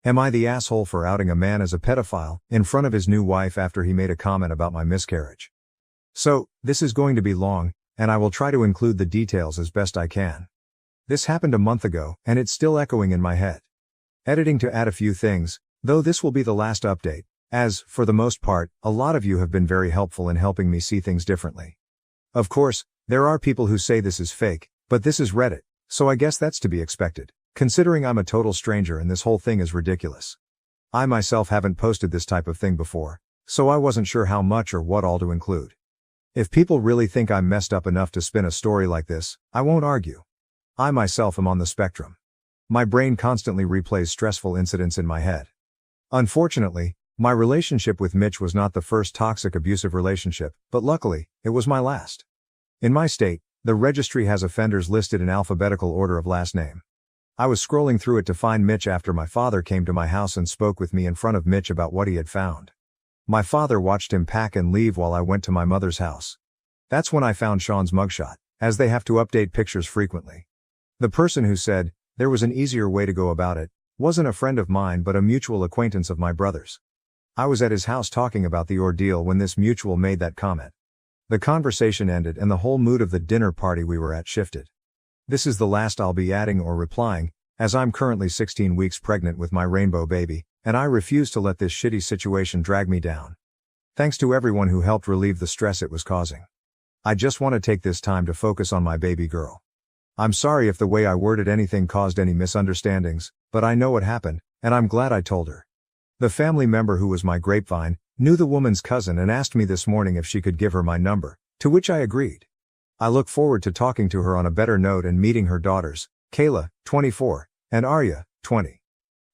Am I the asshole for outing a man as a pedophile in front of his new wife after he made a comment about my miscarriage? So, this is going to be long, and I will try to include the details as best I can. This happened a month ago, and it's still echoing in my head. Editing to add a few things, though this will be the last update, as, for the most part, a lot of you have been very helpful in helping me see things differently. Of course, there are people who say this is fake, but this is Reddit, so I guess that's to be expected, considering I'm a total stranger and this whole thing is ridiculous. I myself haven't posted this type of thing before, so I wasn't sure how much or what all to include. If people really think I'm messed up enough to spin a story like this, I won't argue. I myself am on the spectrum. My brain constantly replays stressful incidents in my head. Unfortunately, my relationship with Mitch was not the first toxic abusive relationship, but luckily, it was my last. In my state, the registry has offenders listed in alphabetical order of last name. I was scrolling through it to find Mitch after my father came to my house and spoke with me in front of Mitch about what he had found. My father watched him pack and leave while I went to my mother's house. That's when I found Sean's mugshot, as they have to update pictures frequently. The person who said there was an easier way to go about it wasn't a friend of mine but a mutual acquaintance of my brother's. I was at his house talking about the ordeal when this mutual made that comment. The conversation ended and the whole mood of the dinner party we were at shifted. This is the last I'll be adding or replying, as I'm currently 16 weeks pregnant with my rainbow baby, and I refuse to let this shitty situation drag me down. Thanks to everyone who helped relieve the stress it was causing. I just want to take this time to focus on my baby girl. I'm sorry if the way I worded anything caused any misunderstandings, but I know what happened, and I'm glad I told her. The family member who was my grapevine knew the woman's cousin and asked me this morning if she could give her my number, to which I agreed. I look forward to talking to her on a better note and meeting her daughters, Kayla, 24, and Arya, 20.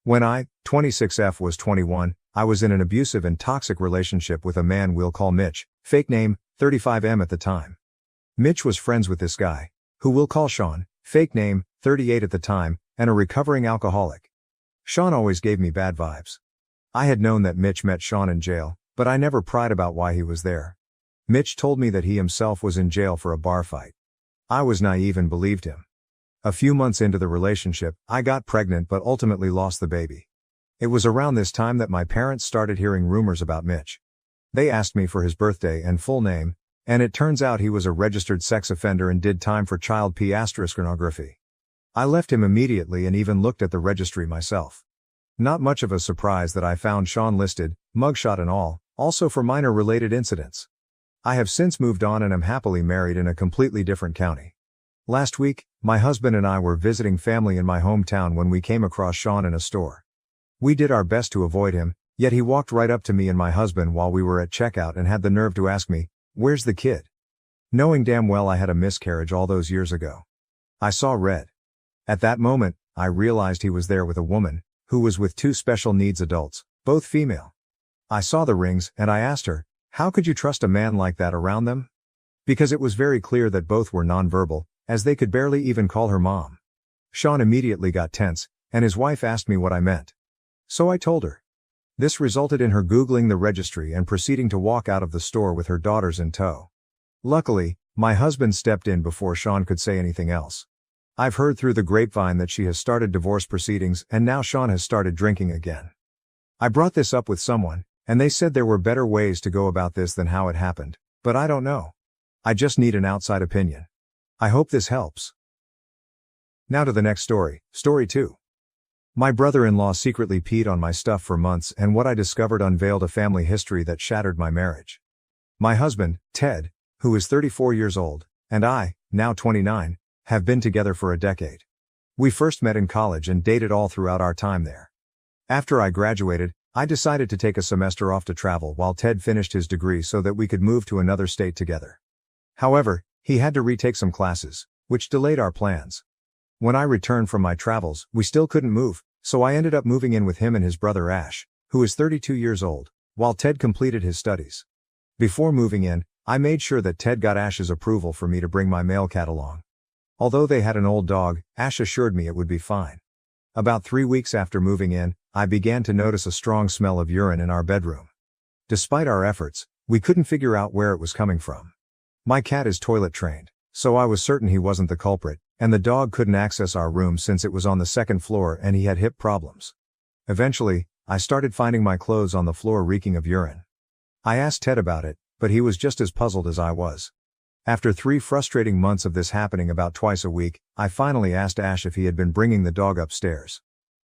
When I, 26F, was 21, I was in an abusive and toxic relationship with a man we'll call Mitch, fake name, 35M at the time. Mitch was friends with this guy, who we'll call Sean, fake name, 38 at the time, and a recovering alcoholic. Sean always gave me bad vibes. I had known that Mitch met Sean in jail, but I never pried about why he was there. Mitch told me that he himself was in jail for a bar fight. I was naive and believed him. A few months into the relationship, I got pregnant but ultimately lost the baby. It was around this time that my parents started hearing rumors about Mitch. They asked me for his birthday and full name, and it turns out he was a registered sex offender and did time for child pornography. I left him immediately and even looked at the registry myself. Not much of a surprise that I found Sean listed, mugshot and all, also for minor related incidents. I have since moved on and am happily married in a completely different county. Last week, my husband and I were visiting family in my hometown when we came across Sean in a store. We did our best to avoid him, yet he walked right up to me and my husband while we were at checkout and had the nerve to ask me, "Where's the kid?" Knowing damn well I had a miscarriage all those years ago. I saw red. At that moment, I realized he was there with a woman, who was with two special needs adults, both female. I saw the rings and I asked her, how could you trust a man like that around them? Because it was very clear that both were nonverbal, as they could barely even call her mom. Sean immediately got tense, and his wife asked me what I meant. So I told her. This resulted in her Googling the registry and proceeding to walk out of the store with her daughters in tow. Luckily, my husband stepped in before Sean could say anything else. I've heard through the grapevine that she has started divorce proceedings and now Sean has started drinking again. I brought this up with someone, and they said there were better ways to go about this than how it happened, but I don't know. I just need an outside opinion. I hope this helps. Now to the next story, story 2. My brother-in-law secretly peed on my stuff for months and what I discovered unveiled a family history that shattered my marriage. My husband, Ted, who is 34 years old, and I, now 29, have been together for a decade. We first met in college and dated all throughout our time there. After I graduated, I decided to take a semester off to travel while Ted finished his degree so that we could move to another state together. However, he had to retake some classes, which delayed our plans. When I returned from my travels, we still couldn't move, so I ended up moving in with him and his brother Ash, who is 32 years old, while Ted completed his studies. Before moving in, I made sure that Ted got Ash's approval for me to bring my male cat along. Although they had an old dog, Ash assured me it would be fine. About 3 weeks after moving in, I began to notice a strong smell of urine in our bedroom. Despite our efforts, we couldn't figure out where it was coming from. My cat is toilet trained, so I was certain he wasn't the culprit, and the dog couldn't access our room since it was on the second floor and he had hip problems. Eventually, I started finding my clothes on the floor reeking of urine. I asked Ted about it, but he was just as puzzled as I was. After 3 frustrating months of this happening about twice a week, I finally asked Ash if he had been bringing the dog upstairs.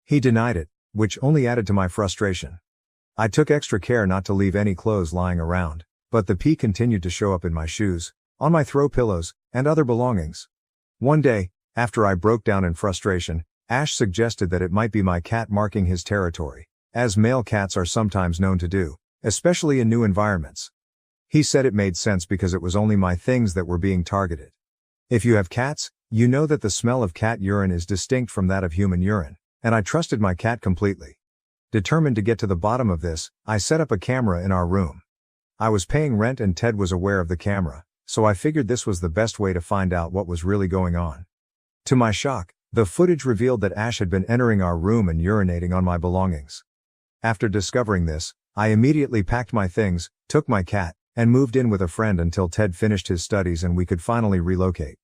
He denied it, which only added to my frustration. I took extra care not to leave any clothes lying around, but the pee continued to show up in my shoes, on my throw pillows, and other belongings. One day, after I broke down in frustration, Ash suggested that it might be my cat marking his territory, as male cats are sometimes known to do, especially in new environments. He said it made sense because it was only my things that were being targeted. If you have cats, you know that the smell of cat urine is distinct from that of human urine, and I trusted my cat completely. Determined to get to the bottom of this, I set up a camera in our room. I was paying rent and Ted was aware of the camera, so I figured this was the best way to find out what was really going on. To my shock, the footage revealed that Ash had been entering our room and urinating on my belongings. After discovering this, I immediately packed my things, took my cat, and moved in with a friend until Ted finished his studies and we could finally relocate.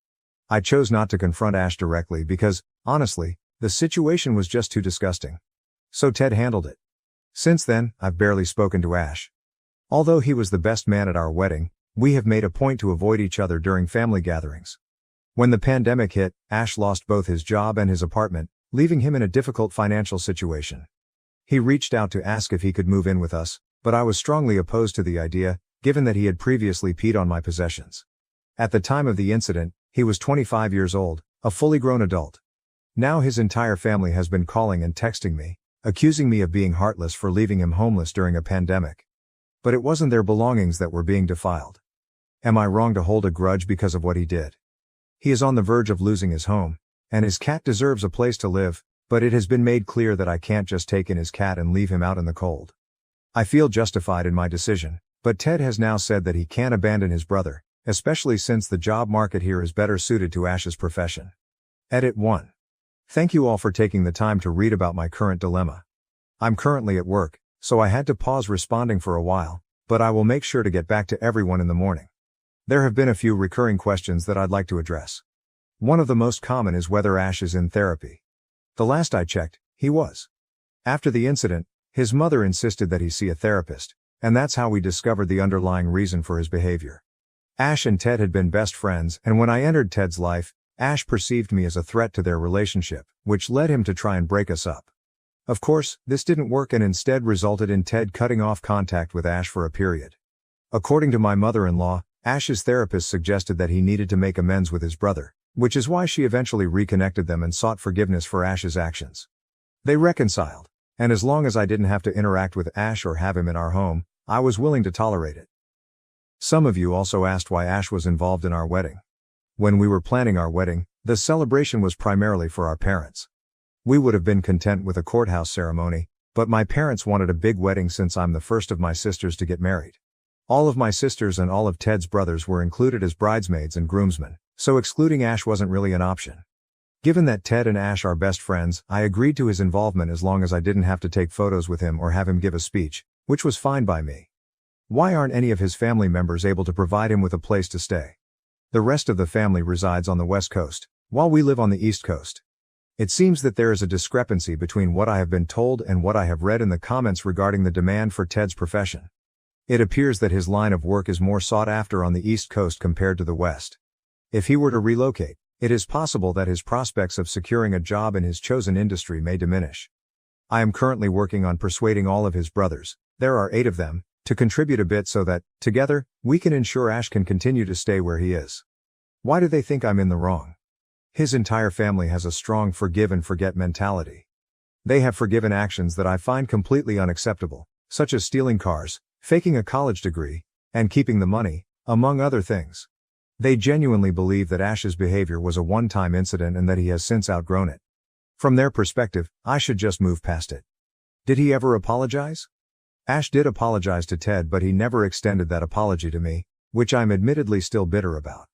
I chose not to confront Ash directly because, honestly, the situation was just too disgusting. So Ted handled it. Since then, I've barely spoken to Ash. Although he was the best man at our wedding, we have made a point to avoid each other during family gatherings. When the pandemic hit, Ash lost both his job and his apartment, leaving him in a difficult financial situation. He reached out to ask if he could move in with us, but I was strongly opposed to the idea, given that he had previously peed on my possessions. At the time of the incident, he was 25 years old, a fully grown adult. Now his entire family has been calling and texting me, accusing me of being heartless for leaving him homeless during a pandemic. But it wasn't their belongings that were being defiled. Am I wrong to hold a grudge because of what he did? He is on the verge of losing his home, and his cat deserves a place to live, but it has been made clear that I can't just take in his cat and leave him out in the cold. I feel justified in my decision, but Ted has now said that he can't abandon his brother, especially since the job market here is better suited to Ash's profession. Edit 1. Thank you all for taking the time to read about my current dilemma. I'm currently at work, so I had to pause responding for a while, but I will make sure to get back to everyone in the morning. There have been a few recurring questions that I'd like to address. One of the most common is whether Ash is in therapy. The last I checked, he was. After the incident, his mother insisted that he see a therapist, and that's how we discovered the underlying reason for his behavior. Ash and Ted had been best friends, and when I entered Ted's life, Ash perceived me as a threat to their relationship, which led him to try and break us up. Of course, this didn't work and instead resulted in Ted cutting off contact with Ash for a period. According to my mother-in-law, Ash's therapist suggested that he needed to make amends with his brother, which is why she eventually reconnected them and sought forgiveness for Ash's actions. They reconciled, and as long as I didn't have to interact with Ash or have him in our home, I was willing to tolerate it. Some of you also asked why Ash was involved in our wedding. When we were planning our wedding, the celebration was primarily for our parents. We would have been content with a courthouse ceremony, but my parents wanted a big wedding since I'm the first of my sisters to get married. All of my sisters and all of Ted's brothers were included as bridesmaids and groomsmen, so excluding Ash wasn't really an option. Given that Ted and Ash are best friends, I agreed to his involvement as long as I didn't have to take photos with him or have him give a speech, which was fine by me. Why aren't any of his family members able to provide him with a place to stay? The rest of the family resides on the West Coast, while we live on the East Coast. It seems that there is a discrepancy between what I have been told and what I have read in the comments regarding the demand for Ted's profession. It appears that his line of work is more sought after on the East Coast compared to the West. If he were to relocate, it is possible that his prospects of securing a job in his chosen industry may diminish. I am currently working on persuading all of his brothers, there are 8 of them, to contribute a bit so that, together, we can ensure Ash can continue to stay where he is. Why do they think I'm in the wrong? His entire family has a strong forgive and forget mentality. They have forgiven actions that I find completely unacceptable, such as stealing cars, faking a college degree, and keeping the money, among other things. They genuinely believe that Ash's behavior was a one-time incident and that he has since outgrown it. From their perspective, I should just move past it. Did he ever apologize? Ash did apologize to Ted, but he never extended that apology to me, which I'm admittedly still bitter about.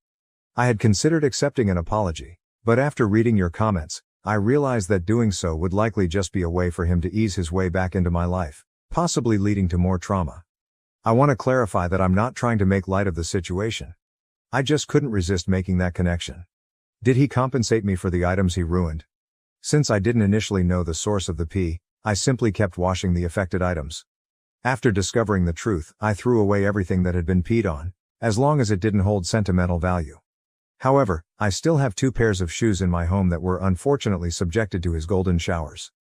I had considered accepting an apology, but after reading your comments, I realized that doing so would likely just be a way for him to ease his way back into my life, possibly leading to more trauma. I want to clarify that I'm not trying to make light of the situation. I just couldn't resist making that connection. Did he compensate me for the items he ruined? Since I didn't initially know the source of the pee, I simply kept washing the affected items. After discovering the truth, I threw away everything that had been peed on, as long as it didn't hold sentimental value. However, I still have 2 pairs of shoes in my home that were unfortunately subjected to his golden showers.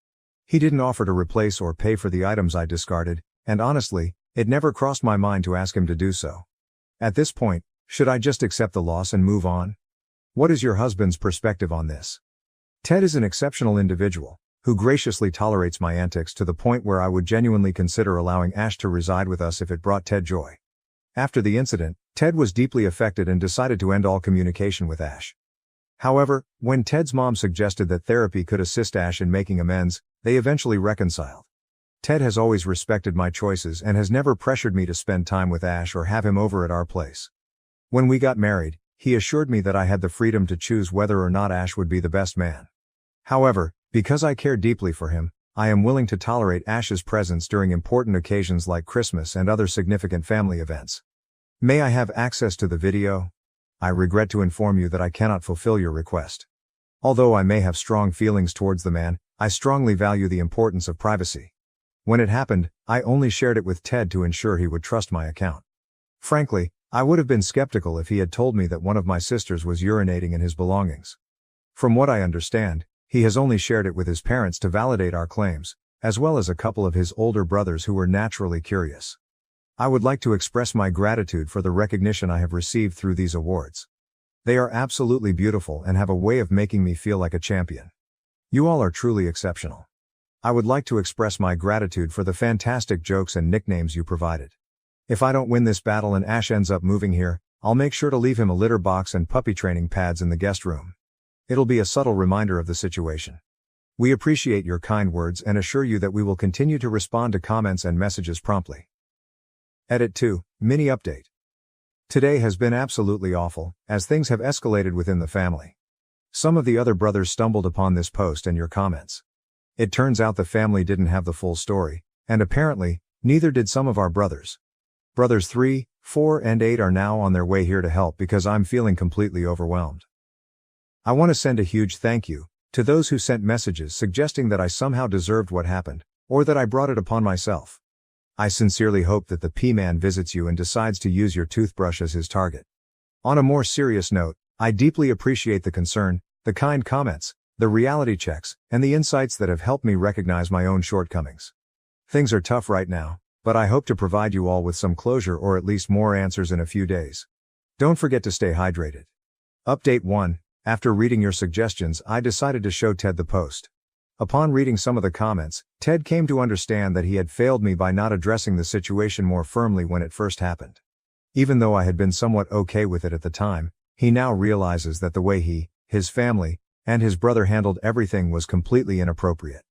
He didn't offer to replace or pay for the items I discarded, and honestly, it never crossed my mind to ask him to do so. At this point, should I just accept the loss and move on? What is your husband's perspective on this? Ted is an exceptional individual, who graciously tolerates my antics to the point where I would genuinely consider allowing Ash to reside with us if it brought Ted joy. After the incident, Ted was deeply affected and decided to end all communication with Ash. However, when Ted's mom suggested that therapy could assist Ash in making amends, they eventually reconciled. Ted has always respected my choices and has never pressured me to spend time with Ash or have him over at our place. When we got married, he assured me that I had the freedom to choose whether or not Ash would be the best man. However, because I care deeply for him, I am willing to tolerate Ash's presence during important occasions like Christmas and other significant family events. May I have access to the video? I regret to inform you that I cannot fulfill your request. Although I may have strong feelings towards the man, I strongly value the importance of privacy. When it happened, I only shared it with Ted to ensure he would trust my account. Frankly, I would have been skeptical if he had told me that one of my sisters was urinating in his belongings. From what I understand, he has only shared it with his parents to validate our claims, as well as a couple of his older brothers who were naturally curious. I would like to express my gratitude for the recognition I have received through these awards. They are absolutely beautiful and have a way of making me feel like a champion. You all are truly exceptional. I would like to express my gratitude for the fantastic jokes and nicknames you provided. If I don't win this battle and Ash ends up moving here, I'll make sure to leave him a litter box and puppy training pads in the guest room. It'll be a subtle reminder of the situation. We appreciate your kind words and assure you that we will continue to respond to comments and messages promptly. Edit 2, Mini Update. Today has been absolutely awful, as things have escalated within the family. Some of the other brothers stumbled upon this post and your comments. It turns out the family didn't have the full story, and apparently, neither did some of our brothers. Brothers 3, 4, and 8 are now on their way here to help because I'm feeling completely overwhelmed. I want to send a huge thank you to those who sent messages suggesting that I somehow deserved what happened, or that I brought it upon myself. I sincerely hope that the P-Man visits you and decides to use your toothbrush as his target. On a more serious note, I deeply appreciate the concern, the kind comments, the reality checks, and the insights that have helped me recognize my own shortcomings. Things are tough right now, but I hope to provide you all with some closure or at least more answers in a few days. Don't forget to stay hydrated. Update 1. After reading your suggestions, I decided to show Ted the post. Upon reading some of the comments, Ted came to understand that he had failed me by not addressing the situation more firmly when it first happened. Even though I had been somewhat okay with it at the time, he now realizes that the way he, his family, and his brother handled everything was completely inappropriate.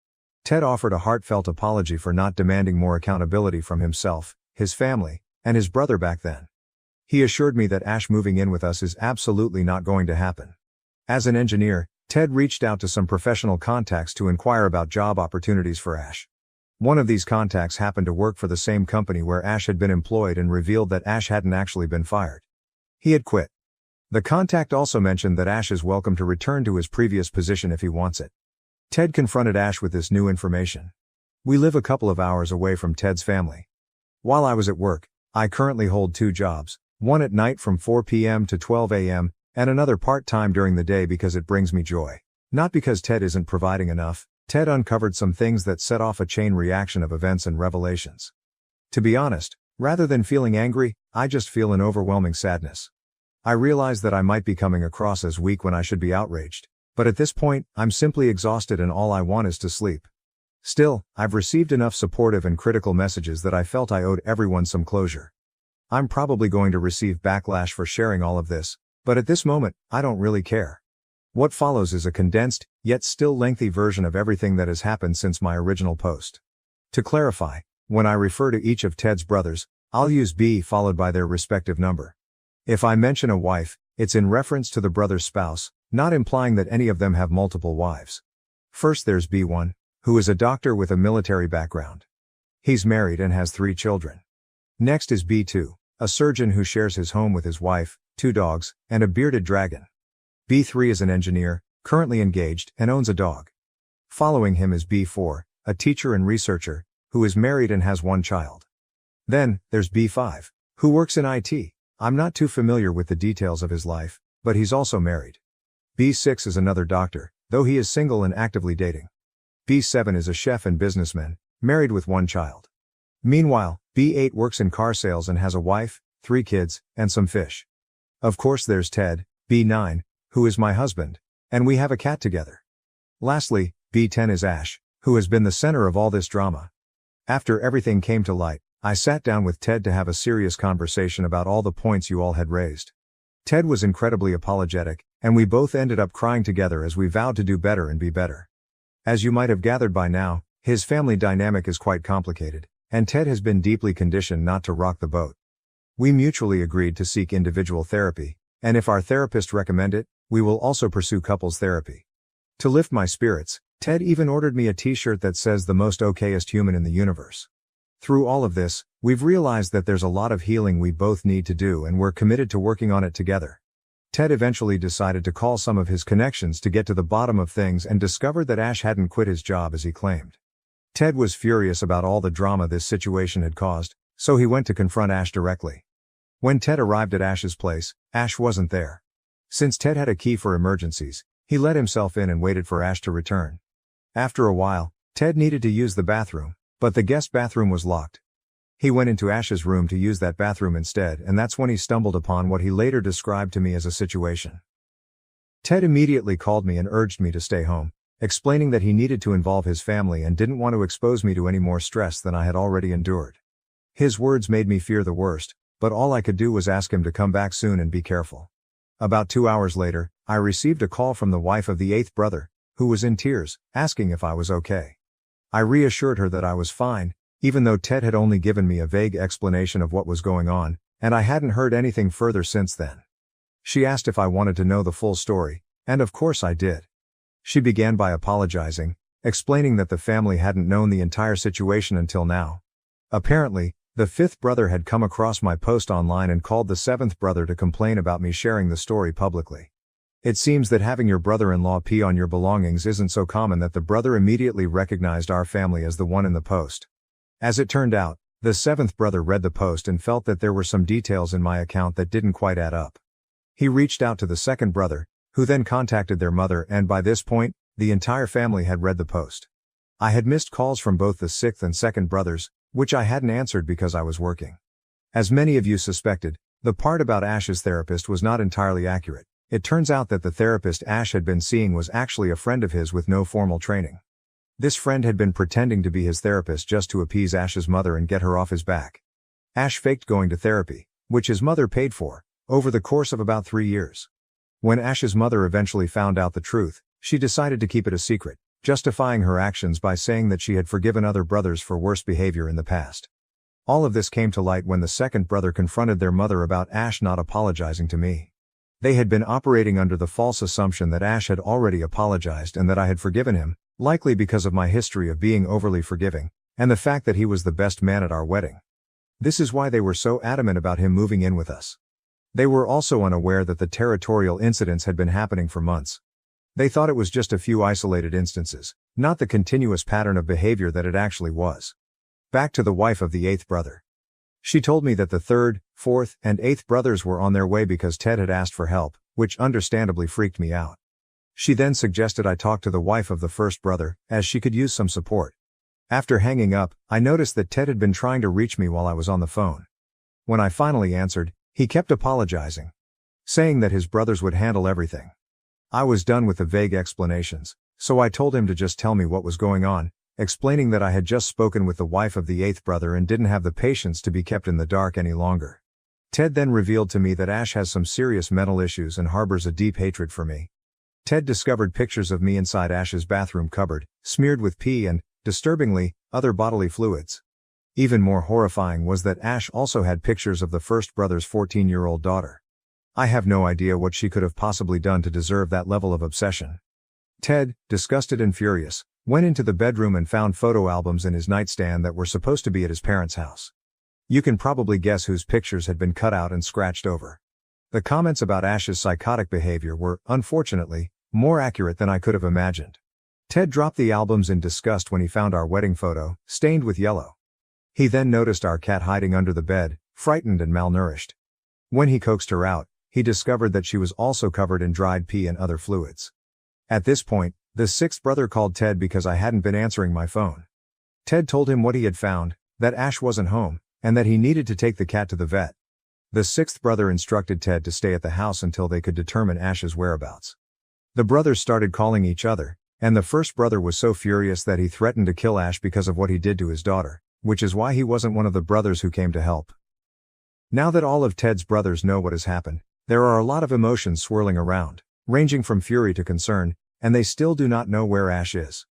Ted offered a heartfelt apology for not demanding more accountability from himself, his family, and his brother back then. He assured me that Ash moving in with us is absolutely not going to happen. As an engineer, Ted reached out to some professional contacts to inquire about job opportunities for Ash. One of these contacts happened to work for the same company where Ash had been employed and revealed that Ash hadn't actually been fired. He had quit. The contact also mentioned that Ash is welcome to return to his previous position if he wants it. Ted confronted Ash with this new information. We live a couple of hours away from Ted's family. While I was at work, I currently hold 2 jobs, one at night from 4 p.m. to 12 a.m., and another part-time during the day because it brings me joy. Not because Ted isn't providing enough. Ted uncovered some things that set off a chain reaction of events and revelations. To be honest, rather than feeling angry, I just feel an overwhelming sadness. I realize that I might be coming across as weak when I should be outraged, but at this point, I'm simply exhausted and all I want is to sleep. Still, I've received enough supportive and critical messages that I felt I owed everyone some closure. I'm probably going to receive backlash for sharing all of this, but at this moment, I don't really care. What follows is a condensed, yet still lengthy version of everything that has happened since my original post. To clarify, when I refer to each of Ted's brothers, I'll use B followed by their respective number. If I mention a wife, it's in reference to the brother's spouse, not implying that any of them have multiple wives. First there's B1, who is a doctor with a military background. He's married and has 3 children. Next is B2, a surgeon who shares his home with his wife, 2 dogs, and a bearded dragon. B3 is an engineer, currently engaged, and owns a dog. Following him is B4, a teacher and researcher, who is married and has one child. Then, there's B5, who works in IT. I'm not too familiar with the details of his life, but he's also married. B6 is another doctor, though he is single and actively dating. B7 is a chef and businessman, married with one child. Meanwhile, B8 works in car sales and has a wife, 3 kids, and some fish. Of course there's Ted, B9, who is my husband, and we have a cat together. Lastly, B10 is Ash, who has been the center of all this drama. After everything came to light, I sat down with Ted to have a serious conversation about all the points you all had raised. Ted was incredibly apologetic, and we both ended up crying together as we vowed to do better and be better. As you might have gathered by now, his family dynamic is quite complicated, and Ted has been deeply conditioned not to rock the boat. We mutually agreed to seek individual therapy, and if our therapist recommend it, we will also pursue couples therapy. To lift my spirits, Ted even ordered me a t-shirt that says the most okayest human in the universe. Through all of this, we've realized that there's a lot of healing we both need to do, and we're committed to working on it together. Ted eventually decided to call some of his connections to get to the bottom of things and discovered that Ash hadn't quit his job as he claimed. Ted was furious about all the drama this situation had caused, so he went to confront Ash directly. When Ted arrived at Ash's place, Ash wasn't there. Since Ted had a key for emergencies, he let himself in and waited for Ash to return. After a while, Ted needed to use the bathroom, but the guest bathroom was locked. He went into Ash's room to use that bathroom instead, and that's when he stumbled upon what he later described to me as a situation. Ted immediately called me and urged me to stay home, explaining that he needed to involve his family and didn't want to expose me to any more stress than I had already endured. His words made me fear the worst, but all I could do was ask him to come back soon and be careful. About 2 hours later, I received a call from the wife of the 8th brother, who was in tears, asking if I was okay. I reassured her that I was fine, even though Ted had only given me a vague explanation of what was going on, and I hadn't heard anything further since then. She asked if I wanted to know the full story, and of course I did. She began by apologizing, explaining that the family hadn't known the entire situation until now. Apparently, the 5th brother had come across my post online and called the 7th brother to complain about me sharing the story publicly. It seems that having your brother-in-law pee on your belongings isn't so common that the brother immediately recognized our family as the one in the post. As it turned out, the 7th brother read the post and felt that there were some details in my account that didn't quite add up. He reached out to the 2nd brother, who then contacted their mother, and by this point, the entire family had read the post. I had missed calls from both the 6th and 2nd brothers, which I hadn't answered because I was working. As many of you suspected, the part about Ash's therapist was not entirely accurate. It turns out that the therapist Ash had been seeing was actually a friend of his with no formal training. This friend had been pretending to be his therapist just to appease Ash's mother and get her off his back. Ash faked going to therapy, which his mother paid for, over the course of about 3 years. When Ash's mother eventually found out the truth, she decided to keep it a secret, justifying her actions by saying that she had forgiven other brothers for worse behavior in the past. All of this came to light when the 2nd brother confronted their mother about Ash not apologizing to me. They had been operating under the false assumption that Ash had already apologized and that I had forgiven him, likely because of my history of being overly forgiving, and the fact that he was the best man at our wedding. This is why they were so adamant about him moving in with us. They were also unaware that the territorial incidents had been happening for months. They thought it was just a few isolated instances, not the continuous pattern of behavior that it actually was. Back to the wife of the 8th brother. She told me that the 3rd, 4th, and 8th brothers were on their way because Ted had asked for help, which understandably freaked me out. She then suggested I talk to the wife of the 1st brother, as she could use some support. After hanging up, I noticed that Ted had been trying to reach me while I was on the phone. When I finally answered, he kept apologizing, saying that his brothers would handle everything. I was done with the vague explanations, so I told him to just tell me what was going on, explaining that I had just spoken with the wife of the 8th brother and didn't have the patience to be kept in the dark any longer. Ted then revealed to me that Ash has some serious mental issues and harbors a deep hatred for me. Ted discovered pictures of me inside Ash's bathroom cupboard, smeared with pee and, disturbingly, other bodily fluids. Even more horrifying was that Ash also had pictures of the 1st brother's 14-year-old daughter. I have no idea what she could have possibly done to deserve that level of obsession. Ted, disgusted and furious, went into the bedroom and found photo albums in his nightstand that were supposed to be at his parents' house. You can probably guess whose pictures had been cut out and scratched over. The comments about Ash's psychotic behavior were, unfortunately, more accurate than I could have imagined. Ted dropped the albums in disgust when he found our wedding photo, stained with yellow. He then noticed our cat hiding under the bed, frightened and malnourished. When he coaxed her out, he discovered that she was also covered in dried pee and other fluids. At this point, the sixth brother called Ted because I hadn't been answering my phone. Ted told him what he had found, that Ash wasn't home, and that he needed to take the cat to the vet. The sixth brother instructed Ted to stay at the house until they could determine Ash's whereabouts. The brothers started calling each other, and the first brother was so furious that he threatened to kill Ash because of what he did to his daughter, which is why he wasn't one of the brothers who came to help. Now that all of Ted's brothers know what has happened, there are a lot of emotions swirling around, ranging from fury to concern, and they still do not know where Ash is.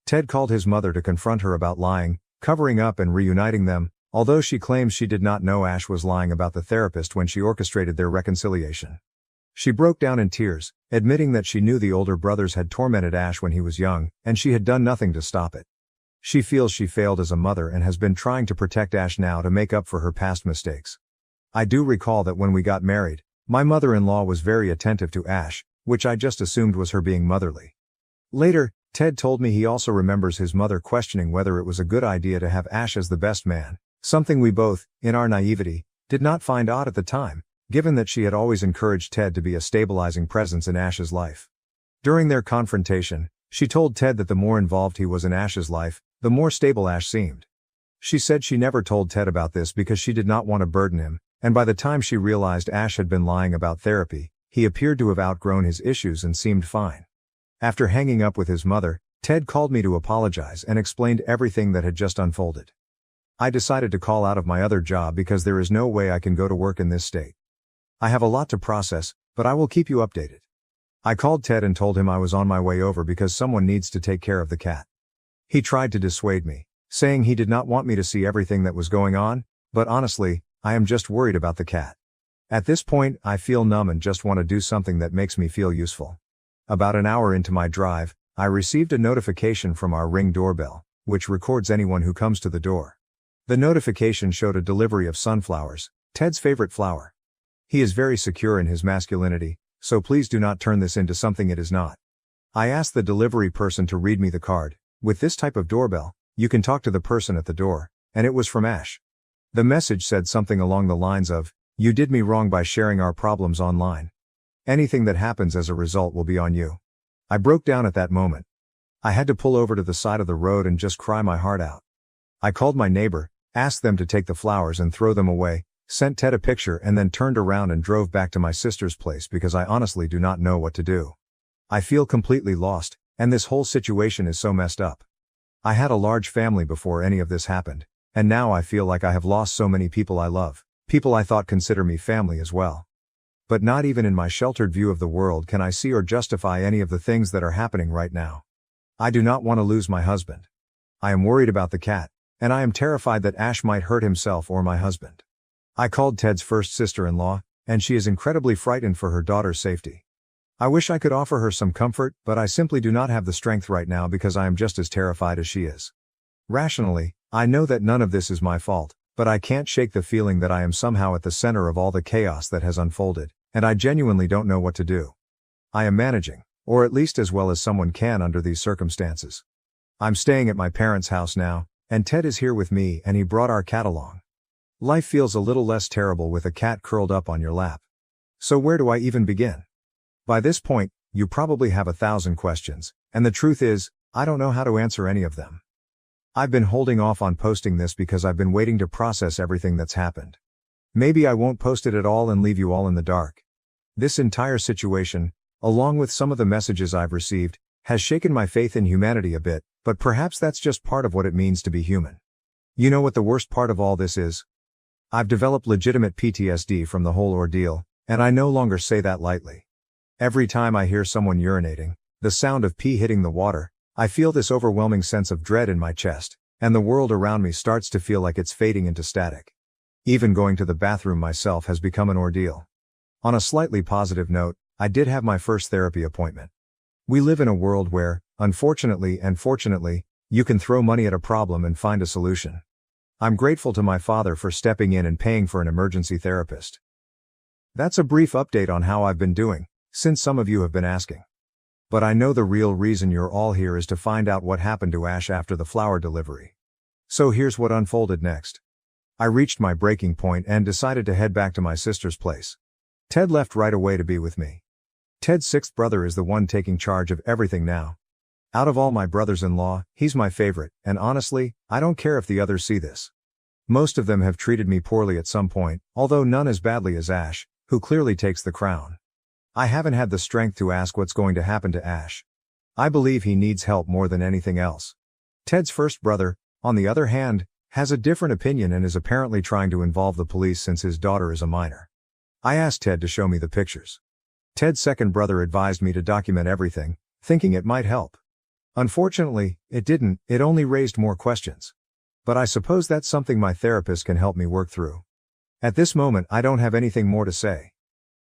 Ted called his mother to confront her about lying, covering up and reuniting them, although she claims she did not know Ash was lying about the therapist when she orchestrated their reconciliation. She broke down in tears, admitting that she knew the older brothers had tormented Ash when he was young, and she had done nothing to stop it. She feels she failed as a mother and has been trying to protect Ash now to make up for her past mistakes. I do recall that when we got married, my mother-in-law was very attentive to Ash, which I just assumed was her being motherly. Later, Ted told me he also remembers his mother questioning whether it was a good idea to have Ash as the best man, something we both, in our naivety, did not find odd at the time, given that she had always encouraged Ted to be a stabilizing presence in Ash's life. During their confrontation, she told Ted that the more involved he was in Ash's life, the more stable Ash seemed. She said she never told Ted about this because she did not want to burden him, and by the time she realized Ash had been lying about therapy, he appeared to have outgrown his issues and seemed fine. After hanging up with his mother, Ted called me to apologize and explained everything that had just unfolded. I decided to call out of my other job because there is no way I can go to work in this state. I have a lot to process, but I will keep you updated. I called Ted and told him I was on my way over because someone needs to take care of the cat. He tried to dissuade me, saying he did not want me to see everything that was going on, but honestly, I am just worried about the cat. At this point, I feel numb and just want to do something that makes me feel useful. About an hour into my drive, I received a notification from our Ring doorbell, which records anyone who comes to the door. The notification showed a delivery of sunflowers, Ted's favorite flower. He is very secure in his masculinity, so please do not turn this into something it is not. I asked the delivery person to read me the card. With this type of doorbell, you can talk to the person at the door, and it was from Ash. The message said something along the lines of, "You did me wrong by sharing our problems online. Anything that happens as a result will be on you." I broke down at that moment. I had to pull over to the side of the road and just cry my heart out. I called my neighbor, asked them to take the flowers and throw them away, sent Ted a picture and then turned around and drove back to my sister's place because I honestly do not know what to do. I feel completely lost, and this whole situation is so messed up. I had a large family before any of this happened, and now I feel like I have lost so many people I love, people I thought consider me family as well. But not even in my sheltered view of the world can I see or justify any of the things that are happening right now. I do not want to lose my husband. I am worried about the cat, and I am terrified that Ash might hurt himself or my husband. I called Ted's first sister-in-law, and she is incredibly frightened for her daughter's safety. I wish I could offer her some comfort, but I simply do not have the strength right now because I am just as terrified as she is. Rationally, I know that none of this is my fault, but I can't shake the feeling that I am somehow at the center of all the chaos that has unfolded, and I genuinely don't know what to do. I am managing, or at least as well as someone can under these circumstances. I'm staying at my parents' house now, and Ted is here with me and he brought our cat along. Life feels a little less terrible with a cat curled up on your lap. So where do I even begin? By this point, you probably have 1,000 questions, and the truth is, I don't know how to answer any of them. I've been holding off on posting this because I've been waiting to process everything that's happened. Maybe I won't post it at all and leave you all in the dark. This entire situation, along with some of the messages I've received, has shaken my faith in humanity a bit, but perhaps that's just part of what it means to be human. You know what the worst part of all this is? I've developed legitimate PTSD from the whole ordeal, and I no longer say that lightly. Every time I hear someone urinating, the sound of pee hitting the water, I feel this overwhelming sense of dread in my chest, and the world around me starts to feel like it's fading into static. Even going to the bathroom myself has become an ordeal. On a slightly positive note, I did have my first therapy appointment. We live in a world where, unfortunately and fortunately, you can throw money at a problem and find a solution. I'm grateful to my father for stepping in and paying for an emergency therapist. That's a brief update on how I've been doing, since some of you have been asking. But I know the real reason you're all here is to find out what happened to Ash after the flower delivery. So here's what unfolded next. I reached my breaking point and decided to head back to my sister's place. Ted left right away to be with me. Ted's sixth brother is the one taking charge of everything now. Out of all my brothers-in-law, he's my favorite, and honestly, I don't care if the others see this. Most of them have treated me poorly at some point, although none as badly as Ash, who clearly takes the crown. I haven't had the strength to ask what's going to happen to Ash. I believe he needs help more than anything else. Ted's first brother, on the other hand, has a different opinion and is apparently trying to involve the police since his daughter is a minor. I asked Ted to show me the pictures. Ted's second brother advised me to document everything, thinking it might help. Unfortunately, it didn't, it only raised more questions. But I suppose that's something my therapist can help me work through. At this moment, I don't have anything more to say.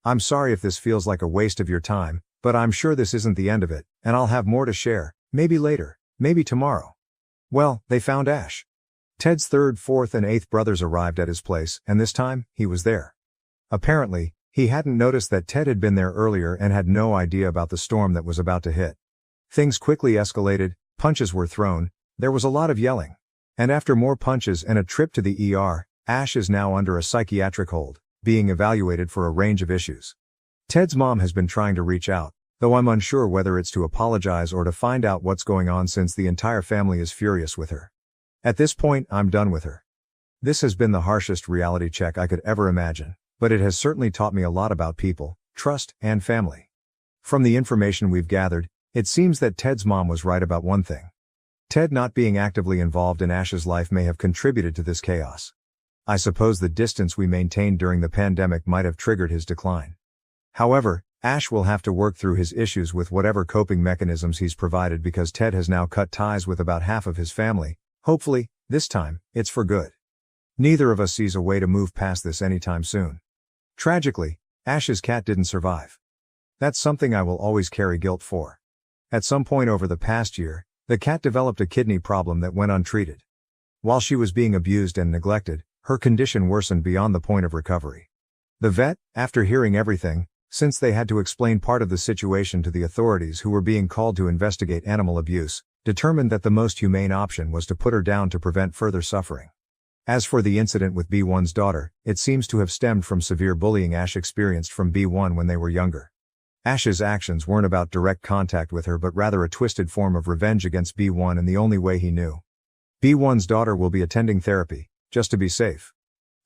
I'm sorry if this feels like a waste of your time, but I'm sure this isn't the end of it, and I'll have more to share, maybe later, maybe tomorrow. Well, they found Ash. Ted's third, fourth, and eighth brothers arrived at his place, and this time, he was there. Apparently, he hadn't noticed that Ted had been there earlier and had no idea about the storm that was about to hit. Things quickly escalated, punches were thrown, there was a lot of yelling. And after more punches and a trip to the ER, Ash is now under a psychiatric hold, being evaluated for a range of issues. Ted's mom has been trying to reach out, though I'm unsure whether it's to apologize or to find out what's going on since the entire family is furious with her. At this point, I'm done with her. This has been the harshest reality check I could ever imagine, but it has certainly taught me a lot about people, trust, and family. From the information we've gathered, it seems that Ted's mom was right about one thing. Ted not being actively involved in Ash's life may have contributed to this chaos. I suppose the distance we maintained during the pandemic might have triggered his decline. However, Ash will have to work through his issues with whatever coping mechanisms he's provided because Ted has now cut ties with about half of his family. Hopefully, this time, it's for good. Neither of us sees a way to move past this anytime soon. Tragically, Ash's cat didn't survive. That's something I will always carry guilt for. At some point over the past year, the cat developed a kidney problem that went untreated. While she was being abused and neglected, her condition worsened beyond the point of recovery. The vet, after hearing everything, since they had to explain part of the situation to the authorities who were being called to investigate animal abuse, determined that the most humane option was to put her down to prevent further suffering. As for the incident with B1's daughter, it seems to have stemmed from severe bullying Ash experienced from B1 when they were younger. Ash's actions weren't about direct contact with her but rather a twisted form of revenge against B1 in the only way he knew. B1's daughter will be attending therapy, just to be safe.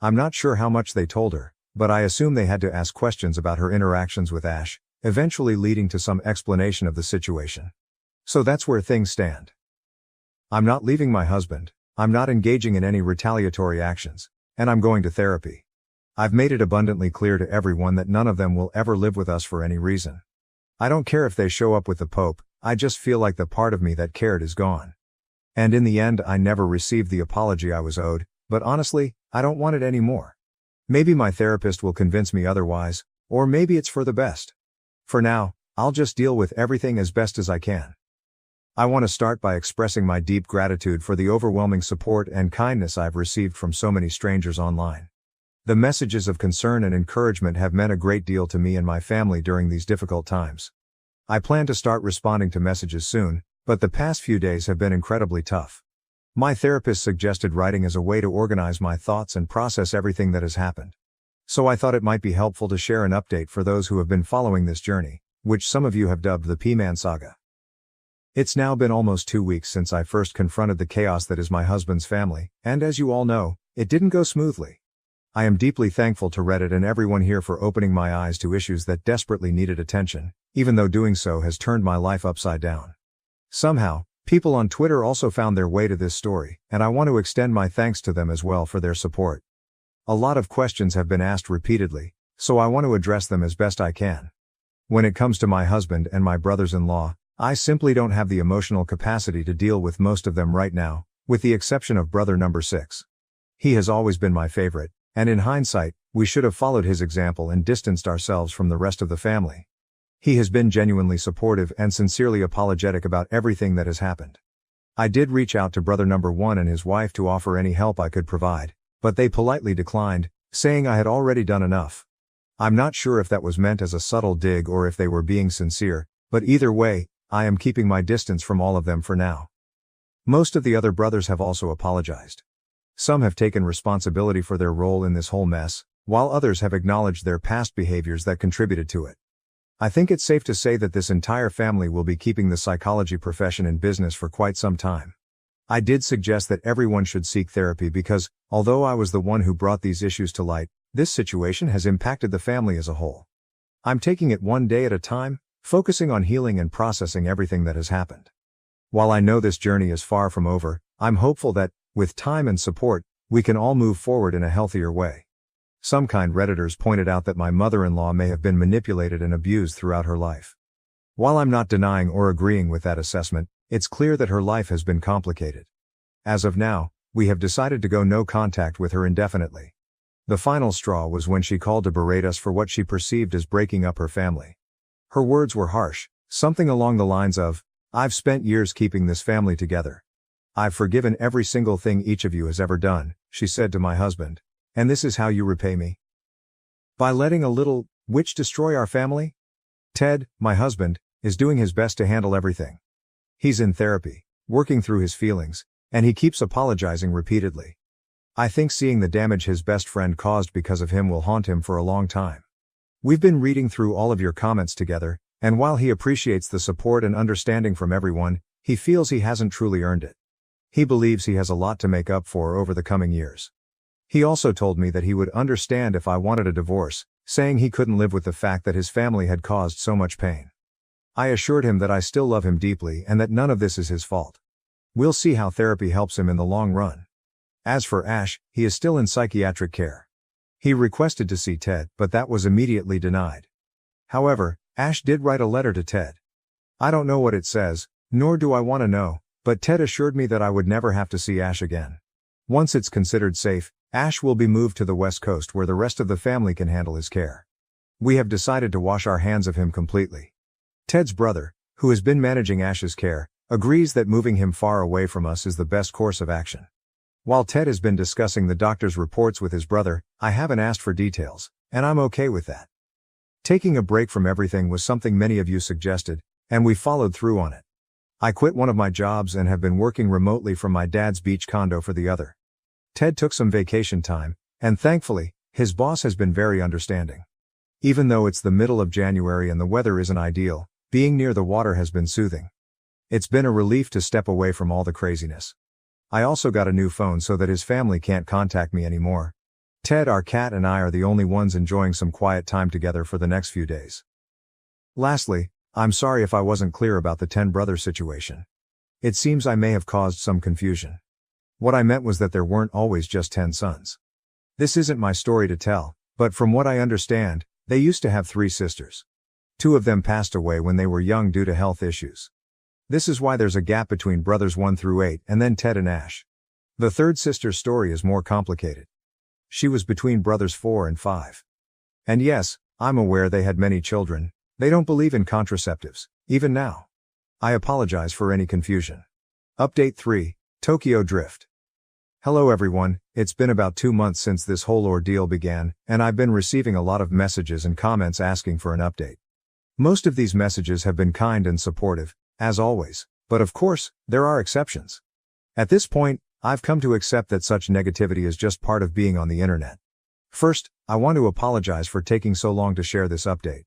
I'm not sure how much they told her, but I assume they had to ask questions about her interactions with Ash, eventually leading to some explanation of the situation. So that's where things stand. I'm not leaving my husband, I'm not engaging in any retaliatory actions, and I'm going to therapy. I've made it abundantly clear to everyone that none of them will ever live with us for any reason. I don't care if they show up with the Pope, I just feel like the part of me that cared is gone. And in the end I never received the apology I was owed, but honestly, I don't want it anymore. Maybe my therapist will convince me otherwise, or maybe it's for the best. For now, I'll just deal with everything as best as I can. I want to start by expressing my deep gratitude for the overwhelming support and kindness I've received from so many strangers online. The messages of concern and encouragement have meant a great deal to me and my family during these difficult times. I plan to start responding to messages soon, but the past few days have been incredibly tough. My therapist suggested writing as a way to organize my thoughts and process everything that has happened. So I thought it might be helpful to share an update for those who have been following this journey, which some of you have dubbed the P-Man saga. It's now been almost 2 weeks since I first confronted the chaos that is my husband's family, and as you all know, it didn't go smoothly. I am deeply thankful to Reddit and everyone here for opening my eyes to issues that desperately needed attention, even though doing so has turned my life upside down. Somehow, people on Twitter also found their way to this story, and I want to extend my thanks to them as well for their support. A lot of questions have been asked repeatedly, so I want to address them as best I can. When it comes to my husband and my brothers-in-law, I simply don't have the emotional capacity to deal with most of them right now, with the exception of brother number 6. He has always been my favorite, and in hindsight, we should have followed his example and distanced ourselves from the rest of the family. He has been genuinely supportive and sincerely apologetic about everything that has happened. I did reach out to brother number 1 and his wife to offer any help I could provide, but they politely declined, saying I had already done enough. I'm not sure if that was meant as a subtle dig or if they were being sincere, But either way, I am keeping my distance from all of them for now. Most of the other brothers have also apologized. Some have taken responsibility for their role in this whole mess, while others have acknowledged their past behaviors that contributed to it. I think it's safe to say that this entire family will be keeping the psychology profession in business for quite some time. I did suggest that everyone should seek therapy because, although I was the one who brought these issues to light, this situation has impacted the family as a whole. I'm taking it one day at a time, focusing on healing and processing everything that has happened. While I know this journey is far from over, I'm hopeful that, with time and support, we can all move forward in a healthier way. Some kind Redditors pointed out that my mother-in-law may have been manipulated and abused throughout her life. While I'm not denying or agreeing with that assessment, it's clear that her life has been complicated. As of now, we have decided to go no contact with her indefinitely. The final straw was when she called to berate us for what she perceived as breaking up her family. Her words were harsh, something along the lines of, "I've spent years keeping this family together. I've forgiven every single thing each of you has ever done," she said to my husband. "And this is how you repay me? By letting a little witch destroy our family?" Ted, my husband, is doing his best to handle everything. He's in therapy, working through his feelings, and he keeps apologizing repeatedly. I think seeing the damage his best friend caused because of him will haunt him for a long time. We've been reading through all of your comments together, and while he appreciates the support and understanding from everyone, he feels he hasn't truly earned it. He believes he has a lot to make up for over the coming years. He also told me that he would understand if I wanted a divorce, saying he couldn't live with the fact that his family had caused so much pain. I assured him that I still love him deeply and that none of this is his fault. We'll see how therapy helps him in the long run. As for Ash, he is still in psychiatric care. He requested to see Ted, but that was immediately denied. However, Ash did write a letter to Ted. I don't know what it says, nor do I want to know, but Ted assured me that I would never have to see Ash again. Once it's considered safe, Ash will be moved to the West Coast where the rest of the family can handle his care. We have decided to wash our hands of him completely. Ted's brother, who has been managing Ash's care, agrees that moving him far away from us is the best course of action. While Ted has been discussing the doctor's reports with his brother, I haven't asked for details, and I'm okay with that. Taking a break from everything was something many of you suggested, and we followed through on it. I quit one of my jobs and have been working remotely from my dad's beach condo for the other. Ted took some vacation time, and thankfully, his boss has been very understanding. Even though it's the middle of January and the weather isn't ideal, being near the water has been soothing. It's been a relief to step away from all the craziness. I also got a new phone so that his family can't contact me anymore. Ted, our cat, and I are the only ones enjoying some quiet time together for the next few days. Lastly, I'm sorry if I wasn't clear about the 10 brothers situation. It seems I may have caused some confusion. What I meant was that there weren't always just 10 sons. This isn't my story to tell, but from what I understand, they used to have 3 sisters. 2 of them passed away when they were young due to health issues. This is why there's a gap between brothers 1 through 8 and then Ted and Ash. The third sister's story is more complicated. She was between brothers 4 and 5. And yes, I'm aware they had many children. They don't believe in contraceptives, even now. I apologize for any confusion. Update 3, Tokyo Drift. Hello everyone, it's been about 2 months since this whole ordeal began, and I've been receiving a lot of messages and comments asking for an update. Most of these messages have been kind and supportive, as always, but of course, there are exceptions. At this point, I've come to accept that such negativity is just part of being on the internet. First, I want to apologize for taking so long to share this update.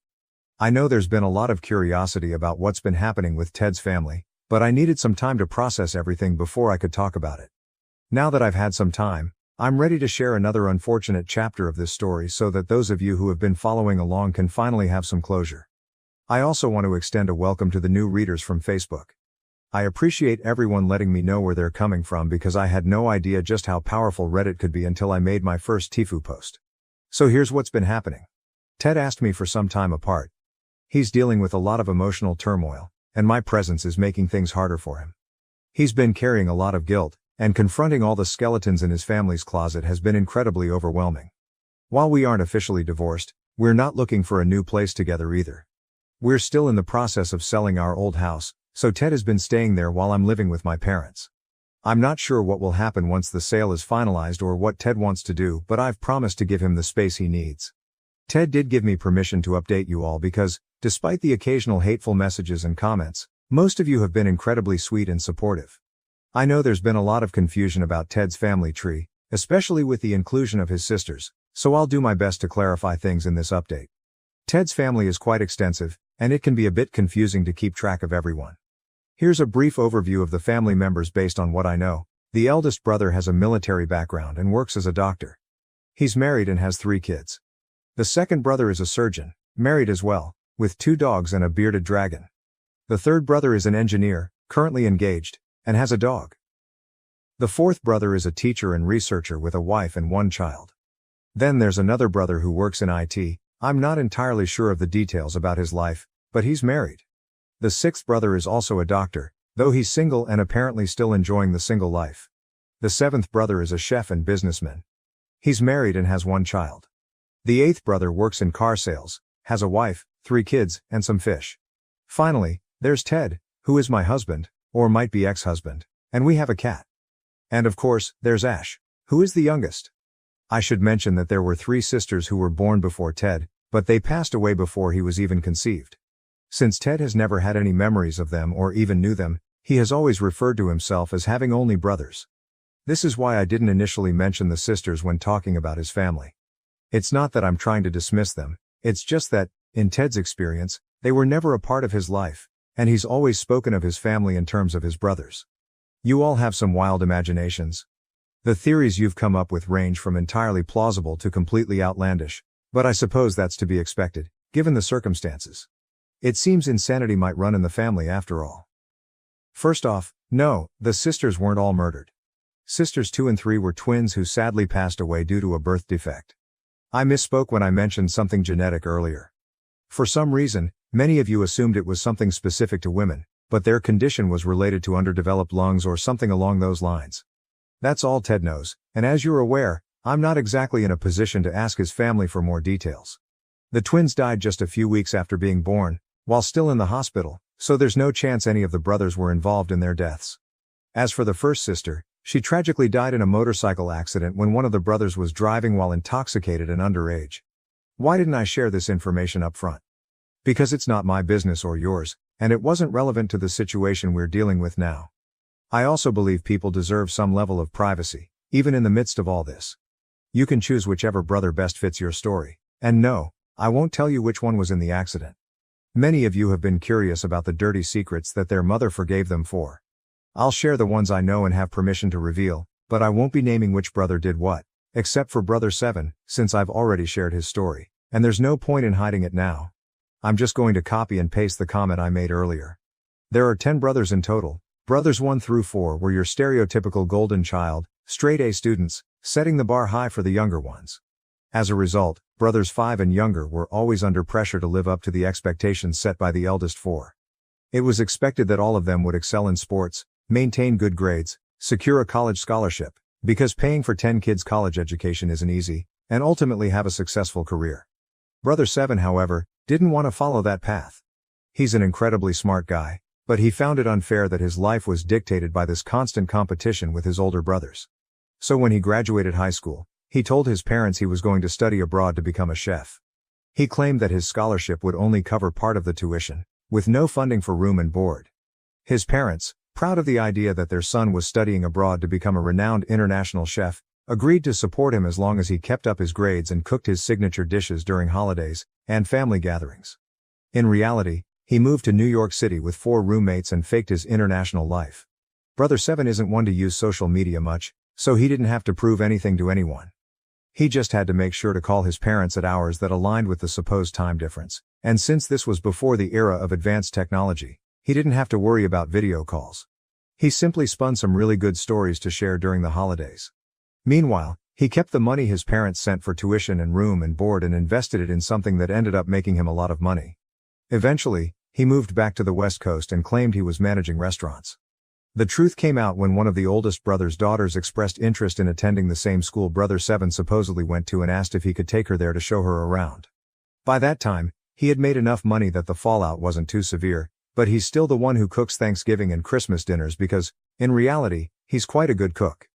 I know there's been a lot of curiosity about what's been happening with Ted's family, but I needed some time to process everything before I could talk about it. Now that I've had some time, I'm ready to share another unfortunate chapter of this story so that those of you who have been following along can finally have some closure. I also want to extend a welcome to the new readers from Facebook. I appreciate everyone letting me know where they're coming from because I had no idea just how powerful Reddit could be until I made my first Tifu post. So here's what's been happening. Ted asked me for some time apart. He's dealing with a lot of emotional turmoil, and my presence is making things harder for him. He's been carrying a lot of guilt, and confronting all the skeletons in his family's closet has been incredibly overwhelming. While we aren't officially divorced, we're not looking for a new place together either. We're still in the process of selling our old house, so Ted has been staying there while I'm living with my parents. I'm not sure what will happen once the sale is finalized or what Ted wants to do, but I've promised to give him the space he needs. Ted did give me permission to update you all because, Despite the occasional hateful messages and comments, most of you have been incredibly sweet and supportive. I know there's been a lot of confusion about Ted's family tree, especially with the inclusion of his sisters, so I'll do my best to clarify things in this update. Ted's family is quite extensive, and it can be a bit confusing to keep track of everyone. Here's a brief overview of the family members based on what I know. The eldest brother has a military background and works as a doctor. He's married and has 3 kids. The second brother is a surgeon, married as well, with 2 dogs and a bearded dragon. The third brother is an engineer, currently engaged, and has a dog. The fourth brother is a teacher and researcher with a wife and 1 child. Then there's another brother who works in IT. I'm not entirely sure of the details about his life, but he's married. The 6th brother is also a doctor, though he's single and apparently still enjoying the single life. The 7th brother is a chef and businessman. He's married and has 1 child. The 8th brother works in car sales, has a wife, 3 kids, and some fish. Finally, there's Ted, who is my husband, or might be ex-husband, and we have a cat. And of course, there's Ash, who is the youngest. I should mention that there were 3 sisters who were born before Ted, but they passed away before he was even conceived. Since Ted has never had any memories of them or even knew them, he has always referred to himself as having only brothers. This is why I didn't initially mention the sisters when talking about his family. It's not that I'm trying to dismiss them, it's just that, in Ted's experience, they were never a part of his life, and he's always spoken of his family in terms of his brothers. You all have some wild imaginations. The theories you've come up with range from entirely plausible to completely outlandish, but I suppose that's to be expected, given the circumstances. It seems insanity might run in the family after all. First off, no, the sisters weren't all murdered. Sisters 2 and 3 were twins who sadly passed away due to a birth defect. I misspoke when I mentioned something genetic earlier. For some reason, many of you assumed it was something specific to women, but their condition was related to underdeveloped lungs or something along those lines. That's all Ted knows, and as you're aware, I'm not exactly in a position to ask his family for more details. The twins died just a few weeks after being born, while still in the hospital, so there's no chance any of the brothers were involved in their deaths. As for the first sister, she tragically died in a motorcycle accident when one of the brothers was driving while intoxicated and underage. Why didn't I share this information up front? Because it's not my business or yours, and it wasn't relevant to the situation we're dealing with now. I also believe people deserve some level of privacy, even in the midst of all this. You can choose whichever brother best fits your story, and no, I won't tell you which one was in the accident. Many of you have been curious about the dirty secrets that their mother forgave them for. I'll share the ones I know and have permission to reveal, but I won't be naming which brother did what, except for brother 7, since I've already shared his story, and there's no point in hiding it now. I'm just going to copy and paste the comment I made earlier. There are 10 brothers in total. Brothers 1 through 4 were your stereotypical golden child, straight A students, setting the bar high for the younger ones. As a result, brothers 5 and younger were always under pressure to live up to the expectations set by the eldest 4. It was expected that all of them would excel in sports, maintain good grades, secure a college scholarship, because paying for 10 kids' college education isn't easy, and ultimately have a successful career. Brother 7, however, didn't want to follow that path. He's an incredibly smart guy, but he found it unfair that his life was dictated by this constant competition with his older brothers. So when he graduated high school, he told his parents he was going to study abroad to become a chef. He claimed that his scholarship would only cover part of the tuition, with no funding for room and board. His parents, proud of the idea that their son was studying abroad to become a renowned international chef, agreed to support him as long as he kept up his grades and cooked his signature dishes during holidays and family gatherings. In reality, he moved to New York City with 4 roommates and faked his international life. Brother 7 isn't one to use social media much, so he didn't have to prove anything to anyone. He just had to make sure to call his parents at hours that aligned with the supposed time difference, and since this was before the era of advanced technology, he didn't have to worry about video calls. He simply spun some really good stories to share during the holidays. Meanwhile, he kept the money his parents sent for tuition and room and board and invested it in something that ended up making him a lot of money. Eventually, he moved back to the West Coast and claimed he was managing restaurants. The truth came out when one of the oldest brother's daughters expressed interest in attending the same school brother 7 supposedly went to and asked if he could take her there to show her around. By that time, he had made enough money that the fallout wasn't too severe, but he's still the one who cooks Thanksgiving and Christmas dinners because, in reality, he's quite a good cook.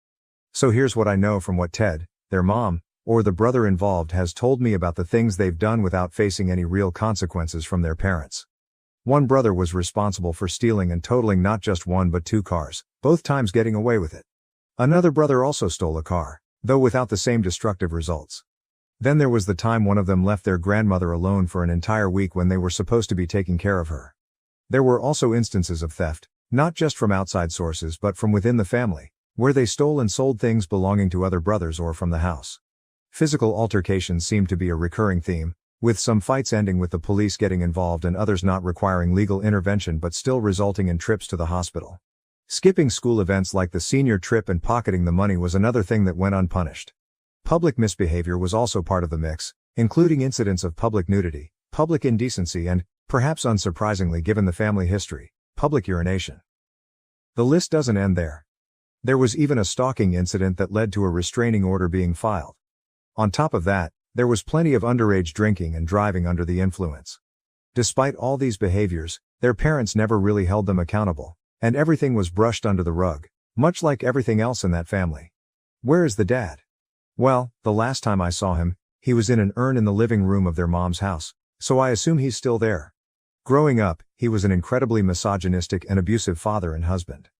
So here's what I know from what Ted, their mom, or the brother involved has told me about the things they've done without facing any real consequences from their parents. One brother was responsible for stealing and totaling not just one but 2 cars, both times getting away with it. Another brother also stole a car, though without the same destructive results. Then there was the time one of them left their grandmother alone for an entire week when they were supposed to be taking care of her. There were also instances of theft, not just from outside sources but from within the family, where they stole and sold things belonging to other brothers or from the house. Physical altercations seemed to be a recurring theme, with some fights ending with the police getting involved and others not requiring legal intervention but still resulting in trips to the hospital. Skipping school events like the senior trip and pocketing the money was another thing that went unpunished. Public misbehavior was also part of the mix, including incidents of public nudity, public indecency and, perhaps unsurprisingly given the family history, public urination. The list doesn't end there. There was even a stalking incident that led to a restraining order being filed. On top of that, there was plenty of underage drinking and driving under the influence. Despite all these behaviors, their parents never really held them accountable, and everything was brushed under the rug, much like everything else in that family. Where is the dad? Well, the last time I saw him, he was in an urn in the living room of their mom's house, so I assume he's still there. Growing up, he was an incredibly misogynistic and abusive father and husband.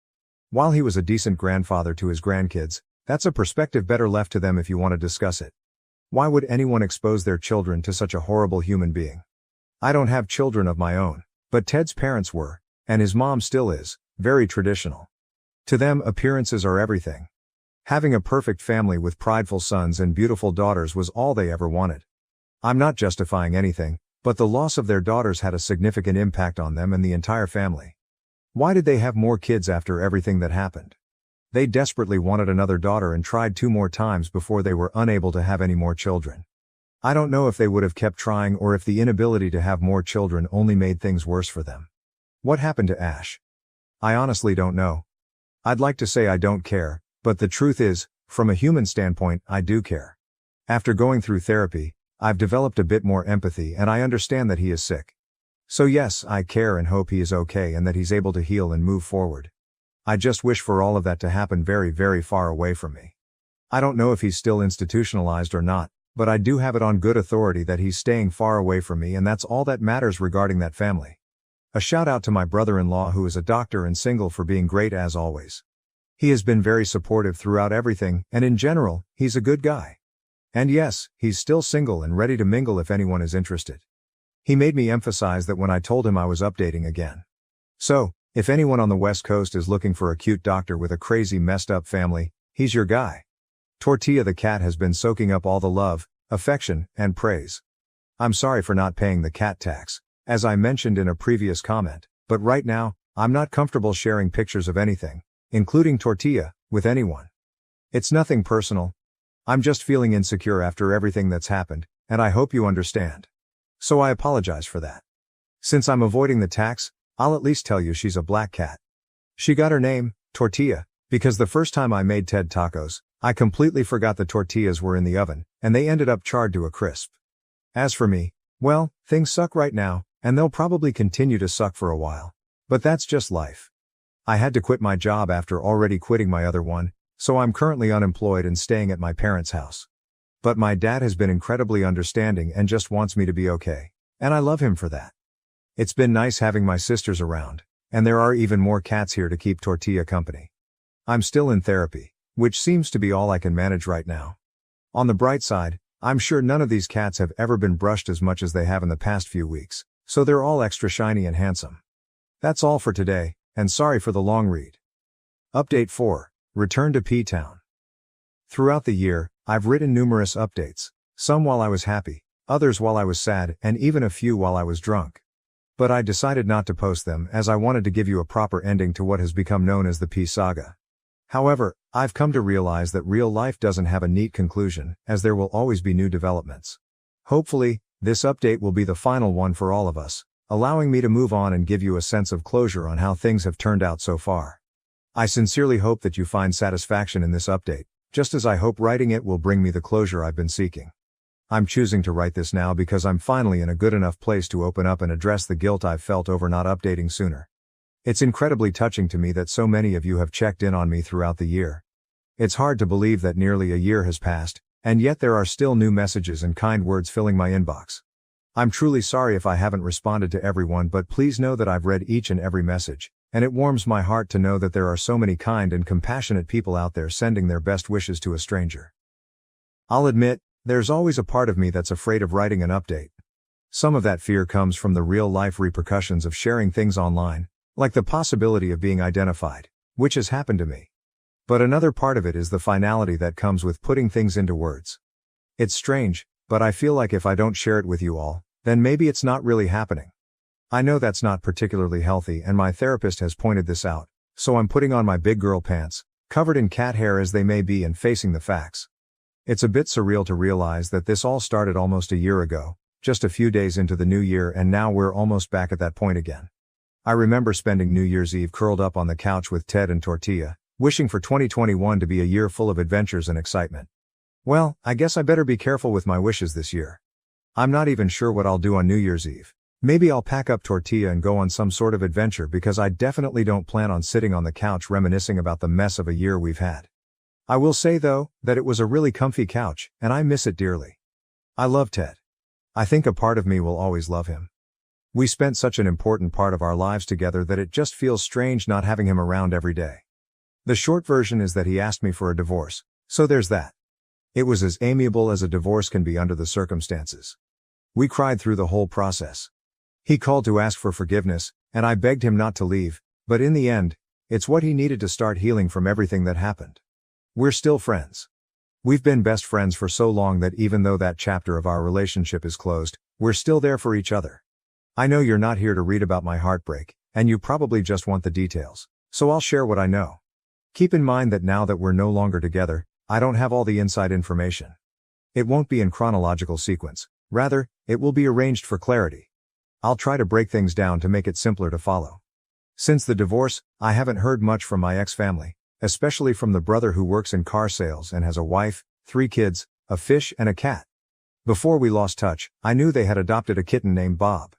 While he was a decent grandfather to his grandkids, that's a perspective better left to them if you want to discuss it. Why would anyone expose their children to such a horrible human being? I don't have children of my own, but Ted's parents were, and his mom still is, very traditional. To them, appearances are everything. Having a perfect family with prideful sons and beautiful daughters was all they ever wanted. I'm not justifying anything, but the loss of their daughters had a significant impact on them and the entire family. Why did they have more kids after everything that happened? They desperately wanted another daughter and tried 2 more times before they were unable to have any more children. I don't know if they would have kept trying or if the inability to have more children only made things worse for them. What happened to Ash? I honestly don't know. I'd like to say I don't care, but the truth is, from a human standpoint, I do care. After going through therapy, I've developed a bit more empathy and I understand that he is sick. So yes, I care and hope he is okay and that he's able to heal and move forward. I just wish for all of that to happen very, very far away from me. I don't know if he's still institutionalized or not, but I do have it on good authority that he's staying far away from me and that's all that matters regarding that family. A shout out to my brother-in-law who is a doctor and single for being great as always. He has been very supportive throughout everything and in general, he's a good guy. And yes, he's still single and ready to mingle if anyone is interested. He made me emphasize that when I told him I was updating again. So, if anyone on the West Coast is looking for a cute doctor with a crazy messed up family, he's your guy. Tortilla the cat has been soaking up all the love, affection, and praise. I'm sorry for not paying the cat tax, as I mentioned in a previous comment, but right now, I'm not comfortable sharing pictures of anything, including Tortilla, with anyone. It's nothing personal. I'm just feeling insecure after everything that's happened, and I hope you understand. So I apologize for that. Since I'm avoiding the tax, I'll at least tell you she's a black cat. She got her name, Tortilla, because the first time I made Ted tacos, I completely forgot the tortillas were in the oven, and they ended up charred to a crisp. As for me, well, things suck right now, and they'll probably continue to suck for a while. But that's just life. I had to quit my job after already quitting my other one, so I'm currently unemployed and staying at my parents' house. But my dad has been incredibly understanding and just wants me to be okay, and I love him for that. It's been nice having my sisters around, and there are even more cats here to keep Tortilla company. I'm still in therapy, which seems to be all I can manage right now. On the bright side, I'm sure none of these cats have ever been brushed as much as they have in the past few weeks, so they're all extra shiny and handsome. That's all for today, and sorry for the long read. Update 4. Return to P-Town. Throughout the year, I've written numerous updates, some while I was happy, others while I was sad, and even a few while I was drunk. But I decided not to post them as I wanted to give you a proper ending to what has become known as the P saga. However, I've come to realize that real life doesn't have a neat conclusion, as there will always be new developments. Hopefully, this update will be the final one for all of us, allowing me to move on and give you a sense of closure on how things have turned out so far. I sincerely hope that you find satisfaction in this update, just as I hope writing it will bring me the closure I've been seeking. I'm choosing to write this now because I'm finally in a good enough place to open up and address the guilt I've felt over not updating sooner. It's incredibly touching to me that so many of you have checked in on me throughout the year. It's hard to believe that nearly a year has passed, And yet there are still new messages and kind words filling my inbox. I'm truly sorry if I haven't responded to everyone, but please know that I've read each and every message, and it warms my heart to know that there are so many kind and compassionate people out there sending their best wishes to a stranger. I'll admit, there's always a part of me that's afraid of writing an update. Some of that fear comes from the real-life repercussions of sharing things online, like the possibility of being identified, which has happened to me. But another part of it is the finality that comes with putting things into words. It's strange, but I feel like if I don't share it with you all, then maybe it's not really happening. I know that's not particularly healthy, and my therapist has pointed this out, so I'm putting on my big girl pants, covered in cat hair as they may be, and facing the facts. It's a bit surreal to realize that this all started almost a year ago, just a few days into the new year, and now we're almost back at that point again. I remember spending New Year's Eve curled up on the couch with Ted and Tortilla, wishing for 2021 to be a year full of adventures and excitement. Well, I guess I better be careful with my wishes this year. I'm not even sure what I'll do on New Year's Eve. Maybe I'll pack up Tortilla and go on some sort of adventure, because I definitely don't plan on sitting on the couch reminiscing about the mess of a year we've had. I will say though, that it was a really comfy couch, and I miss it dearly. I love Ted. I think a part of me will always love him. We spent such an important part of our lives together that it just feels strange not having him around every day. The short version is that he asked me for a divorce, so there's that. It was as amiable as a divorce can be under the circumstances. We cried through the whole process. He called to ask for forgiveness, and I begged him not to leave, but in the end, it's what he needed to start healing from everything that happened. We're still friends. We've been best friends for so long that even though that chapter of our relationship is closed, we're still there for each other. I know you're not here to read about my heartbreak, and you probably just want the details, so I'll share what I know. Keep in mind that now that we're no longer together, I don't have all the inside information. It won't be in chronological sequence, rather, it will be arranged for clarity. I'll try to break things down to make it simpler to follow. Since the divorce, I haven't heard much from my ex-family, especially from the brother who works in car sales and has a wife, 3 kids, a fish and a cat. Before we lost touch, I knew they had adopted a kitten named Bob.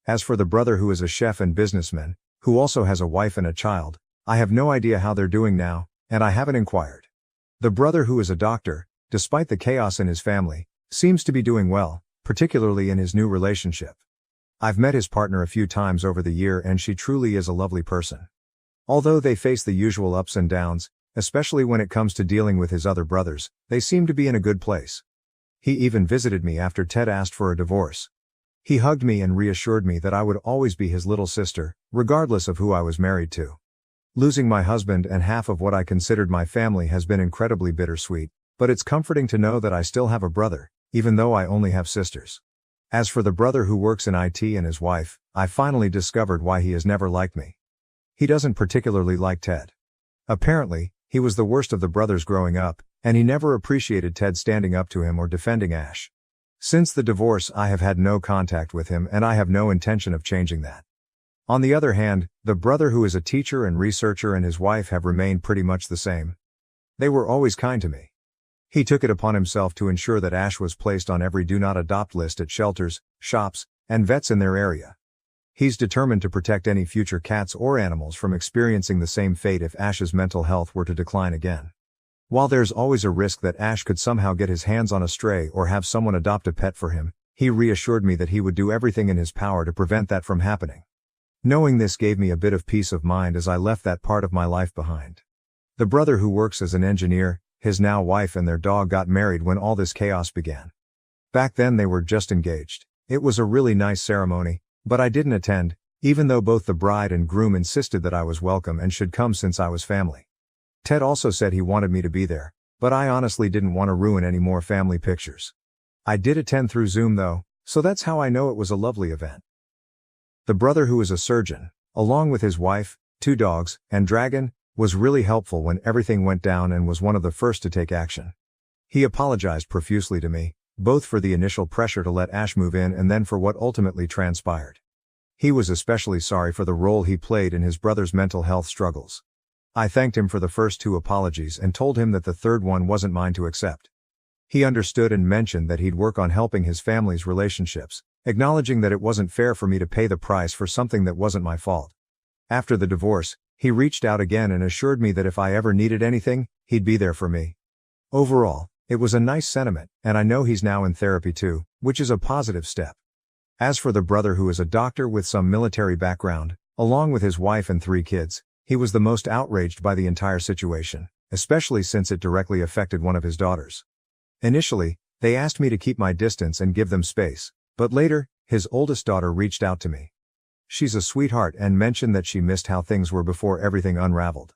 As for the brother who is a chef and businessman, who also has a wife and a child, I have no idea how they're doing now, and I haven't inquired. The brother who is a doctor, despite the chaos in his family, seems to be doing well, particularly in his new relationship. I've met his partner a few times over the year, and she truly is a lovely person. Although they face the usual ups and downs, especially when it comes to dealing with his other brothers, they seem to be in a good place. He even visited me after Ted asked for a divorce. He hugged me and reassured me that I would always be his little sister, regardless of who I was married to. Losing my husband and half of what I considered my family has been incredibly bittersweet, but it's comforting to know that I still have a brother, even though I only have sisters. As for the brother who works in IT and his wife, I finally discovered why he has never liked me. He doesn't particularly like Ted. Apparently, he was the worst of the brothers growing up, and he never appreciated Ted standing up to him or defending Ash. Since the divorce, I have had no contact with him, and I have no intention of changing that. On the other hand, the brother who is a teacher and researcher and his wife have remained pretty much the same. They were always kind to me. He took it upon himself to ensure that Ash was placed on every do not adopt list at shelters, shops, and vets in their area. He's determined to protect any future cats or animals from experiencing the same fate if Ash's mental health were to decline again. While there's always a risk that Ash could somehow get his hands on a stray or have someone adopt a pet for him, he reassured me that he would do everything in his power to prevent that from happening. Knowing this gave me a bit of peace of mind as I left that part of my life behind. The brother who works as an engineer, his now wife and their dog got married when all this chaos began. Back then they were just engaged. It was a really nice ceremony, but I didn't attend, even though both the bride and groom insisted that I was welcome and should come since I was family. Ted also said he wanted me to be there, but I honestly didn't want to ruin any more family pictures. I did attend through Zoom though, so that's how I know it was a lovely event. The brother who is a surgeon, along with his wife, 2 dogs, and dragon, was really helpful when everything went down and was one of the first to take action. He apologized profusely to me, both for the initial pressure to let Ash move in and then for what ultimately transpired. He was especially sorry for the role he played in his brother's mental health struggles. I thanked him for the first 2 apologies and told him that the third one wasn't mine to accept. He understood and mentioned that he'd work on helping his family's relationships, acknowledging that it wasn't fair for me to pay the price for something that wasn't my fault. After the divorce, he reached out again and assured me that if I ever needed anything, he'd be there for me. Overall, It was a nice sentiment, and I know he's now in therapy too, which is a positive step. As for the brother who is a doctor with some military background, along with his wife and 3 kids, he was the most outraged by the entire situation, especially since it directly affected one of his daughters. Initially, they asked me to keep my distance and give them space, but later, his oldest daughter reached out to me. She's a sweetheart and mentioned that she missed how things were before everything unraveled.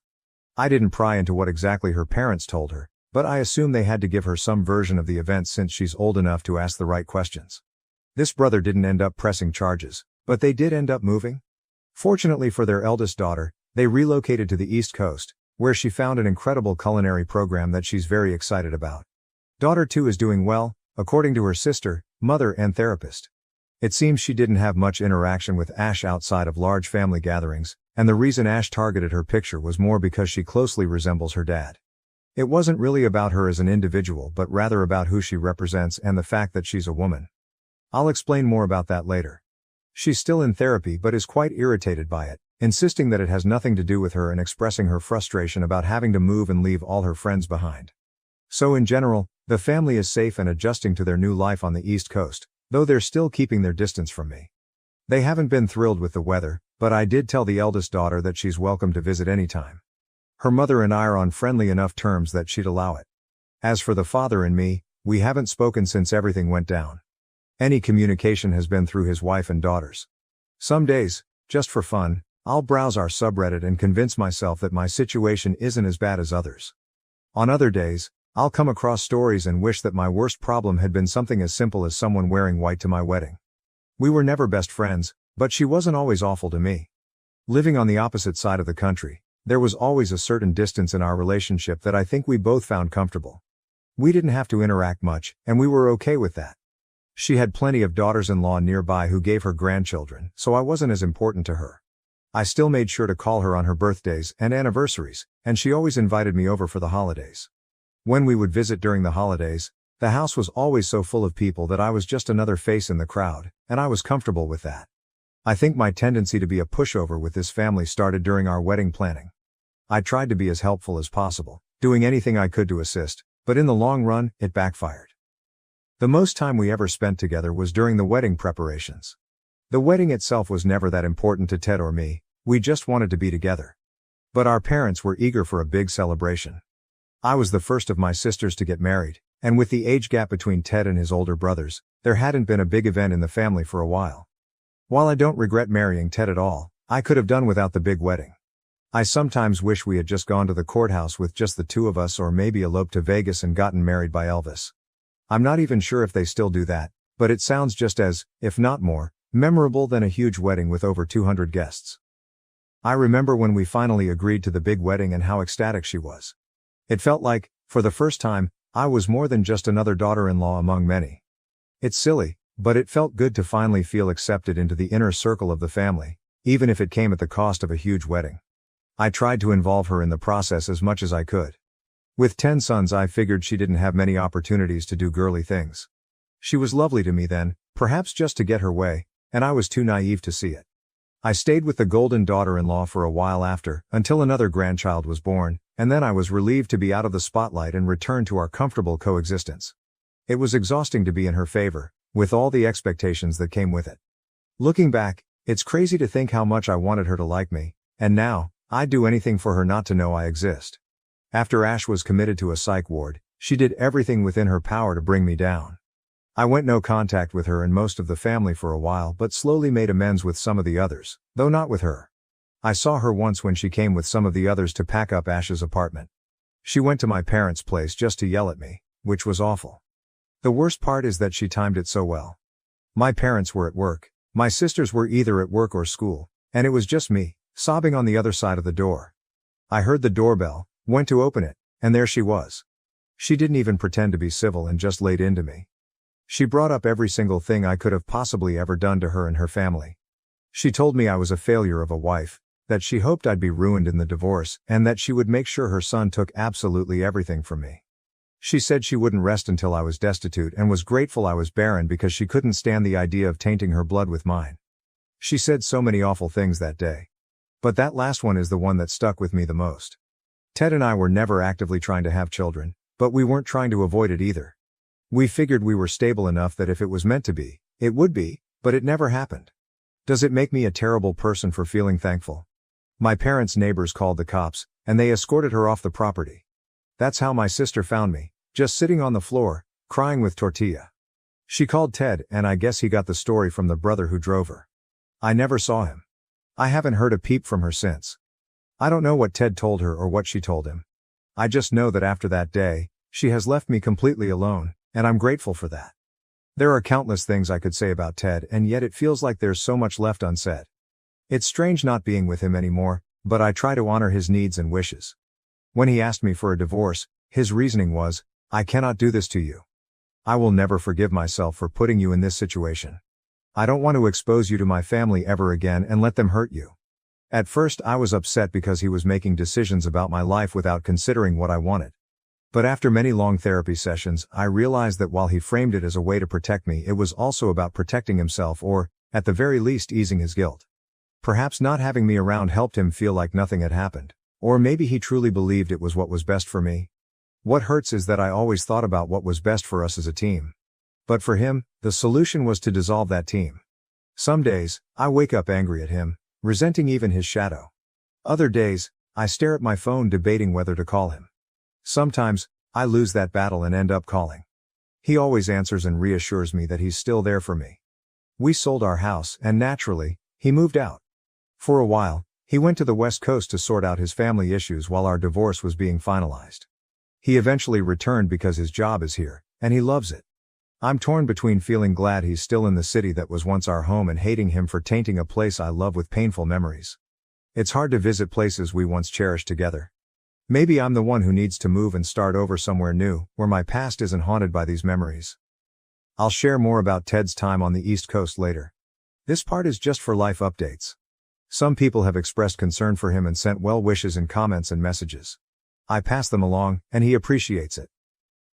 I didn't pry into what exactly her parents told her, but I assume they had to give her some version of the events since she's old enough to ask the right questions. This brother didn't end up pressing charges, but they did end up moving. Fortunately for their eldest daughter, they relocated to the East Coast, where she found an incredible culinary program that she's very excited about. Daughter 2 is doing well, according to her sister, mother, and therapist. It seems she didn't have much interaction with Ash outside of large family gatherings, and the reason Ash targeted her picture was more because she closely resembles her dad. It wasn't really about her as an individual but rather about who she represents and the fact that she's a woman. I'll explain more about that later. She's still in therapy but is quite irritated by it, insisting that it has nothing to do with her and expressing her frustration about having to move and leave all her friends behind. So in general, the family is safe and adjusting to their new life on the East Coast, though they're still keeping their distance from me. They haven't been thrilled with the weather, but I did tell the eldest daughter that she's welcome to visit anytime. Her mother and I are on friendly enough terms that she'd allow it. As for the father and me, we haven't spoken since everything went down. Any communication has been through his wife and daughters. Some days, just for fun, I'll browse our subreddit and convince myself that my situation isn't as bad as others. On other days, I'll come across stories and wish that my worst problem had been something as simple as someone wearing white to my wedding. We were never best friends, but she wasn't always awful to me. Living on the opposite side of the country, there was always a certain distance in our relationship that I think we both found comfortable. We didn't have to interact much, and we were okay with that. She had plenty of daughters-in-law nearby who gave her grandchildren, so I wasn't as important to her. I still made sure to call her on her birthdays and anniversaries, and she always invited me over for the holidays. When we would visit during the holidays, the house was always so full of people that I was just another face in the crowd, and I was comfortable with that. I think my tendency to be a pushover with this family started during our wedding planning. I tried to be as helpful as possible, doing anything I could to assist, but in the long run, it backfired. The most time we ever spent together was during the wedding preparations. The wedding itself was never that important to Ted or me, we just wanted to be together. But our parents were eager for a big celebration. I was the first of my sisters to get married, and with the age gap between Ted and his older brothers, there hadn't been a big event in the family for a while. While I don't regret marrying Ted at all, I could have done without the big wedding. I sometimes wish we had just gone to the courthouse with just the 2 of us or maybe eloped to Vegas and gotten married by Elvis. I'm not even sure if they still do that, but it sounds just as, if not more, memorable than a huge wedding with over 200 guests. I remember when we finally agreed to the big wedding and how ecstatic she was. It felt like, for the first time, I was more than just another daughter-in-law among many. It's silly, but it felt good to finally feel accepted into the inner circle of the family, even if it came at the cost of a huge wedding. I tried to involve her in the process as much as I could. With 10 sons, I figured she didn't have many opportunities to do girly things. She was lovely to me then, perhaps just to get her way, and I was too naive to see it. I stayed with the golden daughter-in-law for a while after, until another grandchild was born, and then I was relieved to be out of the spotlight and return to our comfortable coexistence. It was exhausting to be in her favor, with all the expectations that came with it. Looking back, it's crazy to think how much I wanted her to like me, and now, I'd do anything for her not to know I exist. After Ash was committed to a psych ward, she did everything within her power to bring me down. I went no contact with her and most of the family for a while but slowly made amends with some of the others, though not with her. I saw her once when she came with some of the others to pack up Ash's apartment. She went to my parents' place just to yell at me, which was awful. The worst part is that she timed it so well. My parents were at work, my sisters were either at work or school, and it was just me, sobbing on the other side of the door. I heard the doorbell, went to open it, and there she was. She didn't even pretend to be civil and just laid into me. She brought up every single thing I could have possibly ever done to her and her family. She told me I was a failure of a wife, that she hoped I'd be ruined in the divorce, and that she would make sure her son took absolutely everything from me. She said she wouldn't rest until I was destitute and was grateful I was barren because she couldn't stand the idea of tainting her blood with mine. She said so many awful things that day. But that last one is the one that stuck with me the most. Ted and I were never actively trying to have children, But we weren't trying to avoid it either. We figured we were stable enough that if it was meant to be, it would be, but it never happened. Does it make me a terrible person for feeling thankful? My parents' neighbors called the cops, and they escorted her off the property. That's how my sister found me, just sitting on the floor, crying with tortilla. She called Ted, and I guess he got the story from the brother who drove her. I never saw him. I haven't heard a peep from her since. I don't know what Ted told her or what she told him. I just know that after that day, she has left me completely alone, and I'm grateful for that. There are countless things I could say about Ted, and yet it feels like there's so much left unsaid. It's strange not being with him anymore, but I try to honor his needs and wishes. When he asked me for a divorce, his reasoning was, "I cannot do this to you. I will never forgive myself for putting you in this situation. I don't want to expose you to my family ever again and let them hurt you." At first I was upset because he was making decisions about my life without considering what I wanted. But after many long therapy sessions, I realized that while he framed it as a way to protect me, it was also about protecting himself or, at the very least, easing his guilt. Perhaps not having me around helped him feel like nothing had happened. Or maybe he truly believed it was what was best for me. What hurts is that I always thought about what was best for us as a team. But for him, the solution was to dissolve that team. Some days, I wake up angry at him, resenting even his shadow. Other days, I stare at my phone debating whether to call him. Sometimes, I lose that battle and end up calling. He always answers and reassures me that he's still there for me. We sold our house, and naturally, he moved out. For a while, he went to the West Coast to sort out his family issues while our divorce was being finalized. He eventually returned because his job is here, and he loves it. I'm torn between feeling glad he's still in the city that was once our home and hating him for tainting a place I love with painful memories. It's hard to visit places we once cherished together. Maybe I'm the one who needs to move and start over somewhere new, where my past isn't haunted by these memories. I'll share more about Ted's time on the East Coast later. This part is just for life updates. Some people have expressed concern for him and sent well wishes in comments and messages. I pass them along, and he appreciates it.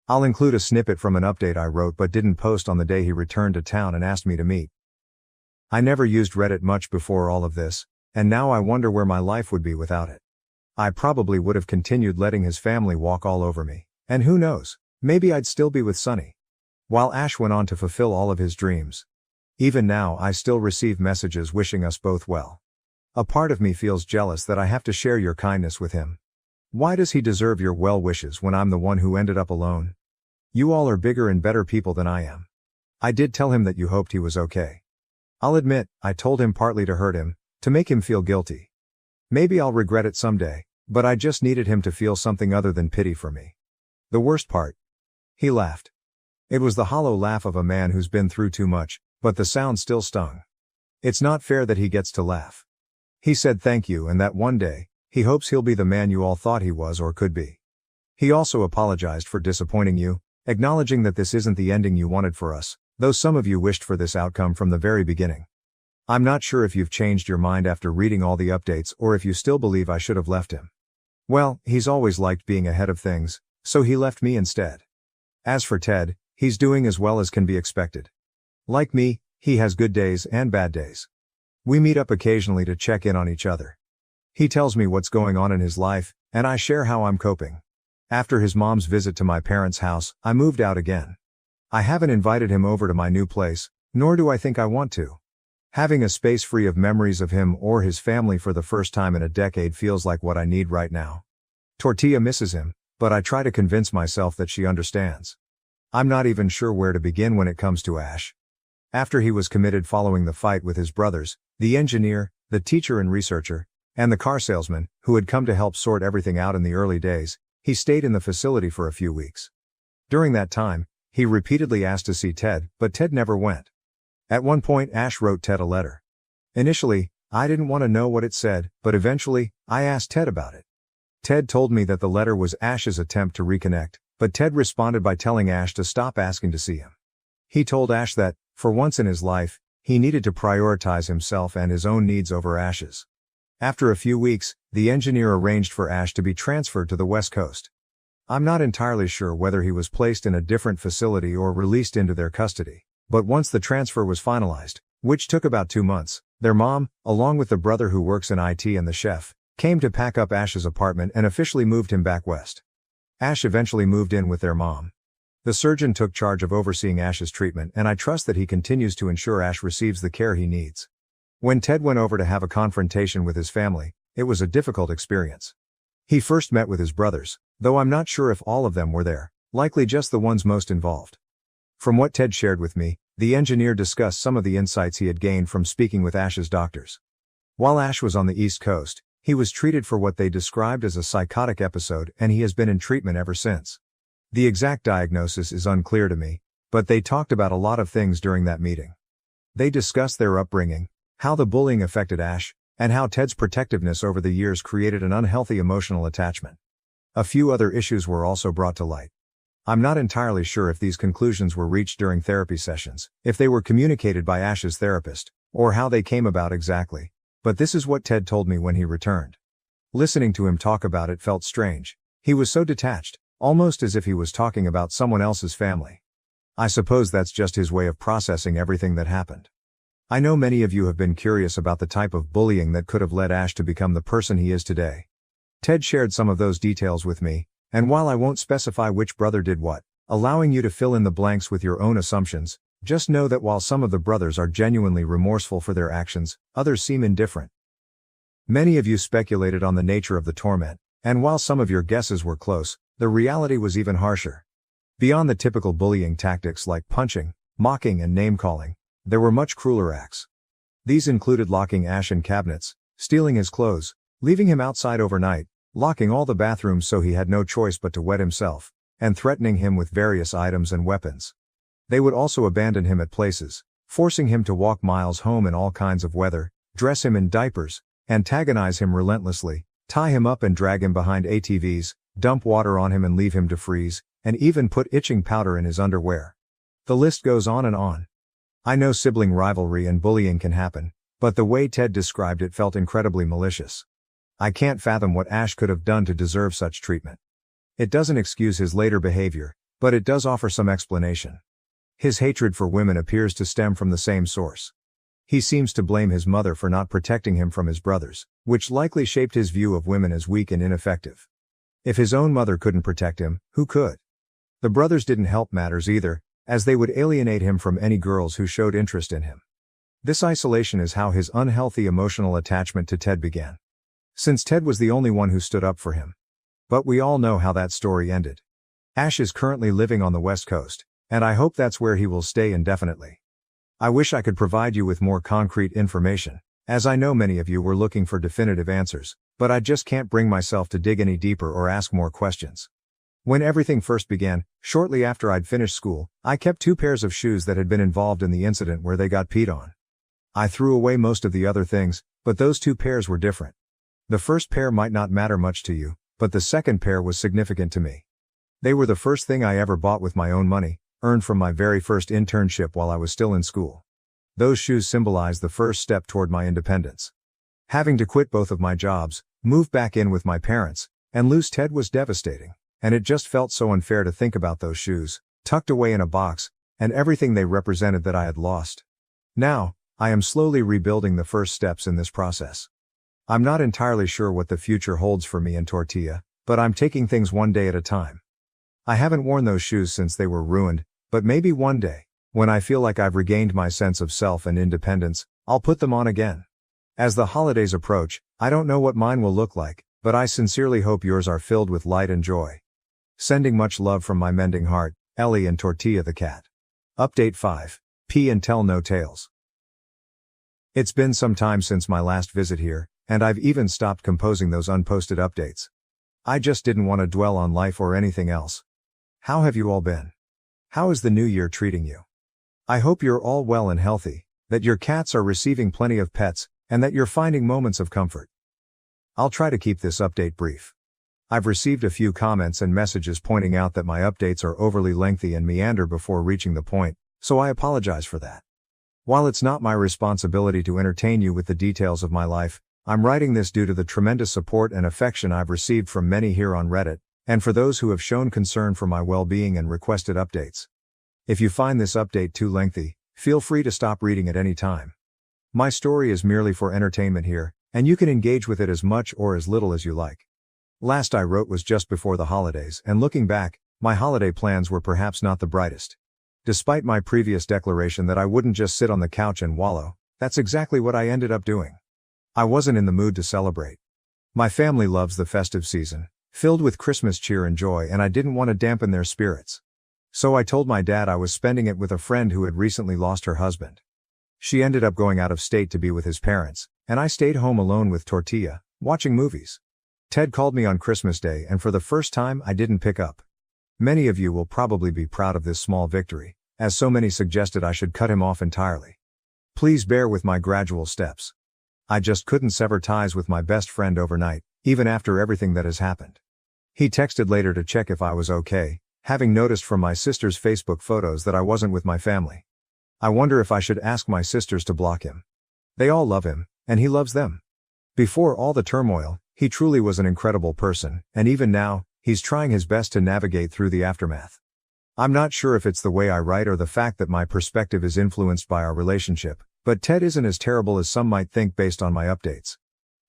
I'll include a snippet from an update I wrote but didn't post on the day he returned to town and asked me to meet. I never used Reddit much before all of this, and now I wonder where my life would be without it. I probably would have continued letting his family walk all over me, and who knows, maybe I'd still be with Sunny. While Ash went on to fulfill all of his dreams. Even now I still receive messages wishing us both well. A part of me feels jealous that I have to share your kindness with him. Why does he deserve your well wishes when I'm the one who ended up alone? You all are bigger and better people than I am. I did tell him that you hoped he was okay. I'll admit, I told him partly to hurt him, to make him feel guilty. Maybe I'll regret it someday, but I just needed him to feel something other than pity for me. The worst part? He laughed. It was the hollow laugh of a man who's been through too much, but the sound still stung. It's not fair that he gets to laugh. He said thank you and that one day, he hopes he'll be the man you all thought he was or could be. He also apologized for disappointing you, acknowledging that this isn't the ending you wanted for us, though some of you wished for this outcome from the very beginning. I'm not sure if you've changed your mind after reading all the updates or if you still believe I should have left him. Well, he's always liked being ahead of things, so he left me instead. As for Ted, he's doing as well as can be expected. Like me, he has good days and bad days. We meet up occasionally to check in on each other. He tells me what's going on in his life, and I share how I'm coping. After his mom's visit to my parents' house, I moved out again. I haven't invited him over to my new place, nor do I think I want to. Having a space free of memories of him or his family for the first time in a decade feels like what I need right now. Tortilla misses him, but I try to convince myself that she understands. I'm not even sure where to begin when it comes to Ash. After he was committed following the fight with his brothers, the engineer, the teacher and researcher, and the car salesman, who had come to help sort everything out in the early days, he stayed in the facility for a few weeks. During that time, he repeatedly asked to see Ted, but Ted never went. At one point Ash wrote Ted a letter. Initially, I didn't want to know what it said, but eventually, I asked Ted about it. Ted told me that the letter was Ash's attempt to reconnect, but Ted responded by telling Ash to stop asking to see him. He told Ash that, for once in his life, he needed to prioritize himself and his own needs over Ash's. After a few weeks, the engineer arranged for Ash to be transferred to the West Coast. I'm not entirely sure whether he was placed in a different facility or released into their custody. But once the transfer was finalized, which took about 2 months, their mom, along with the brother who works in IT and the chef, came to pack up Ash's apartment and officially moved him back west. Ash eventually moved in with their mom. The surgeon took charge of overseeing Ash's treatment, and I trust that he continues to ensure Ash receives the care he needs. When Ted went over to have a confrontation with his family, it was a difficult experience. He first met with his brothers, though I'm not sure if all of them were there, likely just the ones most involved. From what Ted shared with me, the engineer discussed some of the insights he had gained from speaking with Ash's doctors. While Ash was on the East Coast, he was treated for what they described as a psychotic episode, and he has been in treatment ever since. The exact diagnosis is unclear to me, but they talked about a lot of things during that meeting. They discussed their upbringing, how the bullying affected Ash, and how Ted's protectiveness over the years created an unhealthy emotional attachment. A few other issues were also brought to light. I'm not entirely sure if these conclusions were reached during therapy sessions, if they were communicated by Ash's therapist, or how they came about exactly, but this is what Ted told me when he returned. Listening to him talk about it felt strange. He was so detached, almost as if he was talking about someone else's family. I suppose that's just his way of processing everything that happened. I know many of you have been curious about the type of bullying that could have led Ash to become the person he is today. Ted shared some of those details with me, and while I won't specify which brother did what, allowing you to fill in the blanks with your own assumptions, just know that while some of the brothers are genuinely remorseful for their actions, others seem indifferent. Many of you speculated on the nature of the torment, and while some of your guesses were close, the reality was even harsher. Beyond the typical bullying tactics like punching, mocking, and name-calling, there were much crueler acts. These included locking Ash in cabinets, stealing his clothes, leaving him outside overnight, locking all the bathrooms so he had no choice but to wet himself, and threatening him with various items and weapons. They would also abandon him at places, forcing him to walk miles home in all kinds of weather, dress him in diapers, antagonize him relentlessly, tie him up and drag him behind ATVs, dump water on him and leave him to freeze, and even put itching powder in his underwear. The list goes on and on. I know sibling rivalry and bullying can happen, but the way Ted described it felt incredibly malicious. I can't fathom what Ash could have done to deserve such treatment. It doesn't excuse his later behavior, but it does offer some explanation. His hatred for women appears to stem from the same source. He seems to blame his mother for not protecting him from his brothers, which likely shaped his view of women as weak and ineffective. If his own mother couldn't protect him, who could? The brothers didn't help matters either, as they would alienate him from any girls who showed interest in him. This isolation is how his unhealthy emotional attachment to Ted began. Since Ted was the only one who stood up for him. But we all know how that story ended. Ash is currently living on the West Coast, and I hope that's where he will stay indefinitely. I wish I could provide you with more concrete information, as I know many of you were looking for definitive answers, but I just can't bring myself to dig any deeper or ask more questions. When everything first began, shortly after I'd finished school, I kept 2 pairs of shoes that had been involved in the incident where they got peed on. I threw away most of the other things, but those 2 pairs were different. The first pair might not matter much to you, but the second pair was significant to me. They were the first thing I ever bought with my own money, earned from my very first internship while I was still in school. Those shoes symbolized the first step toward my independence. Having to quit both of my jobs, move back in with my parents, and lose Ted was devastating, and it just felt so unfair to think about those shoes, tucked away in a box, and everything they represented that I had lost. Now, I am slowly rebuilding the first steps in this process. I'm not entirely sure what the future holds for me and Tortilla, but I'm taking things one day at a time. I haven't worn those shoes since they were ruined, but maybe one day, when I feel like I've regained my sense of self and independence, I'll put them on again. As the holidays approach, I don't know what mine will look like, but I sincerely hope yours are filled with light and joy. Sending much love from my mending heart, Ellie and Tortilla the cat. Update 5. P and tell no tales. It's been some time since my last visit here, and I've even stopped composing those unposted updates. I just didn't want to dwell on life or anything else. How have you all been? How is the new year treating you? I hope you're all well and healthy, that your cats are receiving plenty of pets, and that you're finding moments of comfort. I'll try to keep this update brief. I've received a few comments and messages pointing out that my updates are overly lengthy and meander before reaching the point, so I apologize for that. While it's not my responsibility to entertain you with the details of my life, I'm writing this due to the tremendous support and affection I've received from many here on Reddit, and for those who have shown concern for my well-being and requested updates. If you find this update too lengthy, feel free to stop reading at any time. My story is merely for entertainment here, and you can engage with it as much or as little as you like. Last I wrote was just before the holidays, and looking back, my holiday plans were perhaps not the brightest. Despite my previous declaration that I wouldn't just sit on the couch and wallow, that's exactly what I ended up doing. I wasn't in the mood to celebrate. My family loves the festive season, filled with Christmas cheer and joy, and I didn't want to dampen their spirits. So I told my dad I was spending it with a friend who had recently lost her husband. She ended up going out of state to be with his parents, and I stayed home alone with Tortilla, watching movies. Ted called me on Christmas Day, and for the first time I didn't pick up. Many of you will probably be proud of this small victory, as so many suggested I should cut him off entirely. Please bear with my gradual steps. I just couldn't sever ties with my best friend overnight, even after everything that has happened. He texted later to check if I was okay, having noticed from my sister's Facebook photos that I wasn't with my family. I wonder if I should ask my sisters to block him. They all love him, and he loves them. Before all the turmoil, he truly was an incredible person, and even now, he's trying his best to navigate through the aftermath. I'm not sure if it's the way I write or the fact that my perspective is influenced by our relationship, but Ted isn't as terrible as some might think based on my updates.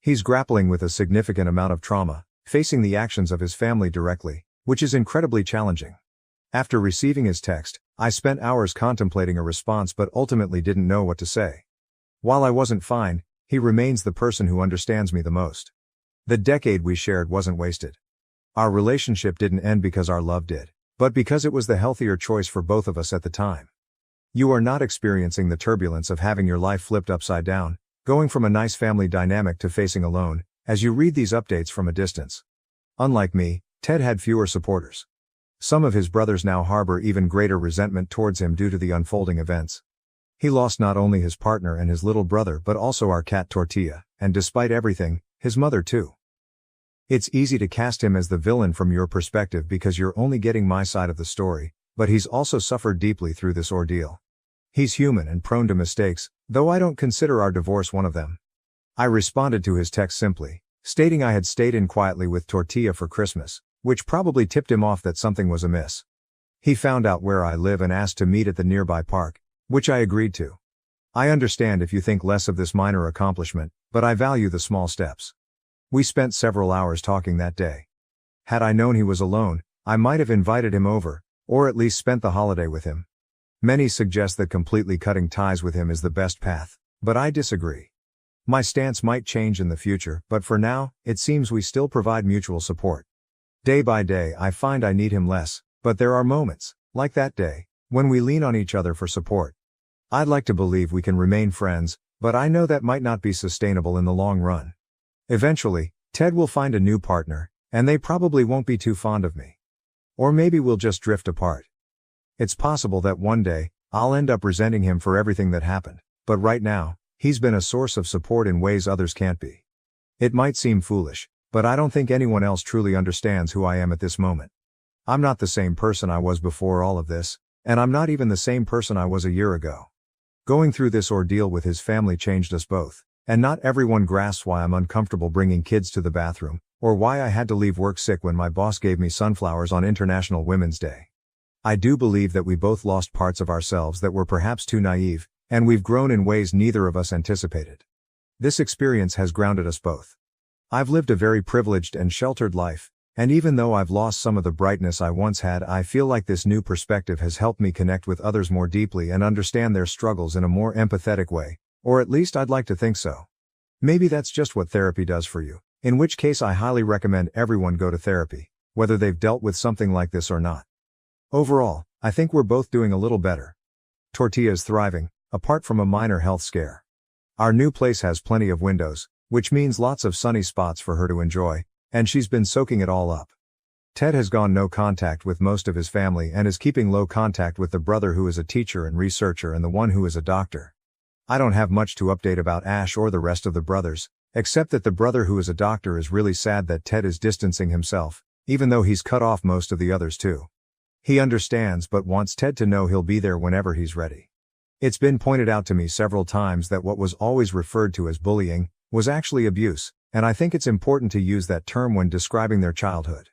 He's grappling with a significant amount of trauma, facing the actions of his family directly, which is incredibly challenging. After receiving his text, I spent hours contemplating a response but ultimately didn't know what to say. While I wasn't fine, he remains the person who understands me the most. The decade we shared wasn't wasted. Our relationship didn't end because our love did, but because it was the healthier choice for both of us at the time. You are not experiencing the turbulence of having your life flipped upside down, going from a nice family dynamic to facing alone, as you read these updates from a distance. Unlike me, Ted had fewer supporters. Some of his brothers now harbor even greater resentment towards him due to the unfolding events. He lost not only his partner and his little brother but also our cat Tortilla, and despite everything, his mother too. It's easy to cast him as the villain from your perspective because you're only getting my side of the story, but he's also suffered deeply through this ordeal. He's human and prone to mistakes, though I don't consider our divorce one of them. I responded to his text simply, stating I had stayed in quietly with Tortilla for Christmas, which probably tipped him off that something was amiss. He found out where I live and asked to meet at the nearby park, which I agreed to. I understand if you think less of this minor accomplishment, but I value the small steps. We spent several hours talking that day. Had I known he was alone, I might have invited him over, or at least spent the holiday with him. Many suggest that completely cutting ties with him is the best path, but I disagree. My stance might change in the future, but for now, it seems we still provide mutual support. Day by day I find I need him less, but there are moments, like that day, when we lean on each other for support. I'd like to believe we can remain friends, but I know that might not be sustainable in the long run. Eventually, Ted will find a new partner, and they probably won't be too fond of me. Or maybe we'll just drift apart. It's possible that one day, I'll end up resenting him for everything that happened, but right now, he's been a source of support in ways others can't be. It might seem foolish, but I don't think anyone else truly understands who I am at this moment. I'm not the same person I was before all of this, and I'm not even the same person I was a year ago. Going through this ordeal with his family changed us both. And not everyone grasps why I'm uncomfortable bringing kids to the bathroom, or why I had to leave work sick when my boss gave me sunflowers on International Women's Day. I do believe that we both lost parts of ourselves that were perhaps too naive, and we've grown in ways neither of us anticipated. This experience has grounded us both. I've lived a very privileged and sheltered life, and even though I've lost some of the brightness I once had, I feel like this new perspective has helped me connect with others more deeply and understand their struggles in a more empathetic way. Or at least I'd like to think so. Maybe that's just what therapy does for you, in which case I highly recommend everyone go to therapy, whether they've dealt with something like this or not. Overall, I think we're both doing a little better. Tortilla is thriving, apart from a minor health scare. Our new place has plenty of windows, which means lots of sunny spots for her to enjoy, and she's been soaking it all up. Ted has gone no contact with most of his family and is keeping low contact with the brother who is a teacher and researcher and the one who is a doctor. I don't have much to update about Ash or the rest of the brothers, except that the brother who is a doctor is really sad that Ted is distancing himself, even though he's cut off most of the others too. He understands but wants Ted to know he'll be there whenever he's ready. It's been pointed out to me several times that what was always referred to as bullying was actually abuse, and I think it's important to use that term when describing their childhood.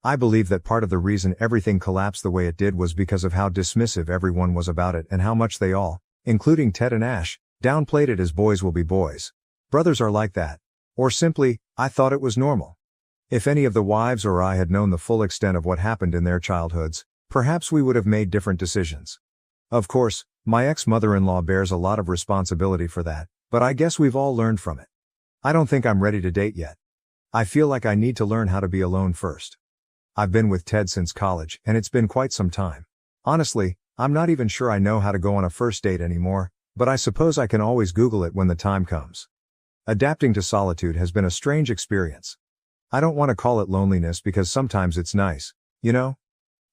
I believe that part of the reason everything collapsed the way it did was because of how dismissive everyone was about it and how much they all, including Ted and Ash, downplayed it as boys will be boys. Brothers are like that. Or simply, I thought it was normal. If any of the wives or I had known the full extent of what happened in their childhoods, perhaps we would have made different decisions. Of course, my ex-mother-in-law bears a lot of responsibility for that, but I guess we've all learned from it. I don't think I'm ready to date yet. I feel like I need to learn how to be alone first. I've been with Ted since college, and it's been quite some time. Honestly, I'm not even sure I know how to go on a first date anymore, but I suppose I can always Google it when the time comes. Adapting to solitude has been a strange experience. I don't want to call it loneliness because sometimes it's nice, you know?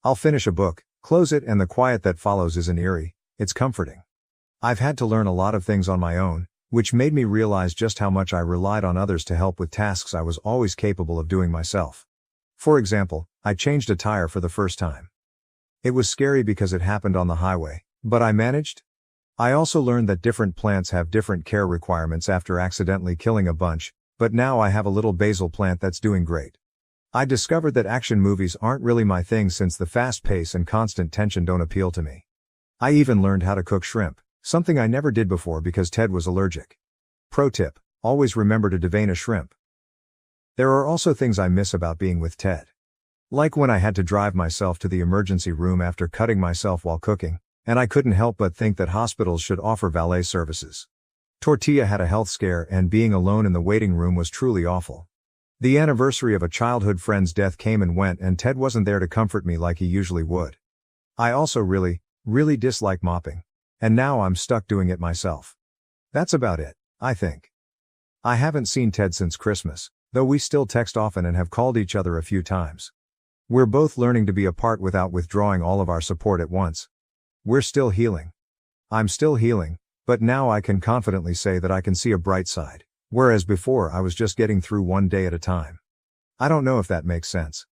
I'll finish a book, close it, and the quiet that follows isn't eerie, it's comforting. I've had to learn a lot of things on my own, which made me realize just how much I relied on others to help with tasks I was always capable of doing myself. For example, I changed a tire for the first time. It was scary because it happened on the highway, but I managed. I also learned that different plants have different care requirements after accidentally killing a bunch, but now I have a little basil plant that's doing great. I discovered that action movies aren't really my thing since the fast pace and constant tension don't appeal to me. I even learned how to cook shrimp, something I never did before because Ted was allergic. Pro tip, always remember to devein a shrimp. There are also things I miss about being with Ted. Like when I had to drive myself to the emergency room after cutting myself while cooking, and I couldn't help but think that hospitals should offer valet services. Tortilla had a health scare and being alone in the waiting room was truly awful. The anniversary of a childhood friend's death came and went and Ted wasn't there to comfort me like he usually would. I also really dislike mopping. And now I'm stuck doing it myself. That's about it, I think. I haven't seen Ted since Christmas, though we still text often and have called each other a few times. We're both learning to be apart without withdrawing all of our support at once. We're still healing. I'm still healing, but now I can confidently say that I can see a bright side, whereas before I was just getting through one day at a time. I don't know if that makes sense.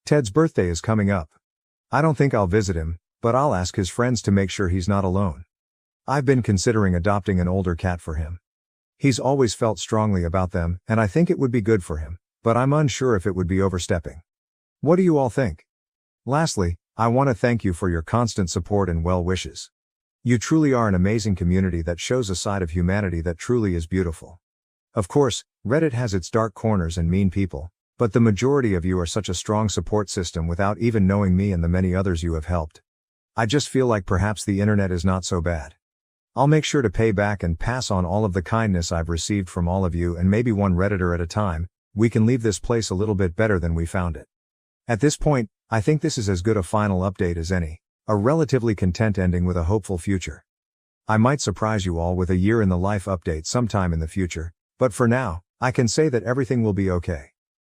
Ted's birthday is coming up. I don't think I'll visit him, but I'll ask his friends to make sure he's not alone. I've been considering adopting an older cat for him. He's always felt strongly about them, and I think it would be good for him, but I'm unsure if it would be overstepping. What do you all think? Lastly, I want to thank you for your constant support and well wishes. You truly are an amazing community that shows a side of humanity that truly is beautiful. Of course, Reddit has its dark corners and mean people, but the majority of you are such a strong support system without even knowing me and the many others you have helped. I just feel like perhaps the internet is not so bad. I'll make sure to pay back and pass on all of the kindness I've received from all of you, and maybe one Redditor at a time, we can leave this place a little bit better than we found it. At this point, I think this is as good a final update as any, a relatively content ending with a hopeful future. I might surprise you all with a year in the life update sometime in the future, but for now, I can say that everything will be okay.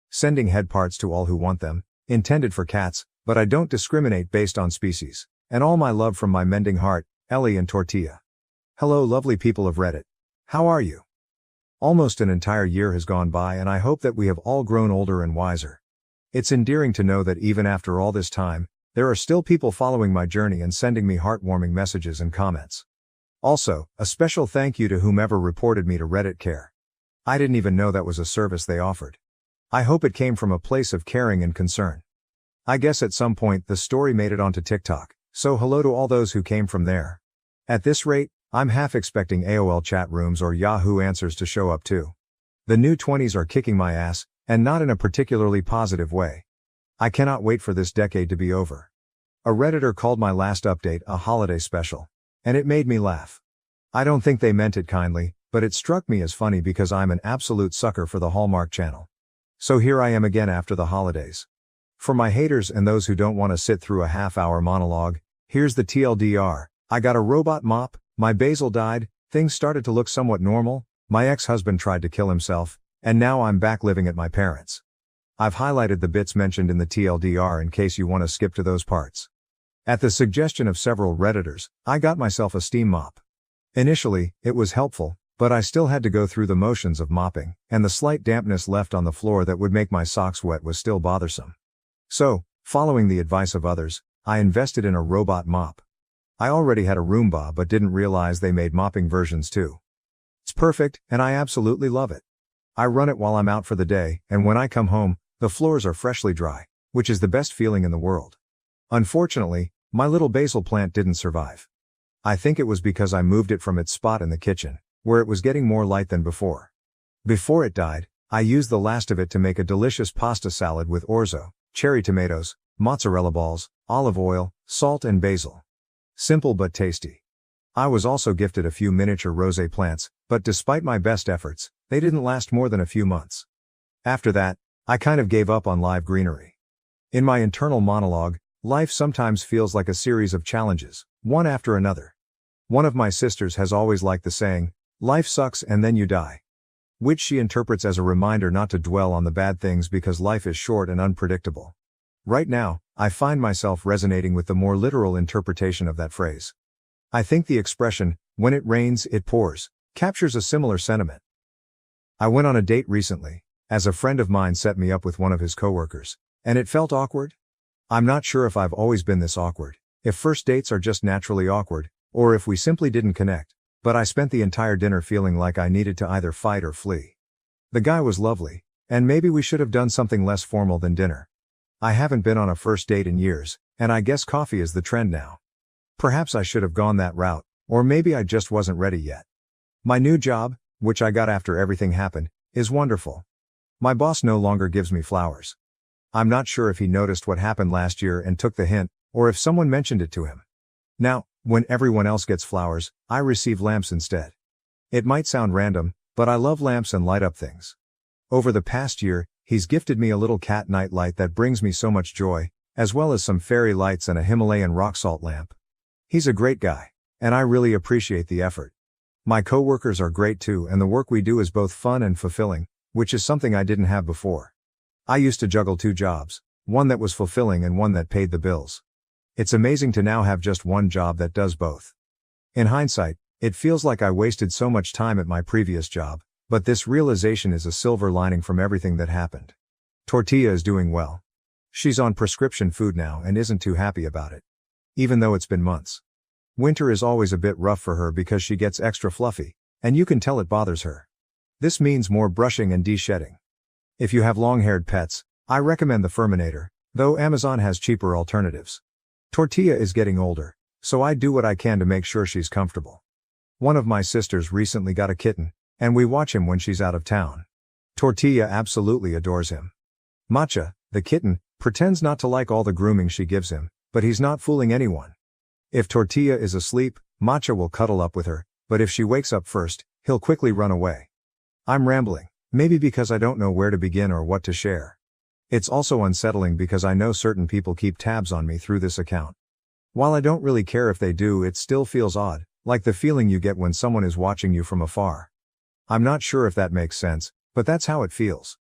Sending head parts to all who want them, intended for cats, but I don't discriminate based on species, and all my love from my mending heart, Ellie and Tortilla. Hello lovely people of Reddit. How are you? Almost an entire year has gone by and I hope that we have all grown older and wiser. It's endearing to know that even after all this time, there are still people following my journey and sending me heartwarming messages and comments. Also, a special thank you to whomever reported me to Reddit Care. I didn't even know that was a service they offered. I hope it came from a place of caring and concern. I guess at some point the story made it onto TikTok, so hello to all those who came from there. At this rate, I'm half expecting AOL chat rooms or Yahoo Answers to show up too. The new 20s are kicking my ass, and not in a particularly positive way. I cannot wait for this decade to be over. A Redditor called my last update a holiday special. And it made me laugh. I don't think they meant it kindly, but it struck me as funny because I'm an absolute sucker for the Hallmark Channel. So here I am again after the holidays. For my haters and those who don't want to sit through a half-hour monologue, here's the TLDR. I got a robot mop, my basil died, things started to look somewhat normal, my ex-husband tried to kill himself, and now I'm back living at my parents'. I've highlighted the bits mentioned in the TLDR in case you want to skip to those parts. At the suggestion of several Redditors, I got myself a steam mop. Initially, it was helpful, but I still had to go through the motions of mopping, and the slight dampness left on the floor that would make my socks wet was still bothersome. So, following the advice of others, I invested in a robot mop. I already had a Roomba but didn't realize they made mopping versions too. It's perfect, and I absolutely love it. I run it while I'm out for the day, and when I come home, the floors are freshly dry, which is the best feeling in the world. Unfortunately, my little basil plant didn't survive. I think it was because I moved it from its spot in the kitchen, where it was getting more light than before. Before it died, I used the last of it to make a delicious pasta salad with orzo, cherry tomatoes, mozzarella balls, olive oil, salt and basil. Simple but tasty. I was also gifted a few miniature rosé plants, but despite my best efforts, they didn't last more than a few months. After that, I kind of gave up on live greenery. In my internal monologue, life sometimes feels like a series of challenges, one after another. One of my sisters has always liked the saying, "Life sucks and then you die," which she interprets as a reminder not to dwell on the bad things because life is short and unpredictable. Right now, I find myself resonating with the more literal interpretation of that phrase. I think the expression, "when it rains, it pours," captures a similar sentiment. I went on a date recently, as a friend of mine set me up with one of his coworkers, and it felt awkward. I'm not sure if I've always been this awkward, if first dates are just naturally awkward, or if we simply didn't connect, but I spent the entire dinner feeling like I needed to either fight or flee. The guy was lovely, and maybe we should have done something less formal than dinner. I haven't been on a first date in years, and I guess coffee is the trend now. Perhaps I should have gone that route, or maybe I just wasn't ready yet. My new job, which I got after everything happened, is wonderful. My boss no longer gives me flowers. I'm not sure if he noticed what happened last year and took the hint, or if someone mentioned it to him. Now, when everyone else gets flowers, I receive lamps instead. It might sound random, but I love lamps and light up things. Over the past year, he's gifted me a little cat night light that brings me so much joy, as well as some fairy lights and a Himalayan rock salt lamp. He's a great guy, and I really appreciate the effort. My coworkers are great too, and the work we do is both fun and fulfilling, which is something I didn't have before. I used to juggle 2 jobs, one that was fulfilling and one that paid the bills. It's amazing to now have just one job that does both. In hindsight, it feels like I wasted so much time at my previous job, but this realization is a silver lining from everything that happened. Tortilla is doing well. She's on prescription food now and isn't too happy about it. Even though it's been months. Winter is always a bit rough for her because she gets extra fluffy, and you can tell it bothers her. This means more brushing and de-shedding. If you have long-haired pets, I recommend the Furminator, though Amazon has cheaper alternatives. Tortilla is getting older, so I do what I can to make sure she's comfortable. One of my sisters recently got a kitten, and we watch him when she's out of town. Tortilla absolutely adores him. Matcha, the kitten, pretends not to like all the grooming she gives him, but he's not fooling anyone. If Tortilla is asleep, Matcha will cuddle up with her, but if she wakes up first, he'll quickly run away. I'm rambling, maybe because I don't know where to begin or what to share. It's also unsettling because I know certain people keep tabs on me through this account. While I don't really care if they do, it still feels odd, like the feeling you get when someone is watching you from afar. I'm not sure if that makes sense, but that's how it feels.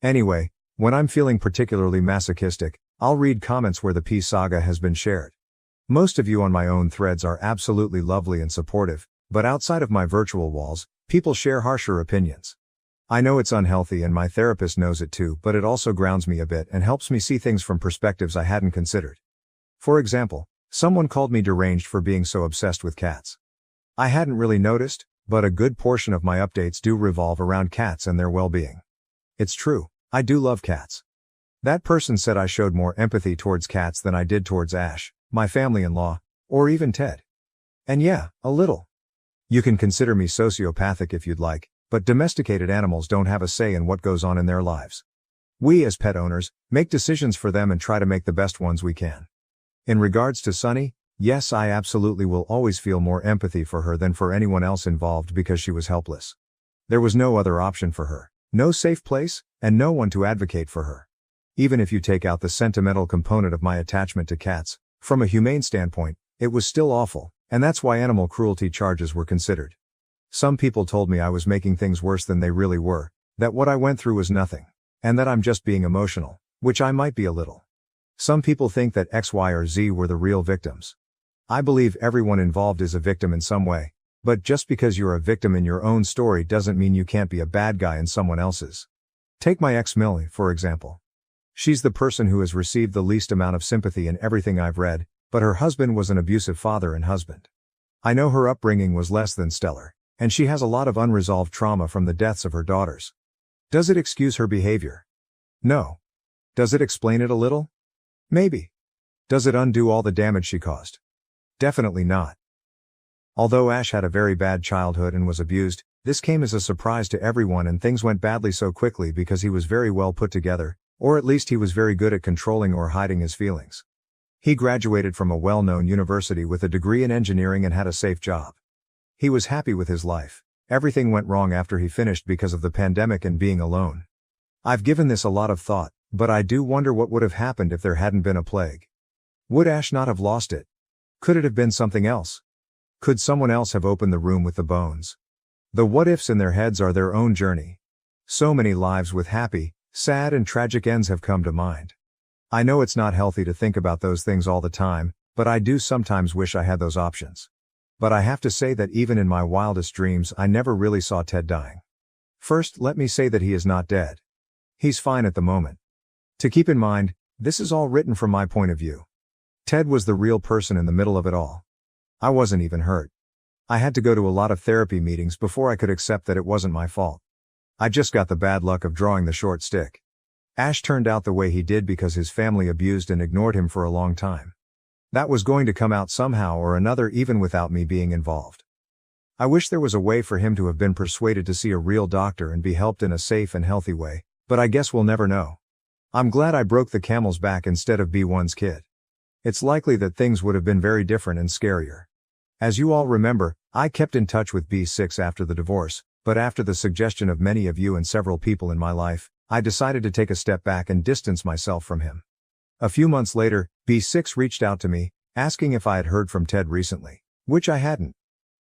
Anyway, when I'm feeling particularly masochistic, I'll read comments where the P saga has been shared. Most of you on my own threads are absolutely lovely and supportive, but outside of my virtual walls, people share harsher opinions. I know it's unhealthy and my therapist knows it too, but it also grounds me a bit and helps me see things from perspectives I hadn't considered. For example, someone called me deranged for being so obsessed with cats. I hadn't really noticed, but a good portion of my updates do revolve around cats and their well-being. It's true, I do love cats. That person said I showed more empathy towards cats than I did towards Ash, my family-in-law, or even Ted. And yeah, a little. You can consider me sociopathic if you'd like, but domesticated animals don't have a say in what goes on in their lives. We as pet owners, make decisions for them and try to make the best ones we can. In regards to Sunny, yes, I absolutely will always feel more empathy for her than for anyone else involved because she was helpless. There was no other option for her, no safe place, and no one to advocate for her. Even if you take out the sentimental component of my attachment to cats, from a humane standpoint, it was still awful, and that's why animal cruelty charges were considered. Some people told me I was making things worse than they really were, that what I went through was nothing, and that I'm just being emotional, which I might be a little. Some people think that X, Y, or Z were the real victims. I believe everyone involved is a victim in some way, but just because you're a victim in your own story doesn't mean you can't be a bad guy in someone else's. Take my ex Millie, for example. She's the person who has received the least amount of sympathy in everything I've read, but her husband was an abusive father and husband. I know her upbringing was less than stellar, and she has a lot of unresolved trauma from the deaths of her daughters. Does it excuse her behavior? No. Does it explain it a little? Maybe. Does it undo all the damage she caused? Definitely not. Although Ash had a very bad childhood and was abused, This came as a surprise to everyone, and things went badly so quickly because he was very well put together, or at least he was very good at controlling or hiding his feelings. He graduated from a well-known university with a degree in engineering and had a safe job. He was happy with his life. Everything went wrong after he finished because of the pandemic and being alone. I've given this a lot of thought, but I do wonder what would have happened if there hadn't been a plague. Would Ash not have lost it? Could it have been something else? Could someone else have opened the room with the bones? The what-ifs in their heads are their own journey. So many lives with happy, sad and tragic ends have come to mind. I know it's not healthy to think about those things all the time, but I do sometimes wish I had those options. But I have to say that even in my wildest dreams I never really saw Ted dying. First, let me say that he is not dead. He's fine at the moment. To keep in mind, this is all written from my point of view. Ted was the real person in the middle of it all. I wasn't even hurt. I had to go to a lot of therapy meetings before I could accept that it wasn't my fault. I just got the bad luck of drawing the short stick. Ash turned out the way he did because his family abused and ignored him for a long time. That was going to come out somehow or another, even without me being involved. I wish there was a way for him to have been persuaded to see a real doctor and be helped in a safe and healthy way, but I guess we'll never know. I'm glad I broke the camel's back instead of B1's kid. It's likely that things would have been very different and scarier. As you all remember, I kept in touch with B6 after the divorce, but after the suggestion of many of you and several people in my life, I decided to take a step back and distance myself from him. A few months later, B6 reached out to me, asking if I had heard from Ted recently, which I hadn't.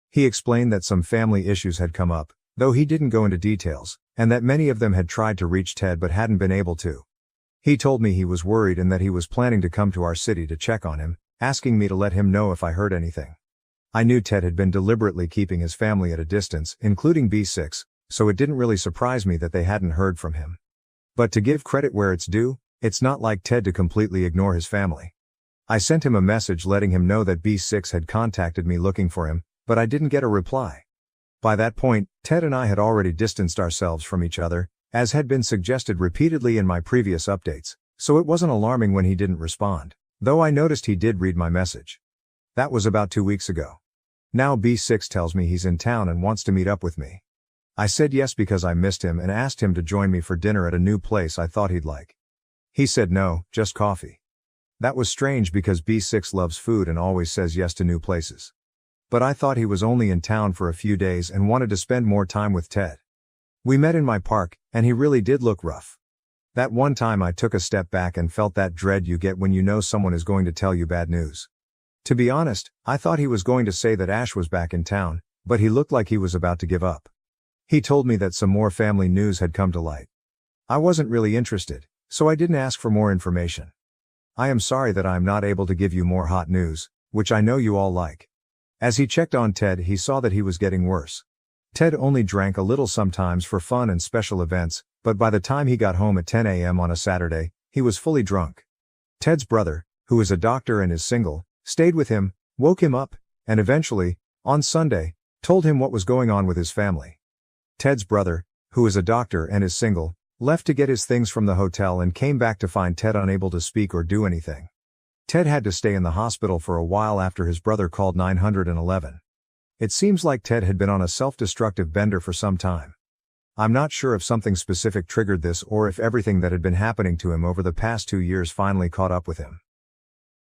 He explained that some family issues had come up, though he didn't go into details, and that many of them had tried to reach Ted but hadn't been able to. He told me he was worried and that he was planning to come to our city to check on him, asking me to let him know if I heard anything. I knew Ted had been deliberately keeping his family at a distance, including B6, so it didn't really surprise me that they hadn't heard from him. But to give credit where it's due, it's not like Ted to completely ignore his family. I sent him a message letting him know that B6 had contacted me looking for him, but I didn't get a reply. By that point, Ted and I had already distanced ourselves from each other, as had been suggested repeatedly in my previous updates, so it wasn't alarming when he didn't respond, though I noticed he did read my message. That was about 2 weeks ago. Now B6 tells me he's in town and wants to meet up with me. I said yes because I missed him and asked him to join me for dinner at a new place I thought he'd like. He said no, just coffee. That was strange because B6 loves food and always says yes to new places. But I thought he was only in town for a few days and wanted to spend more time with Ted. We met in my park, and he really did look rough. That one time I took a step back and felt that dread you get when you know someone is going to tell you bad news. To be honest, I thought he was going to say that Ash was back in town, but he looked like he was about to give up. He told me that some more family news had come to light. I wasn't really interested, so I didn't ask for more information. I am sorry that I am not able to give you more hot news, which I know you all like. As he checked on Ted, he saw that he was getting worse. Ted only drank a little sometimes for fun and special events, but by the time he got home at 10 a.m. on a Saturday, he was fully drunk. Ted's brother, who is a doctor and is single, stayed with him, woke him up, and eventually, on Sunday, told him what was going on with his family. Ted's brother, who is a doctor and is single, left to get his things from the hotel and came back to find Ted unable to speak or do anything. Ted had to stay in the hospital for a while after his brother called 911. It seems like Ted had been on a self-destructive bender for some time. I'm not sure if something specific triggered this or if everything that had been happening to him over the past 2 years finally caught up with him.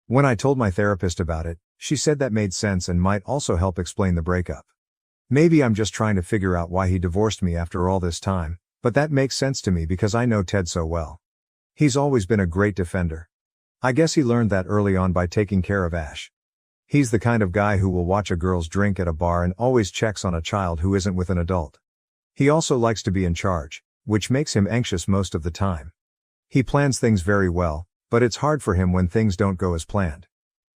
When I told my therapist about it, she said that made sense and might also help explain the breakup. Maybe I'm just trying to figure out why he divorced me after all this time, but that makes sense to me because I know Ted so well. He's always been a great defender. I guess he learned that early on by taking care of Ash. He's the kind of guy who will watch a girl's drink at a bar and always checks on a child who isn't with an adult. He also likes to be in charge, which makes him anxious most of the time. He plans things very well, but it's hard for him when things don't go as planned.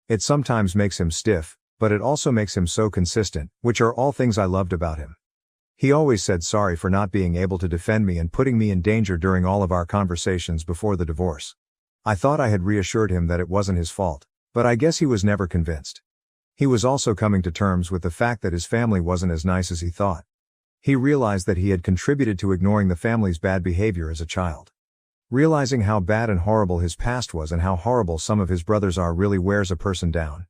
It sometimes makes him stiff, but it also makes him so consistent, which are all things I loved about him. He always said sorry for not being able to defend me and putting me in danger during all of our conversations before the divorce. I thought I had reassured him that it wasn't his fault, but I guess he was never convinced. He was also coming to terms with the fact that his family wasn't as nice as he thought. He realized that he had contributed to ignoring the family's bad behavior as a child. Realizing how bad and horrible his past was and how horrible some of his brothers are really wears a person down.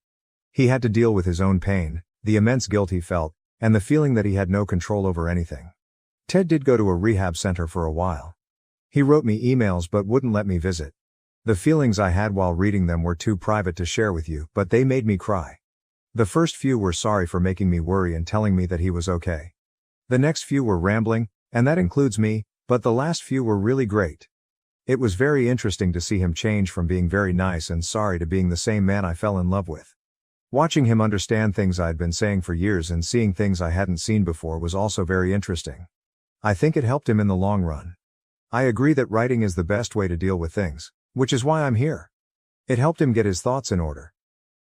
He had to deal with his own pain, the immense guilt he felt, and the feeling that he had no control over anything. Ted did go to a rehab center for a while. He wrote me emails but wouldn't let me visit. The feelings I had while reading them were too private to share with you, but they made me cry. The first few were sorry for making me worry and telling me that he was okay. The next few were rambling, and that includes me, but the last few were really great. It was very interesting to see him change from being very nice and sorry to being the same man I fell in love with. Watching him understand things I'd been saying for years and seeing things I hadn't seen before was also very interesting. I think it helped him in the long run. I agree that writing is the best way to deal with things, which is why I'm here. It helped him get his thoughts in order.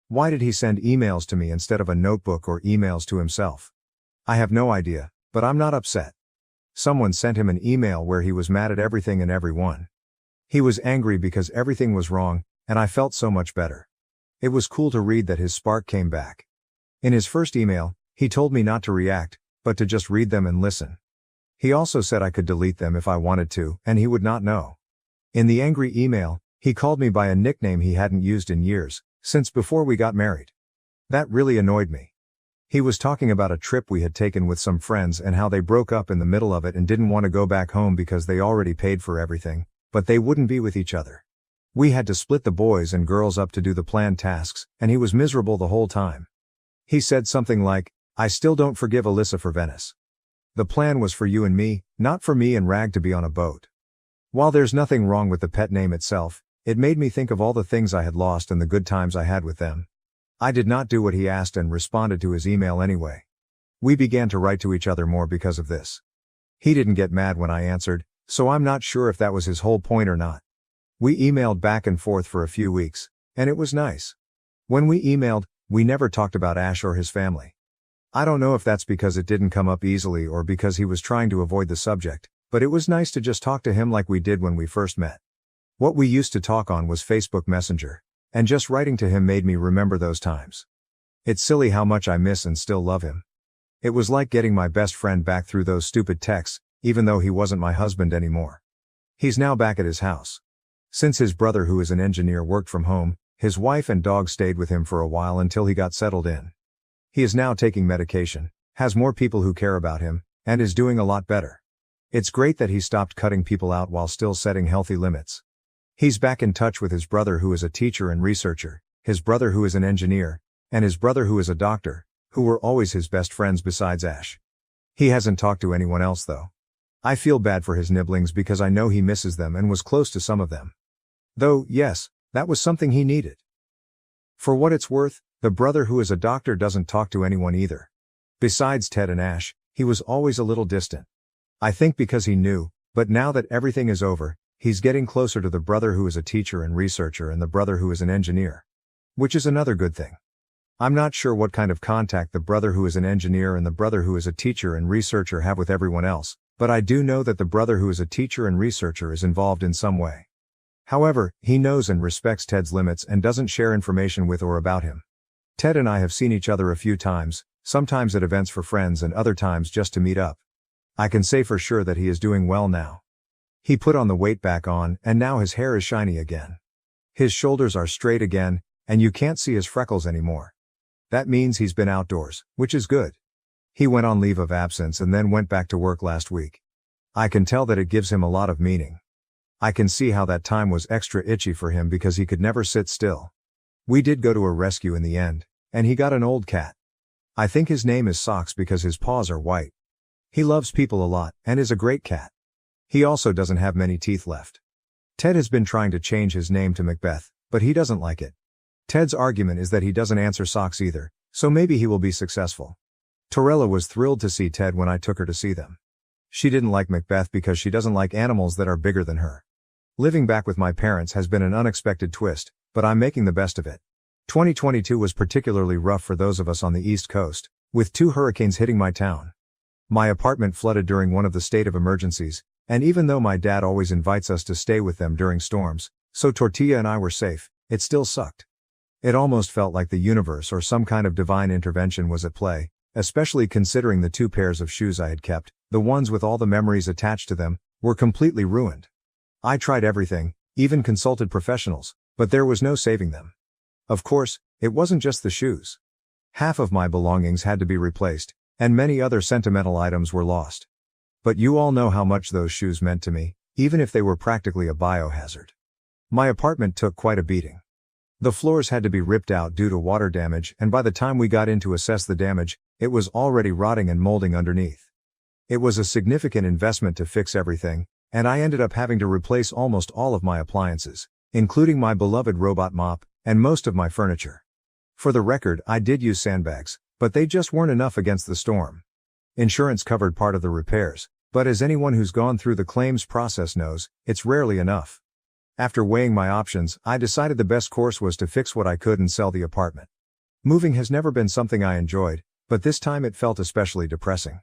Why did he send emails to me instead of a notebook or emails to himself? I have no idea, but I'm not upset. Someone sent him an email where he was mad at everything and everyone. He was angry because everything was wrong, and I felt so much better. It was cool to read that his spark came back. In his first email, he told me not to react, but to just read them and listen. He also said I could delete them if I wanted to, and he would not know. In the angry email, he called me by a nickname he hadn't used in years, since before we got married. That really annoyed me. He was talking about a trip we had taken with some friends and how they broke up in the middle of it and didn't want to go back home because they already paid for everything, but they wouldn't be with each other. We had to split the boys and girls up to do the planned tasks, and he was miserable the whole time. He said something like, "I still don't forgive Alyssa for Venice. The plan was for you and me, not for me and Rag to be on a boat." While there's nothing wrong with the pet name itself, it made me think of all the things I had lost and the good times I had with them. I did not do what he asked and responded to his email anyway. We began to write to each other more because of this. He didn't get mad when I answered, so I'm not sure if that was his whole point or not. We emailed back and forth for a few weeks, and it was nice. When we emailed, we never talked about Ash or his family. I don't know if that's because it didn't come up easily or because he was trying to avoid the subject, but it was nice to just talk to him like we did when we first met. What we used to talk on was Facebook Messenger, and just writing to him made me remember those times. It's silly how much I miss and still love him. It was like getting my best friend back through those stupid texts, even though he wasn't my husband anymore. He's now back at his house. Since his brother, who is an engineer, worked from home, his wife and dog stayed with him for a while until he got settled in. He is now taking medication, has more people who care about him, and is doing a lot better. It's great that he stopped cutting people out while still setting healthy limits. He's back in touch with his brother, who is a teacher and researcher, his brother who is an engineer, and his brother who is a doctor, who were always his best friends besides Ash. He hasn't talked to anyone else though. I feel bad for his nibblings because I know he misses them and was close to some of them. Though, yes, that was something he needed. For what it's worth, the brother who is a doctor doesn't talk to anyone either. Besides Ted and Ash, he was always a little distant. I think because he knew, but now that everything is over, he's getting closer to the brother who is a teacher and researcher and the brother who is an engineer. Which is another good thing. I'm not sure what kind of contact the brother who is an engineer and the brother who is a teacher and researcher have with everyone else, but I do know that the brother who is a teacher and researcher is involved in some way. However, he knows and respects Ted's limits and doesn't share information with or about him. Ted and I have seen each other a few times, sometimes at events for friends and other times just to meet up. I can say for sure that he is doing well now. He put on the weight back on, and now his hair is shiny again. His shoulders are straight again, and you can't see his freckles anymore. That means he's been outdoors, which is good. He went on leave of absence and then went back to work last week. I can tell that it gives him a lot of meaning. I can see how that time was extra itchy for him because he could never sit still. We did go to a rescue in the end, and he got an old cat. I think his name is Socks because his paws are white. He loves people a lot, and is a great cat. He also doesn't have many teeth left. Ted has been trying to change his name to Macbeth, but he doesn't like it. Ted's argument is that he doesn't answer Socks either, so maybe he will be successful. Torella was thrilled to see Ted when I took her to see them. She didn't like Macbeth because she doesn't like animals that are bigger than her. Living back with my parents has been an unexpected twist, but I'm making the best of it. 2022 was particularly rough for those of us on the East Coast, with 2 hurricanes hitting my town. My apartment flooded during one of the state of emergencies, and even though my dad always invites us to stay with them during storms, so Tortilla and I were safe, it still sucked. It almost felt like the universe or some kind of divine intervention was at play, especially considering the 2 pairs of shoes I had kept, the ones with all the memories attached to them, were completely ruined. I tried everything, even consulted professionals, but there was no saving them. Of course, it wasn't just the shoes. Half of my belongings had to be replaced, and many other sentimental items were lost. But you all know how much those shoes meant to me, even if they were practically a biohazard. My apartment took quite a beating. The floors had to be ripped out due to water damage, and by the time we got in to assess the damage, it was already rotting and molding underneath. It was a significant investment to fix everything, and I ended up having to replace almost all of my appliances, including my beloved robot mop, and most of my furniture. For the record, I did use sandbags, but they just weren't enough against the storm. Insurance covered part of the repairs, but as anyone who's gone through the claims process knows, it's rarely enough. After weighing my options, I decided the best course was to fix what I could and sell the apartment. Moving has never been something I enjoyed, but this time it felt especially depressing.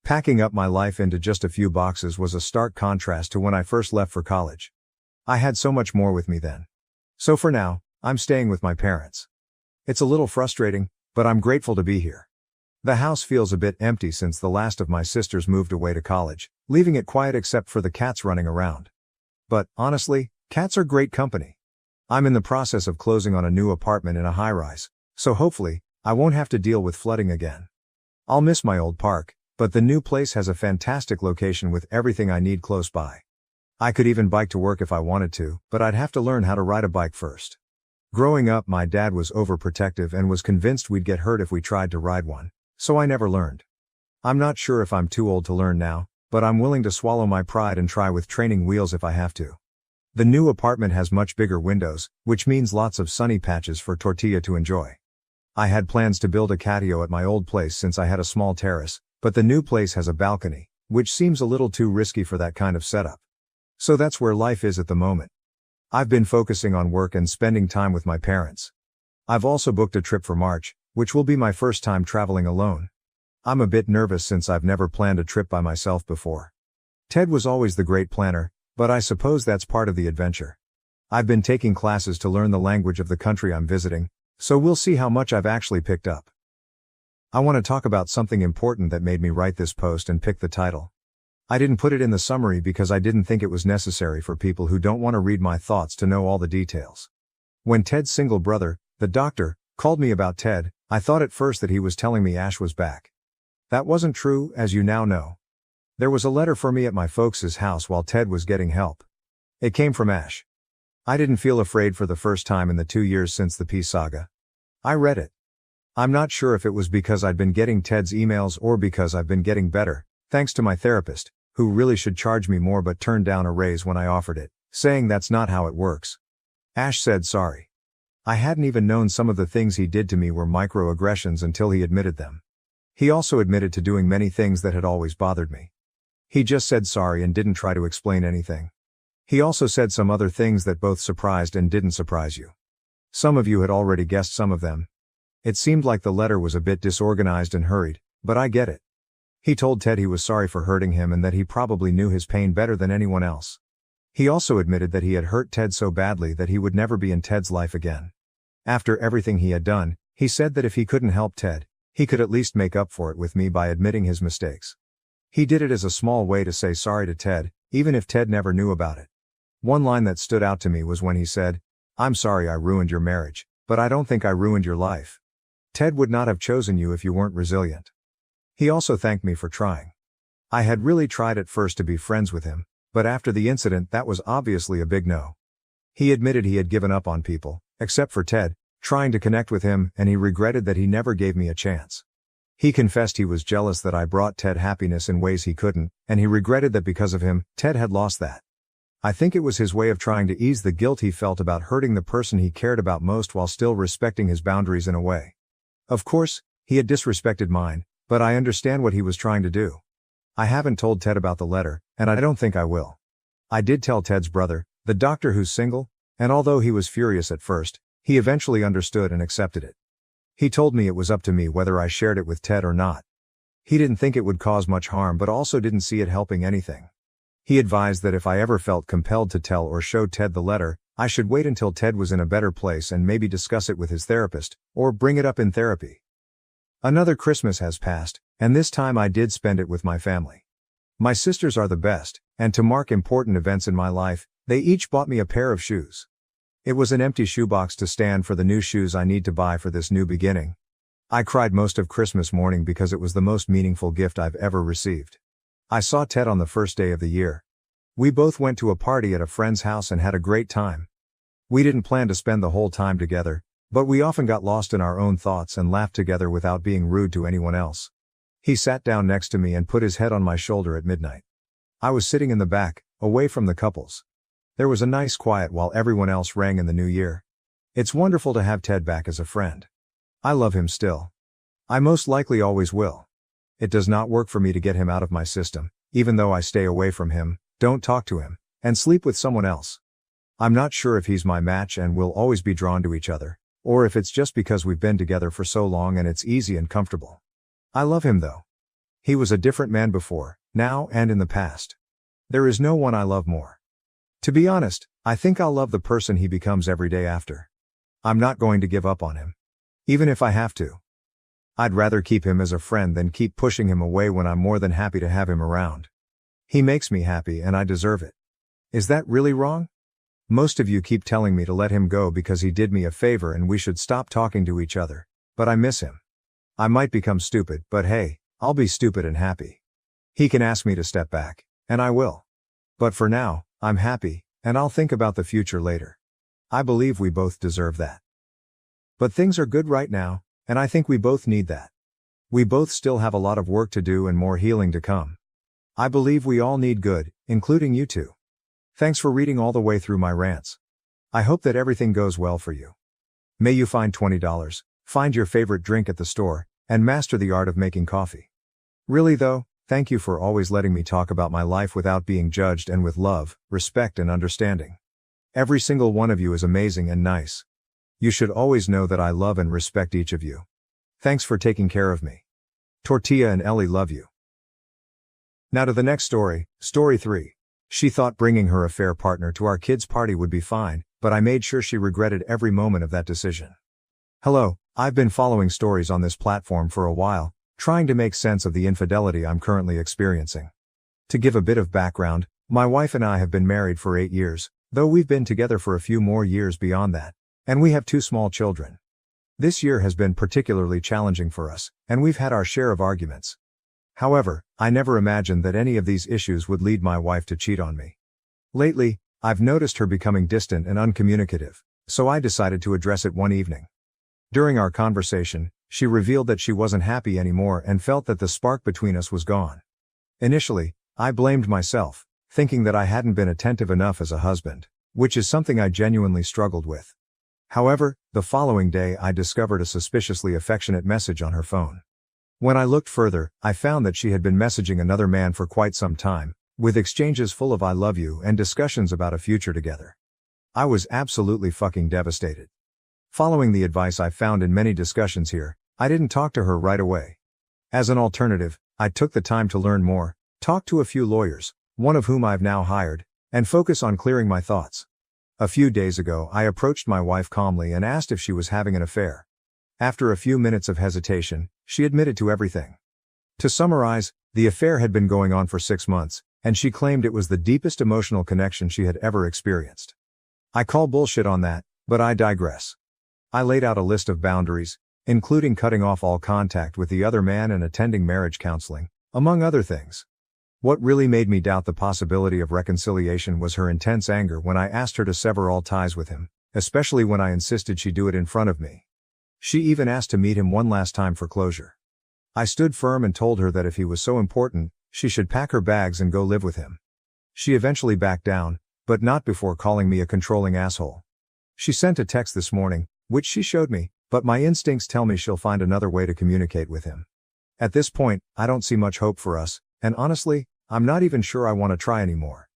Packing up my life into just a few boxes was a stark contrast to when I first left for college. I had so much more with me then. So for now, I'm staying with my parents. It's a little frustrating, but I'm grateful to be here. The house feels a bit empty since the last of my sisters moved away to college, leaving it quiet except for the cats running around. But, honestly, cats are great company. I'm in the process of closing on a new apartment in a high-rise, so hopefully, I won't have to deal with flooding again. I'll miss my old park, but the new place has a fantastic location with everything I need close by. I could even bike to work if I wanted to, but I'd have to learn how to ride a bike first. Growing up, my dad was overprotective and was convinced we'd get hurt if we tried to ride one, so I never learned. I'm not sure if I'm too old to learn now, but I'm willing to swallow my pride and try with training wheels if I have to. The new apartment has much bigger windows, which means lots of sunny patches for Tortilla to enjoy. I had plans to build a catio at my old place since I had a small terrace, but the new place has a balcony, which seems a little too risky for that kind of setup. So that's where life is at the moment. I've been focusing on work and spending time with my parents. I've also booked a trip for March, which will be my first time traveling alone. I'm a bit nervous since I've never planned a trip by myself before. Ted was always the great planner, but I suppose that's part of the adventure. I've been taking classes to learn the language of the country I'm visiting, so we'll see how much I've actually picked up. I want to talk about something important that made me write this post and pick the title. I didn't put it in the summary because I didn't think it was necessary for people who don't want to read my thoughts to know all the details. When Ted's single brother, the doctor, called me about Ted, I thought at first that he was telling me Ash was back. That wasn't true, as you now know. There was a letter for me at my folks' house while Ted was getting help. It came from Ash. I didn't feel afraid for the first time in the 2 years since the Peace Saga. I read it. I'm not sure if it was because I'd been getting Ted's emails or because I've been getting better, thanks to my therapist, who really should charge me more but turned down a raise when I offered it, saying that's not how it works. Ash said sorry. I hadn't even known some of the things he did to me were microaggressions until he admitted them. He also admitted to doing many things that had always bothered me. He just said sorry and didn't try to explain anything. He also said some other things that both surprised and didn't surprise you. Some of you had already guessed some of them. It seemed like the letter was a bit disorganized and hurried, but I get it. He told Ted he was sorry for hurting him and that he probably knew his pain better than anyone else. He also admitted that he had hurt Ted so badly that he would never be in Ted's life again. After everything he had done, he said that if he couldn't help Ted, he could at least make up for it with me by admitting his mistakes. He did it as a small way to say sorry to Ted, even if Ted never knew about it. One line that stood out to me was when he said, "I'm sorry I ruined your marriage, but I don't think I ruined your life. Ted would not have chosen you if you weren't resilient." He also thanked me for trying. I had really tried at first to be friends with him, but after the incident that was obviously a big no. He admitted he had given up on people, except for Ted, trying to connect with him, and he regretted that he never gave me a chance. He confessed he was jealous that I brought Ted happiness in ways he couldn't, and he regretted that because of him, Ted had lost that. I think it was his way of trying to ease the guilt he felt about hurting the person he cared about most while still respecting his boundaries in a way. Of course, he had disrespected mine, but I understand what he was trying to do. I haven't told Ted about the letter, and I don't think I will. I did tell Ted's brother, the doctor who's single, and although he was furious at first, he eventually understood and accepted it. He told me it was up to me whether I shared it with Ted or not. He didn't think it would cause much harm but also didn't see it helping anything. He advised that if I ever felt compelled to tell or show Ted the letter, I should wait until Ted was in a better place and maybe discuss it with his therapist, or bring it up in therapy. Another Christmas has passed, and this time I did spend it with my family. My sisters are the best, and to mark important events in my life, they each bought me a pair of shoes. It was an empty shoebox to stand for the new shoes I need to buy for this new beginning. I cried most of Christmas morning because it was the most meaningful gift I've ever received. I saw Ted on the first day of the year. We both went to a party at a friend's house and had a great time. We didn't plan to spend the whole time together, but we often got lost in our own thoughts and laughed together without being rude to anyone else. He sat down next to me and put his head on my shoulder at midnight. I was sitting in the back, away from the couples. There was a nice quiet while everyone else rang in the new year. It's wonderful to have Ted back as a friend. I love him still. I most likely always will. It does not work for me to get him out of my system, even though I stay away from him, don't talk to him, and sleep with someone else. I'm not sure if he's my match and we'll always be drawn to each other, or if it's just because we've been together for so long and it's easy and comfortable. I love him though. He was a different man before, now and in the past. There is no one I love more. To be honest, I think I'll love the person he becomes every day after. I'm not going to give up on him. Even if I have to. I'd rather keep him as a friend than keep pushing him away when I'm more than happy to have him around. He makes me happy and I deserve it. Is that really wrong? Most of you keep telling me to let him go because he did me a favor and we should stop talking to each other, but I miss him. I might become stupid, but hey, I'll be stupid and happy. He can ask me to step back, and I will. But for now, I'm happy, and I'll think about the future later. I believe we both deserve that. But things are good right now, and I think we both need that. We both still have a lot of work to do and more healing to come. I believe we all need good, including you two. Thanks for reading all the way through my rants. I hope that everything goes well for you. May you find $20, find your favorite drink at the store, and master the art of making coffee. Really though, thank you for always letting me talk about my life without being judged and with love, respect and understanding. Every single one of you is amazing and nice. You should always know that I love and respect each of you. Thanks for taking care of me. Tortilla and Ellie love you. Now to the next story, story 3. She thought bringing her affair partner to our kids' party would be fine, but I made sure she regretted every moment of that decision. Hello, I've been following stories on this platform for a while, trying to make sense of the infidelity I'm currently experiencing. To give a bit of background, my wife and I have been married for 8 years, though we've been together for a few more years beyond that, and we have 2 small children. This year has been particularly challenging for us, and we've had our share of arguments. However, I never imagined that any of these issues would lead my wife to cheat on me. Lately, I've noticed her becoming distant and uncommunicative, so I decided to address it one evening. During our conversation, she revealed that she wasn't happy anymore and felt that the spark between us was gone. Initially, I blamed myself, thinking that I hadn't been attentive enough as a husband, which is something I genuinely struggled with. However, the following day I discovered a suspiciously affectionate message on her phone. When I looked further, I found that she had been messaging another man for quite some time, with exchanges full of "I love you" and discussions about a future together. I was absolutely fucking devastated. Following the advice I found in many discussions here, I didn't talk to her right away. As an alternative, I took the time to learn more, talk to a few lawyers, one of whom I've now hired, and focus on clearing my thoughts. A few days ago, I approached my wife calmly and asked if she was having an affair. After a few minutes of hesitation, she admitted to everything. To summarize, the affair had been going on for 6 months, and she claimed it was the deepest emotional connection she had ever experienced. I call bullshit on that, but I digress. I laid out a list of boundaries, including cutting off all contact with the other man and attending marriage counseling, among other things. What really made me doubt the possibility of reconciliation was her intense anger when I asked her to sever all ties with him, especially when I insisted she do it in front of me. She even asked to meet him one last time for closure. I stood firm and told her that if he was so important, she should pack her bags and go live with him. She eventually backed down, but not before calling me a controlling asshole. She sent a text this morning, which she showed me, but my instincts tell me she'll find another way to communicate with him. At this point, I don't see much hope for us, and honestly, I'm not even sure I want to try anymore.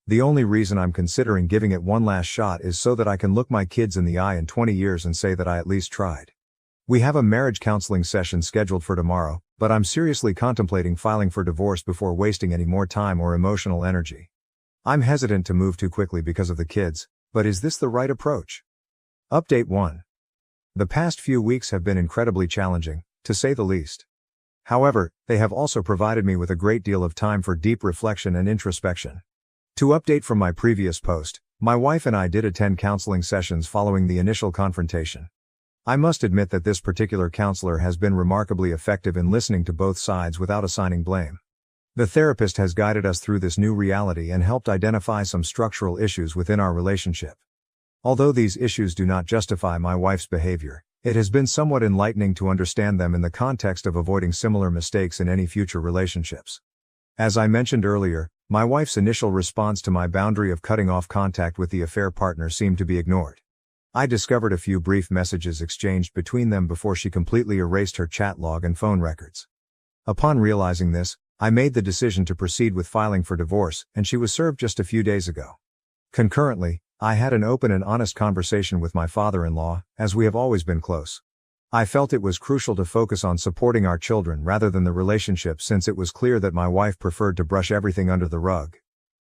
The only reason I'm considering giving it one last shot is so that I can look my kids in the eye in 20 years and say that I at least tried. We have a marriage counseling session scheduled for tomorrow, but I'm seriously contemplating filing for divorce before wasting any more time or emotional energy. I'm hesitant to move too quickly because of the kids, but is this the right approach? Update 1. The past few weeks have been incredibly challenging, to say the least. However, they have also provided me with a great deal of time for deep reflection and introspection. To update from my previous post, my wife and I did attend counseling sessions following the initial confrontation. I must admit that this particular counselor has been remarkably effective in listening to both sides without assigning blame. The therapist has guided us through this new reality and helped identify some structural issues within our relationship. Although these issues do not justify my wife's behavior, it has been somewhat enlightening to understand them in the context of avoiding similar mistakes in any future relationships. As I mentioned earlier, my wife's initial response to my boundary of cutting off contact with the affair partner seemed to be ignored. I discovered a few brief messages exchanged between them before she completely erased her chat log and phone records. Upon realizing this, I made the decision to proceed with filing for divorce, and she was served just a few days ago. Concurrently, I had an open and honest conversation with my father-in-law, as we have always been close. I felt it was crucial to focus on supporting our children rather than the relationship, since it was clear that my wife preferred to brush everything under the rug.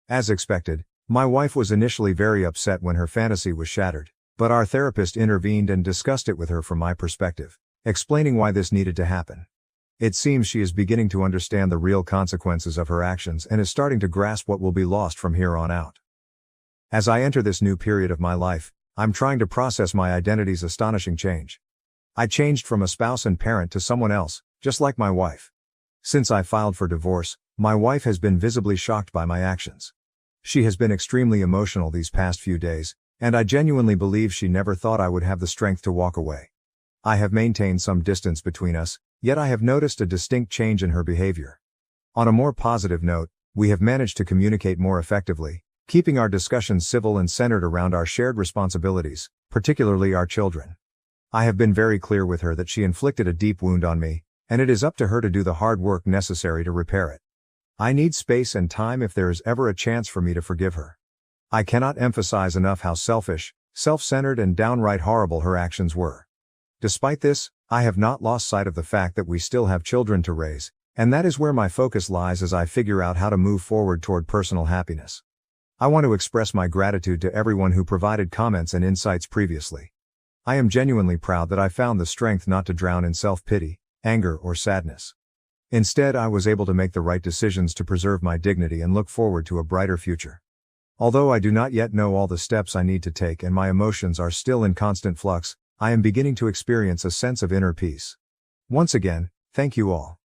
As expected, my wife was initially very upset when her fantasy was shattered, but our therapist intervened and discussed it with her from my perspective, explaining why this needed to happen. It seems she is beginning to understand the real consequences of her actions and is starting to grasp what will be lost from here on out. As I enter this new period of my life, I'm trying to process my identity's astonishing change. I changed from a spouse and parent to someone else, just like my wife. Since I filed for divorce, my wife has been visibly shocked by my actions. She has been extremely emotional these past few days, and I genuinely believe she never thought I would have the strength to walk away. I have maintained some distance between us, yet I have noticed a distinct change in her behavior. On a more positive note, we have managed to communicate more effectively, keeping our discussions civil and centered around our shared responsibilities, particularly our children. I have been very clear with her that she inflicted a deep wound on me, and it is up to her to do the hard work necessary to repair it. I need space and time if there is ever a chance for me to forgive her. I cannot emphasize enough how selfish, self-centered and downright horrible her actions were. Despite this, I have not lost sight of the fact that we still have children to raise, and that is where my focus lies as I figure out how to move forward toward personal happiness. I want to express my gratitude to everyone who provided comments and insights previously. I am genuinely proud that I found the strength not to drown in self-pity, anger or sadness. Instead, I was able to make the right decisions to preserve my dignity and look forward to a brighter future. Although I do not yet know all the steps I need to take and my emotions are still in constant flux, I am beginning to experience a sense of inner peace. Once again, thank you all.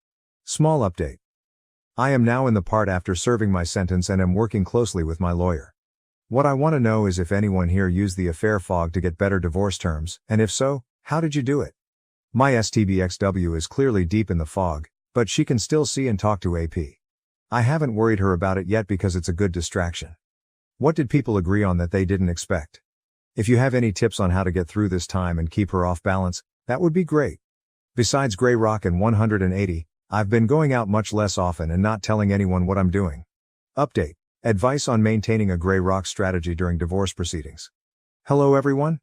Small update. I am now in the part after serving my sentence and am working closely with my lawyer. What I want to know is if anyone here used the affair fog to get better divorce terms, and if so, how did you do it? My STBXW is clearly deep in the fog, but she can still see and talk to AP. I haven't worried her about it yet because it's a good distraction. What did people agree on that they didn't expect? If you have any tips on how to get through this time and keep her off balance, that would be great. Besides Grey Rock and 180, I've been going out much less often and not telling anyone what I'm doing. Update. Advice on maintaining a Grey Rock strategy during divorce proceedings. Hello everyone.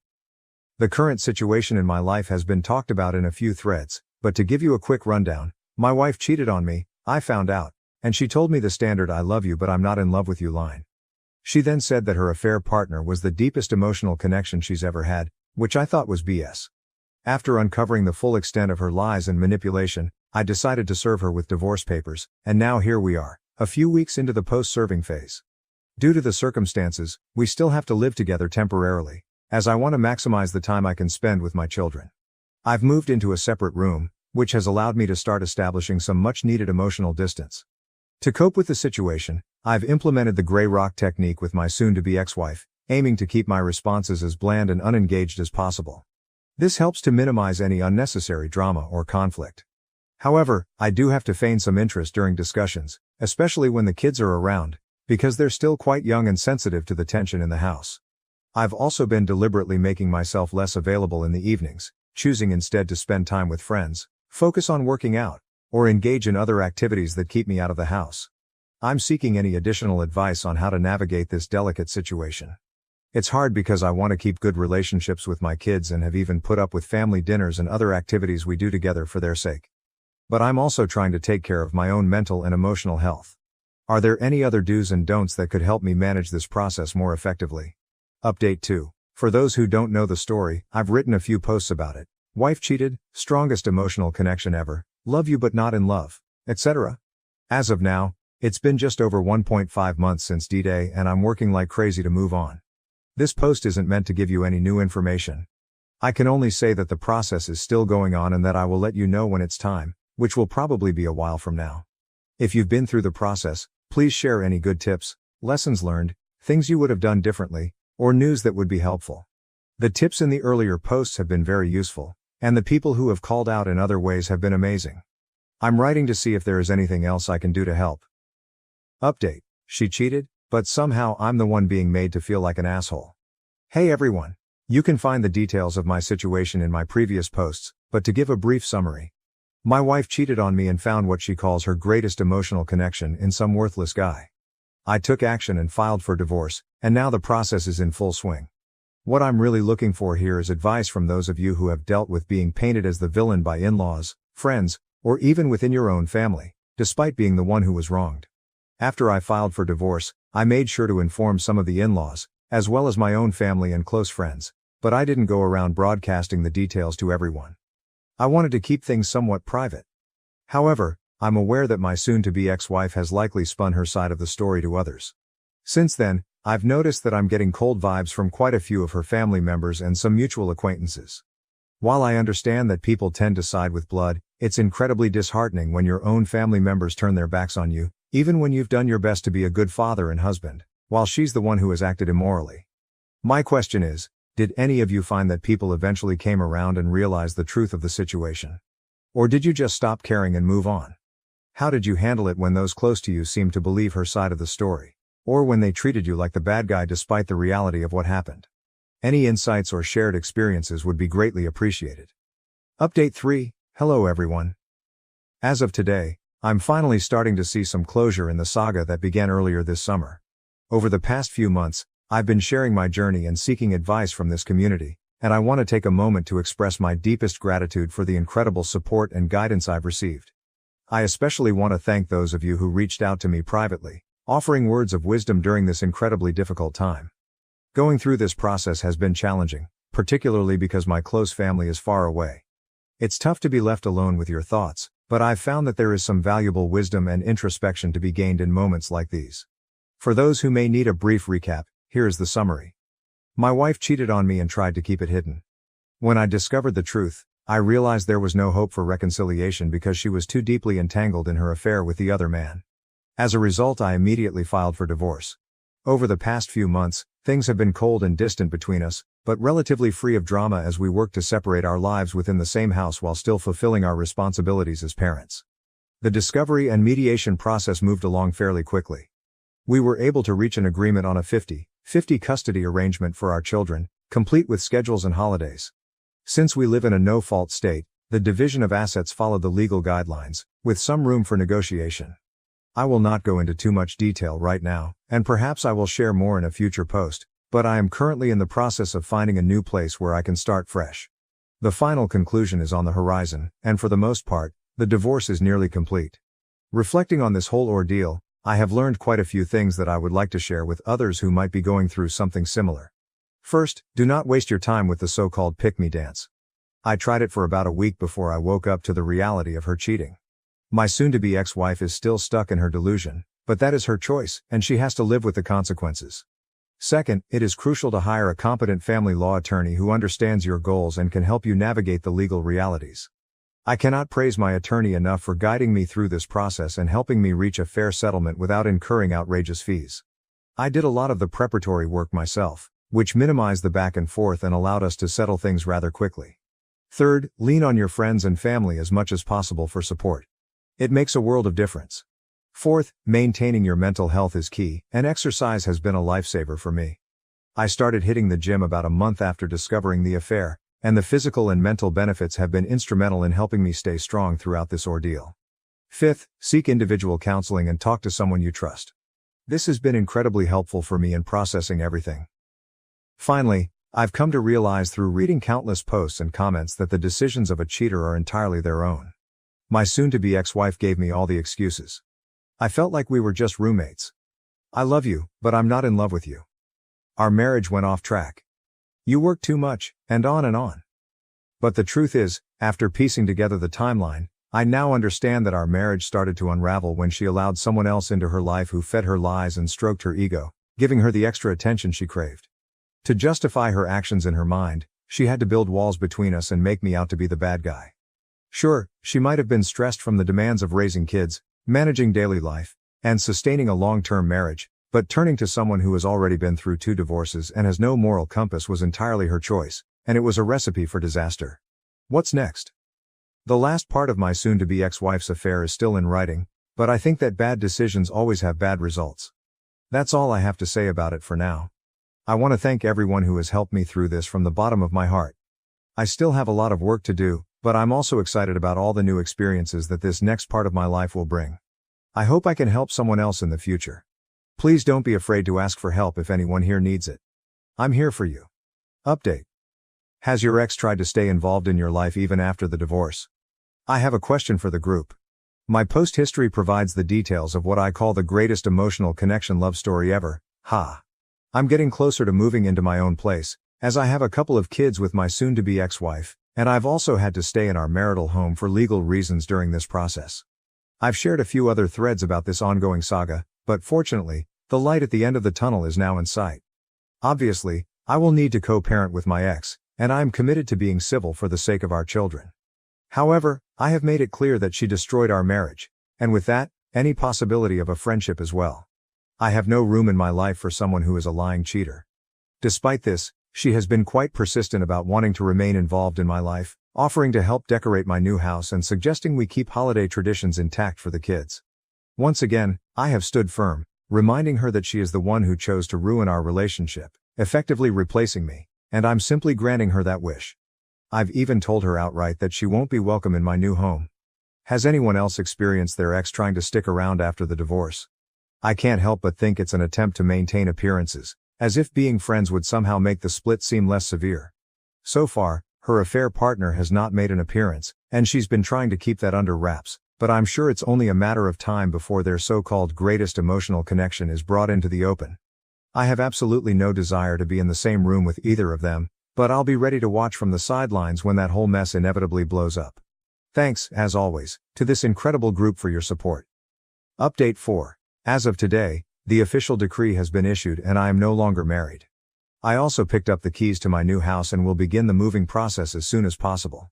The current situation in my life has been talked about in a few threads, but to give you a quick rundown, my wife cheated on me, I found out, and she told me the standard "I love you but I'm not in love with you" line. She then said that her affair partner was the deepest emotional connection she's ever had, which I thought was BS. After uncovering the full extent of her lies and manipulation, I decided to serve her with divorce papers, and now here we are, a few weeks into the post-serving phase. Due to the circumstances, we still have to live together temporarily, as I want to maximize the time I can spend with my children. I've moved into a separate room, which has allowed me to start establishing some much-needed emotional distance. To cope with the situation, I've implemented the Grey Rock technique with my soon-to-be ex-wife, aiming to keep my responses as bland and unengaged as possible. This helps to minimize any unnecessary drama or conflict. However, I do have to feign some interest during discussions, especially when the kids are around, because they're still quite young and sensitive to the tension in the house. I've also been deliberately making myself less available in the evenings, choosing instead to spend time with friends, focus on working out, or engage in other activities that keep me out of the house. I'm seeking any additional advice on how to navigate this delicate situation. It's hard because I want to keep good relationships with my kids and have even put up with family dinners and other activities we do together for their sake. But I'm also trying to take care of my own mental and emotional health. Are there any other do's and don'ts that could help me manage this process more effectively? Update 2. For those who don't know the story, I've written a few posts about it. Wife cheated, strongest emotional connection ever, love you but not in love, etc. As of now, it's been just over 1.5 months since D-Day and I'm working like crazy to move on. This post isn't meant to give you any new information. I can only say that the process is still going on and that I will let you know when it's time, which will probably be a while from now. If you've been through the process, please share any good tips, lessons learned, things you would have done differently, or news that would be helpful. The tips in the earlier posts have been very useful, and the people who have called out in other ways have been amazing. I'm writing to see if there is anything else I can do to help. Update: she cheated, but somehow I'm the one being made to feel like an asshole. Hey everyone! You can find the details of my situation in my previous posts, but to give a brief summary. My wife cheated on me and found what she calls her greatest emotional connection in some worthless guy. I took action and filed for divorce, and now the process is in full swing. What I'm really looking for here is advice from those of you who have dealt with being painted as the villain by in-laws, friends, or even within your own family, despite being the one who was wronged. After I filed for divorce, I made sure to inform some of the in-laws, as well as my own family and close friends, but I didn't go around broadcasting the details to everyone. I wanted to keep things somewhat private. However, I'm aware that my soon-to-be ex-wife has likely spun her side of the story to others. Since then, I've noticed that I'm getting cold vibes from quite a few of her family members and some mutual acquaintances. While I understand that people tend to side with blood, it's incredibly disheartening when your own family members turn their backs on you, even when you've done your best to be a good father and husband, while she's the one who has acted immorally. My question is, did any of you find that people eventually came around and realized the truth of the situation? Or did you just stop caring and move on? How did you handle it when those close to you seemed to believe her side of the story? Or when they treated you like the bad guy despite the reality of what happened? Any insights or shared experiences would be greatly appreciated. Update 3, hello everyone. As of today, I'm finally starting to see some closure in the saga that began earlier this summer. Over the past few months, I've been sharing my journey and seeking advice from this community, and I want to take a moment to express my deepest gratitude for the incredible support and guidance I've received. I especially want to thank those of you who reached out to me privately, offering words of wisdom during this incredibly difficult time. Going through this process has been challenging, particularly because my close family is far away. It's tough to be left alone with your thoughts, but I've found that there is some valuable wisdom and introspection to be gained in moments like these. For those who may need a brief recap, here is the summary. My wife cheated on me and tried to keep it hidden. When I discovered the truth, I realized there was no hope for reconciliation because she was too deeply entangled in her affair with the other man. As a result, I immediately filed for divorce. Over the past few months, things have been cold and distant between us, but relatively free of drama as we work to separate our lives within the same house while still fulfilling our responsibilities as parents. The discovery and mediation process moved along fairly quickly. We were able to reach an agreement on a 50-50 custody arrangement for our children, complete with schedules and holidays. Since we live in a no-fault state, the division of assets followed the legal guidelines, with some room for negotiation. I will not go into too much detail right now, and perhaps I will share more in a future post, but I am currently in the process of finding a new place where I can start fresh. The final conclusion is on the horizon, and for the most part, the divorce is nearly complete. Reflecting on this whole ordeal, I have learned quite a few things that I would like to share with others who might be going through something similar. First, do not waste your time with the so-called pick-me dance. I tried it for about a week before I woke up to the reality of her cheating. My soon-to-be ex-wife is still stuck in her delusion, but that is her choice, and she has to live with the consequences. Second, it is crucial to hire a competent family law attorney who understands your goals and can help you navigate the legal realities. I cannot praise my attorney enough for guiding me through this process and helping me reach a fair settlement without incurring outrageous fees. I did a lot of the preparatory work myself, which minimized the back and forth and allowed us to settle things rather quickly. Third, lean on your friends and family as much as possible for support. It makes a world of difference. Fourth, maintaining your mental health is key, and exercise has been a lifesaver for me. I started hitting the gym about a month after discovering the affair, and the physical and mental benefits have been instrumental in helping me stay strong throughout this ordeal. Fifth, seek individual counseling and talk to someone you trust. This has been incredibly helpful for me in processing everything. Finally, I've come to realize through reading countless posts and comments that the decisions of a cheater are entirely their own. My soon-to-be ex-wife gave me all the excuses. I felt like we were just roommates. I love you, but I'm not in love with you. Our marriage went off track. You work too much, and on and on. But the truth is, after piecing together the timeline, I now understand that our marriage started to unravel when she allowed someone else into her life who fed her lies and stroked her ego, giving her the extra attention she craved. To justify her actions in her mind, She had to build walls between us and make me out to be the bad guy. Sure, she might have been stressed from the demands of raising kids, managing daily life, and sustaining a long-term marriage, but turning to someone who has already been through 2 divorces and has no moral compass was entirely her choice, and it was a recipe for disaster. What's next? The last part of my soon-to-be ex-wife's affair is still in writing, but I think that bad decisions always have bad results. That's all I have to say about it for now. I want to thank everyone who has helped me through this from the bottom of my heart. I still have a lot of work to do, but I'm also excited about all the new experiences that this next part of my life will bring. I hope I can help someone else in the future. Please don't be afraid to ask for help if anyone here needs it. I'm here for you. Update. Has your ex tried to stay involved in your life even after the divorce? I have a question for the group. My post history provides the details of what I call the greatest emotional connection love story ever. I'm getting closer to moving into my own place, as I have a couple of kids with my soon-to-be ex-wife, and I've also had to stay in our marital home for legal reasons during this process. I've shared a few other threads about this ongoing saga, but fortunately, the light at the end of the tunnel is now in sight. Obviously, I will need to co-parent with my ex, and I am committed to being civil for the sake of our children. However, I have made it clear that she destroyed our marriage, and with that, any possibility of a friendship as well. I have no room in my life for someone who is a lying cheater. Despite this, she has been quite persistent about wanting to remain involved in my life, offering to help decorate my new house and suggesting we keep holiday traditions intact for the kids. Once again, I have stood firm, reminding her that she is the one who chose to ruin our relationship, effectively replacing me, and I'm simply granting her that wish. I've even told her outright that she won't be welcome in my new home. Has anyone else experienced their ex trying to stick around after the divorce? I can't help but think it's an attempt to maintain appearances, as if being friends would somehow make the split seem less severe. So far, her affair partner has not made an appearance, and she's been trying to keep that under wraps, but I'm sure it's only a matter of time before their so-called greatest emotional connection is brought into the open. I have absolutely no desire to be in the same room with either of them, but I'll be ready to watch from the sidelines when that whole mess inevitably blows up. Thanks, as always, to this incredible group for your support. Update 4. As of today, the official decree has been issued and I am no longer married. I also picked up the keys to my new house and will begin the moving process as soon as possible.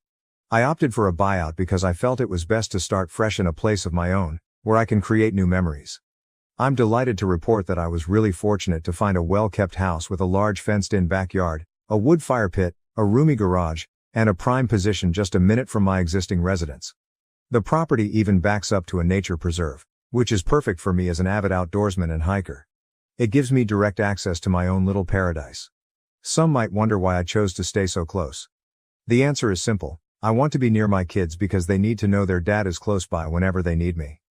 I opted for a buyout because I felt it was best to start fresh in a place of my own, where I can create new memories. I'm delighted to report that I was really fortunate to find a well-kept house with a large fenced-in backyard, a wood fire pit, a roomy garage, and a prime position just a minute from my existing residence. The property even backs up to a nature preserve, which is perfect for me as an avid outdoorsman and hiker. It gives me direct access to my own little paradise. Some might wonder why I chose to stay so close. The answer is simple. I want to be near my kids because they need to know their dad is close by whenever they need me.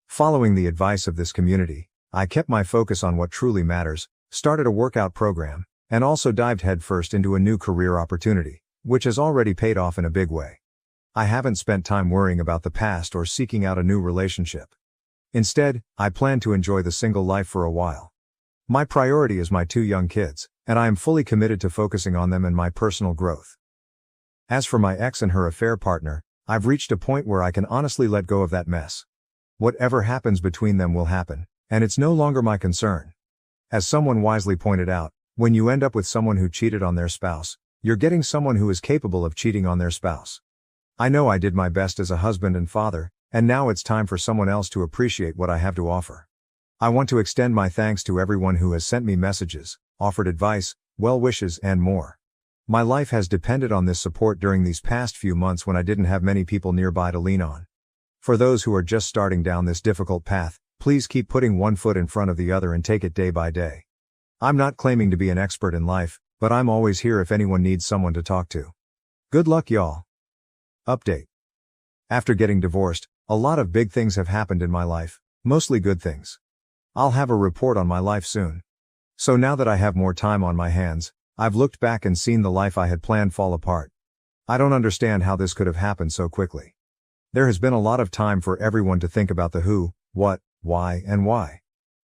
Following the advice of this community, I kept my focus on what truly matters, started a workout program, and also dived headfirst into a new career opportunity, which has already paid off in a big way. I haven't spent time worrying about the past or seeking out a new relationship. Instead, I plan to enjoy the single life for a while. My priority is my 2 young kids, and I am fully committed to focusing on them and my personal growth. As for my ex and her affair partner, I've reached a point where I can honestly let go of that mess. Whatever happens between them will happen, and it's no longer my concern. As someone wisely pointed out, when you end up with someone who cheated on their spouse, you're getting someone who is capable of cheating on their spouse. I know I did my best as a husband and father, and now it's time for someone else to appreciate what I have to offer. I want to extend my thanks to everyone who has sent me messages, offered advice, well wishes, and more. My life has depended on this support during these past few months when I didn't have many people nearby to lean on. For those who are just starting down this difficult path, please keep putting one foot in front of the other and take it day by day. I'm not claiming to be an expert in life, but I'm always here if anyone needs someone to talk to. Good luck, y'all. Update. After getting divorced, a lot of big things have happened in my life, mostly good things. I'll have a report on my life soon. So now that I have more time on my hands, I've looked back and seen the life I had planned fall apart. I don't understand how this could have happened so quickly. There has been a lot of time for everyone to think about the who, what, why, and why.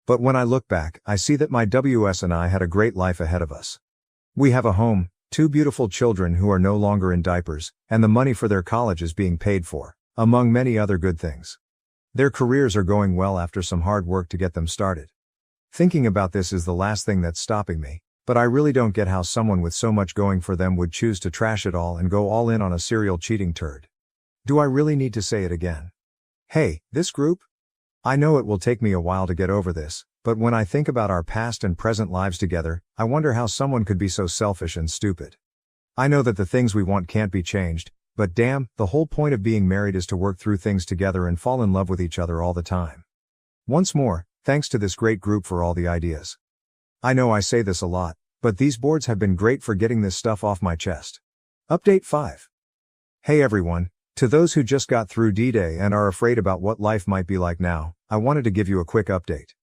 But when I look back, I see that my WS and I had a great life ahead of us. We have a home, 2 beautiful children who are no longer in diapers, and the money for their college is being paid for, among many other good things. Their careers are going well after some hard work to get them started. Thinking about this is the last thing that's stopping me, But I really don't get how someone with so much going for them would choose to trash it all and go all in on a serial cheating turd. Do I really need to say it again? Hey, this group? I know it will take me a while to get over this, but when I think about our past and present lives together, I wonder how someone could be so selfish and stupid. I know that the things we want can't be changed, but damn, the whole point of being married is to work through things together and fall in love with each other all the time. Once more, thanks to this great group for all the ideas. I know I say this a lot, but these boards have been great for getting this stuff off my chest. Update 5. Hey everyone, to those who just got through D-Day and are afraid about what life might be like now, I wanted to give you a quick update.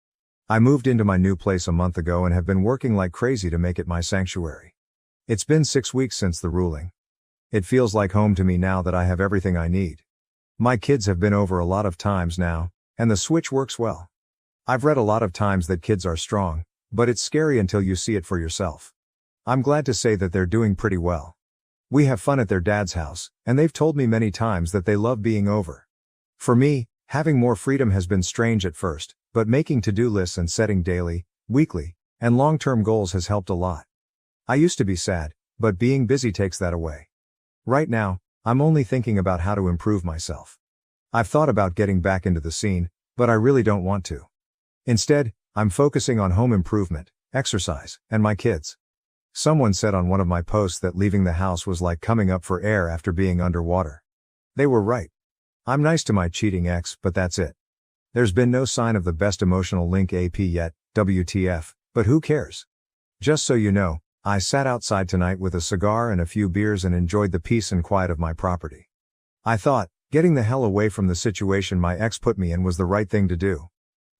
I moved into my new place a month ago and have been working like crazy to make it my sanctuary. It's been 6 weeks since the ruling. It feels like home to me now that I have everything I need. My kids have been over a lot of times now, and the switch works well. I've read a lot of times that kids are strong, but it's scary until you see it for yourself. I'm glad to say that they're doing pretty well. We have fun at their dad's house, and they've told me many times that they love being over. For me, having more freedom has been strange at first, but making to-do lists and setting daily, weekly, and long-term goals has helped a lot. I used to be sad, but being busy takes that away. Right now, I'm only thinking about how to improve myself. I've thought about getting back into the scene, but I really don't want to. Instead, I'm focusing on home improvement, exercise, and my kids. Someone said on one of my posts that leaving the house was like coming up for air after being underwater. They were right. I'm nice to my cheating ex, but that's it. There's been no sign of the best emotional link AP yet, WTF, but who cares? Just so you know, I sat outside tonight with a cigar and a few beers and enjoyed the peace and quiet of my property. I thought, getting the hell away from the situation my ex put me in was the right thing to do.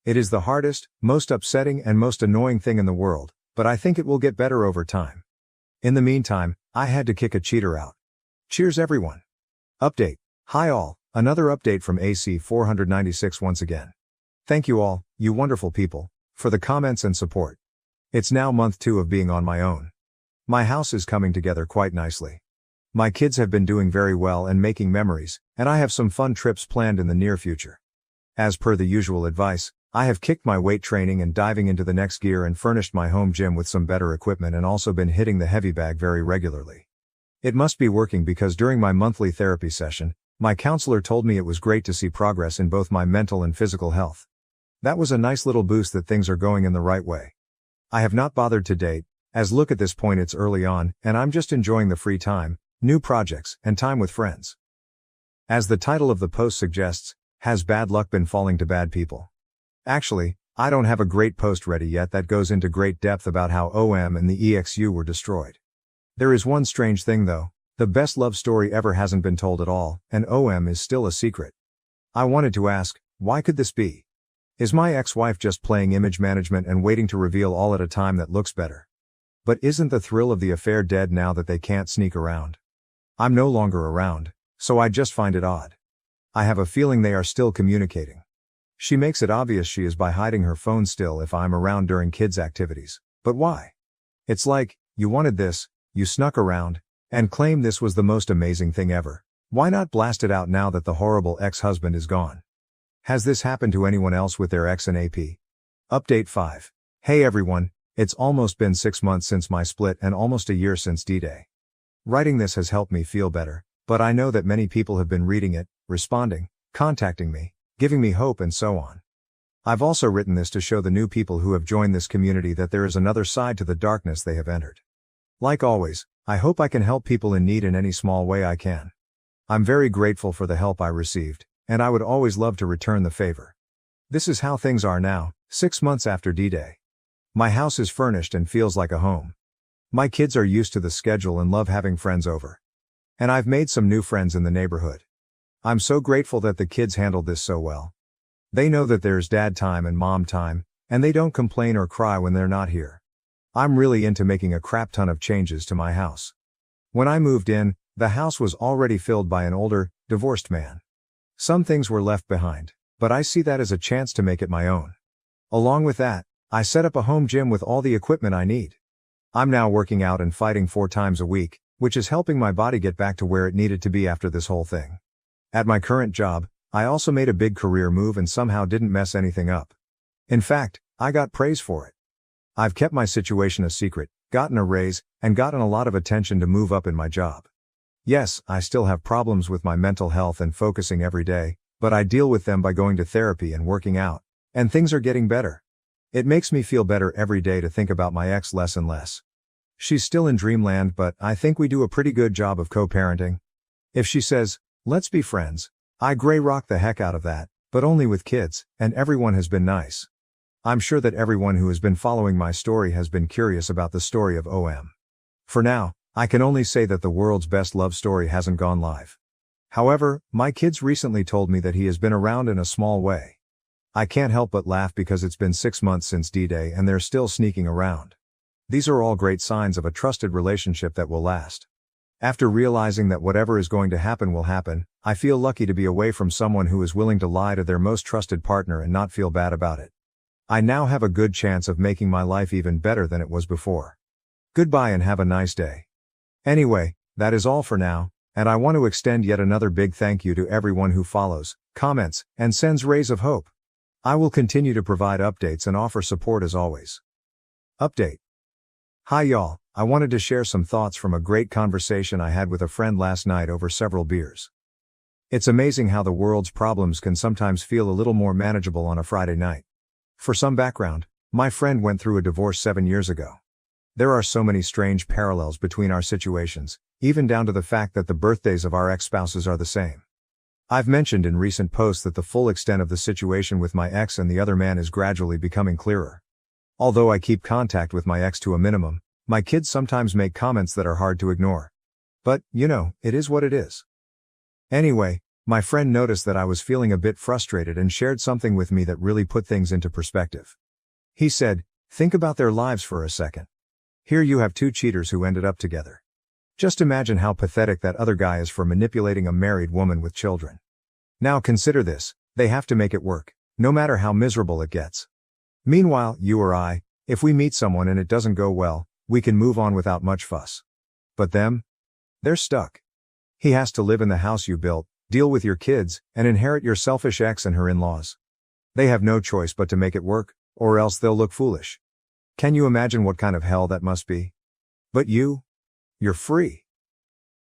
It is the hardest, most upsetting and most annoying thing in the world, but I think it will get better over time. In the meantime, I had to kick a cheater out. Cheers everyone. Update. Hi all, another update from AC 496 once again. Thank you all, you wonderful people, for the comments and support. It's now month 2 of being on my own. My house is coming together quite nicely. My kids have been doing very well and making memories, and I have some fun trips planned in the near future. As per the usual advice, I have kicked my weight training and diving into the next gear and furnished my home gym with some better equipment and also been hitting the heavy bag very regularly. It must be working because during my monthly therapy session, my counselor told me it was great to see progress in both my mental and physical health. That was a nice little boost that things are going in the right way. I have not bothered to date, as look at this point it's early on and I'm just enjoying the free time, new projects, and time with friends. As the title of the post suggests, has bad luck been falling to bad people? Actually, I don't have a great post ready yet that goes into great depth about how OM and the EXU were destroyed. There is one strange thing though, the best love story ever hasn't been told at all, and OM is still a secret. I wanted to ask, why could this be? Is my ex-wife just playing image management and waiting to reveal all at a time that looks better? But isn't the thrill of the affair dead now that they can't sneak around? I'm no longer around, so I just find it odd. I have a feeling they are still communicating. She makes it obvious she is by hiding her phone still if I'm around during kids' activities. But why? It's like, you wanted this, you snuck around, and claimed this was the most amazing thing ever. Why not blast it out now that the horrible ex-husband is gone? Has this happened to anyone else with their ex and AP? Update 5. Hey everyone, it's almost been 6 months since my split and almost a year since D-Day. Writing this has helped me feel better, but I know that many people have been reading it, responding, contacting me, giving me hope and so on. I've also written this to show the new people who have joined this community that there is another side to the darkness they have entered. Like always, I hope I can help people in need in any small way I can. I'm very grateful for the help I received, and I would always love to return the favor. This is how things are now, 6 months after D-Day. My house is furnished and feels like a home. My kids are used to the schedule and love having friends over. And I've made some new friends in the neighborhood. I'm so grateful that the kids handled this so well. They know that there's dad time and mom time, and they don't complain or cry when they're not here. I'm really into making a crap ton of changes to my house. When I moved in, the house was already filled by an older, divorced man. Some things were left behind, but I see that as a chance to make it my own. Along with that, I set up a home gym with all the equipment I need. I'm now working out and fighting 4 times a week, which is helping my body get back to where it needed to be after this whole thing. At my current job, I also made a big career move and somehow didn't mess anything up. In fact, I got praise for it. I've kept my situation a secret, gotten a raise, and gotten a lot of attention to move up in my job. Yes, I still have problems with my mental health and focusing every day, but I deal with them by going to therapy and working out, and things are getting better. It makes me feel better every day to think about my ex less and less. She's still in dreamland, but I think we do a pretty good job of co-parenting. If she says, let's be friends, I gray rock the heck out of that, but only with kids, and everyone has been nice. I'm sure that everyone who has been following my story has been curious about the story of OM. For now, I can only say that the world's best love story hasn't gone live. However, my kids recently told me that he has been around in a small way. I can't help but laugh because it's been 6 months since D-Day and they're still sneaking around. These are all great signs of a trusted relationship that will last. After realizing that whatever is going to happen will happen, I feel lucky to be away from someone who is willing to lie to their most trusted partner and not feel bad about it. I now have a good chance of making my life even better than it was before. Goodbye and have a nice day. Anyway, that is all for now, and I want to extend yet another big thank you to everyone who follows, comments, and sends rays of hope. I will continue to provide updates and offer support as always. Update. Hi y'all, I wanted to share some thoughts from a great conversation I had with a friend last night over several beers. It's amazing how the world's problems can sometimes feel a little more manageable on a Friday night. For some background, my friend went through a divorce 7 years ago. There are so many strange parallels between our situations, even down to the fact that the birthdays of our ex-spouses are the same. I've mentioned in recent posts that the full extent of the situation with my ex and the other man is gradually becoming clearer. Although I keep contact with my ex to a minimum, my kids sometimes make comments that are hard to ignore. But, it is what it is. Anyway, my friend noticed that I was feeling a bit frustrated and shared something with me that really put things into perspective. He said, think about their lives for a second. Here you have 2 cheaters who ended up together. Just imagine how pathetic that other guy is for manipulating a married woman with children. Now consider this, they have to make it work, no matter how miserable it gets. Meanwhile, you or I, if we meet someone and it doesn't go well, we can move on without much fuss. But them? They're stuck. He has to live in the house you built, deal with your kids, and inherit your selfish ex and her in-laws. They have no choice but to make it work, or else they'll look foolish. Can you imagine what kind of hell that must be? But you're free.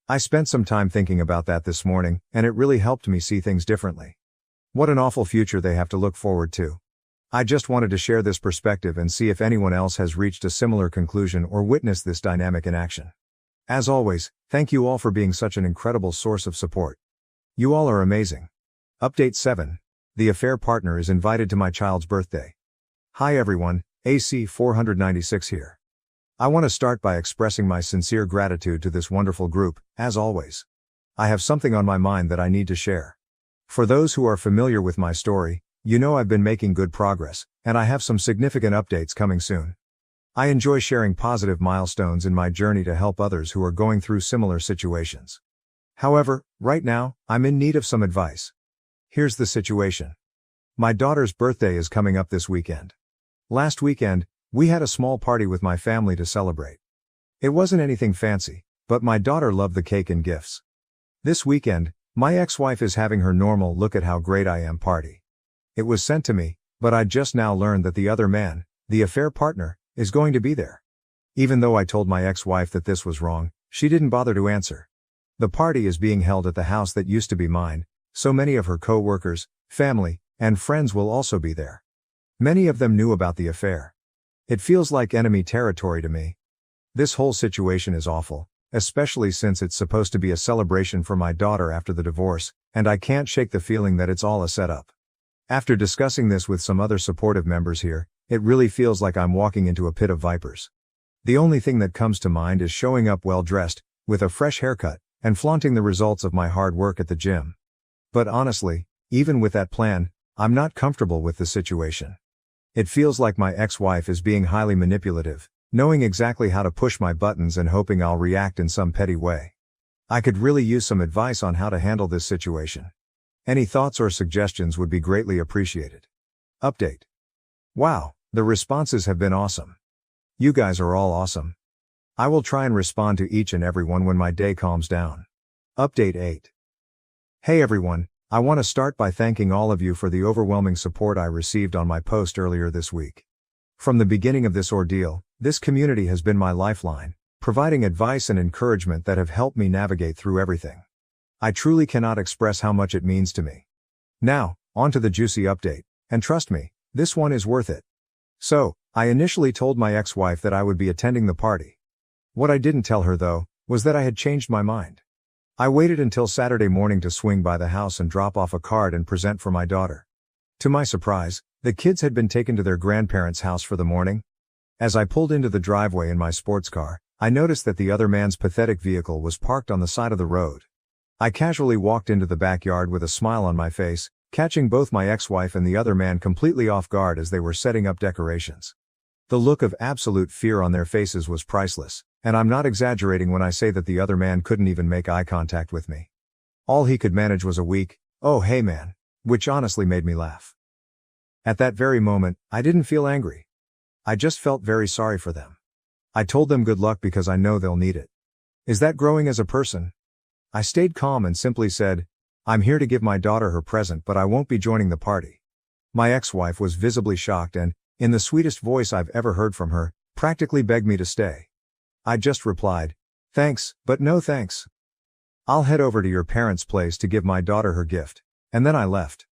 I spent some time thinking about that this morning, and it really helped me see things differently. What an awful future they have to look forward to. I just wanted to share this perspective and see if anyone else has reached a similar conclusion or witnessed this dynamic in action. As always, thank you all for being such an incredible source of support. You all are amazing. Update 7. The affair partner is invited to my child's birthday. Hi everyone, AC 496 here. I want to start by expressing my sincere gratitude to this wonderful group, as always. I have something on my mind that I need to share. For those who are familiar with my story, I've been making good progress, and I have some significant updates coming soon. I enjoy sharing positive milestones in my journey to help others who are going through similar situations. However, right now, I'm in need of some advice. Here's the situation. My daughter's birthday is coming up this weekend. Last weekend, we had a small party with my family to celebrate. It wasn't anything fancy, but my daughter loved the cake and gifts. This weekend, my ex-wife is having her normal look at how great I am party. It was sent to me, but I just now learned that the other man, the affair partner, is going to be there. Even though I told my ex-wife that this was wrong, she didn't bother to answer. The party is being held at the house that used to be mine, so many of her co-workers, family, and friends will also be there. Many of them knew about the affair. It feels like enemy territory to me. This whole situation is awful, especially since it's supposed to be a celebration for my daughter after the divorce, and I can't shake the feeling that it's all a setup. After discussing this with some other supportive members here, it really feels like I'm walking into a pit of vipers. The only thing that comes to mind is showing up well dressed, with a fresh haircut, and flaunting the results of my hard work at the gym. But honestly, even with that plan, I'm not comfortable with the situation. It feels like my ex-wife is being highly manipulative, knowing exactly how to push my buttons and hoping I'll react in some petty way. I could really use some advice on how to handle this situation. Any thoughts or suggestions would be greatly appreciated. Update. Wow, the responses have been awesome. You guys are all awesome. I will try and respond to each and every one when my day calms down. Update 8. Hey everyone, I want to start by thanking all of you for the overwhelming support I received on my post earlier this week. From the beginning of this ordeal, this community has been my lifeline, providing advice and encouragement that have helped me navigate through everything. I truly cannot express how much it means to me. Now, on to the juicy update, and trust me, this one is worth it. So, I initially told my ex-wife that I would be attending the party. What I didn't tell her though, was that I had changed my mind. I waited until Saturday morning to swing by the house and drop off a card and present for my daughter. To my surprise, the kids had been taken to their grandparents' house for the morning. As I pulled into the driveway in my sports car, I noticed that the other man's pathetic vehicle was parked on the side of the road. I casually walked into the backyard with a smile on my face, catching both my ex-wife and the other man completely off guard as they were setting up decorations. The look of absolute fear on their faces was priceless, and I'm not exaggerating when I say that the other man couldn't even make eye contact with me. All he could manage was a weak, "Oh hey man," which honestly made me laugh. At that very moment, I didn't feel angry. I just felt very sorry for them. I told them good luck because I know they'll need it. Is that growing as a person? I stayed calm and simply said, "I'm here to give my daughter her present, but I won't be joining the party." My ex-wife was visibly shocked and, in the sweetest voice I've ever heard from her, practically begged me to stay. I just replied, "Thanks, but no thanks. I'll head over to your parents' place to give my daughter her gift," and then I left.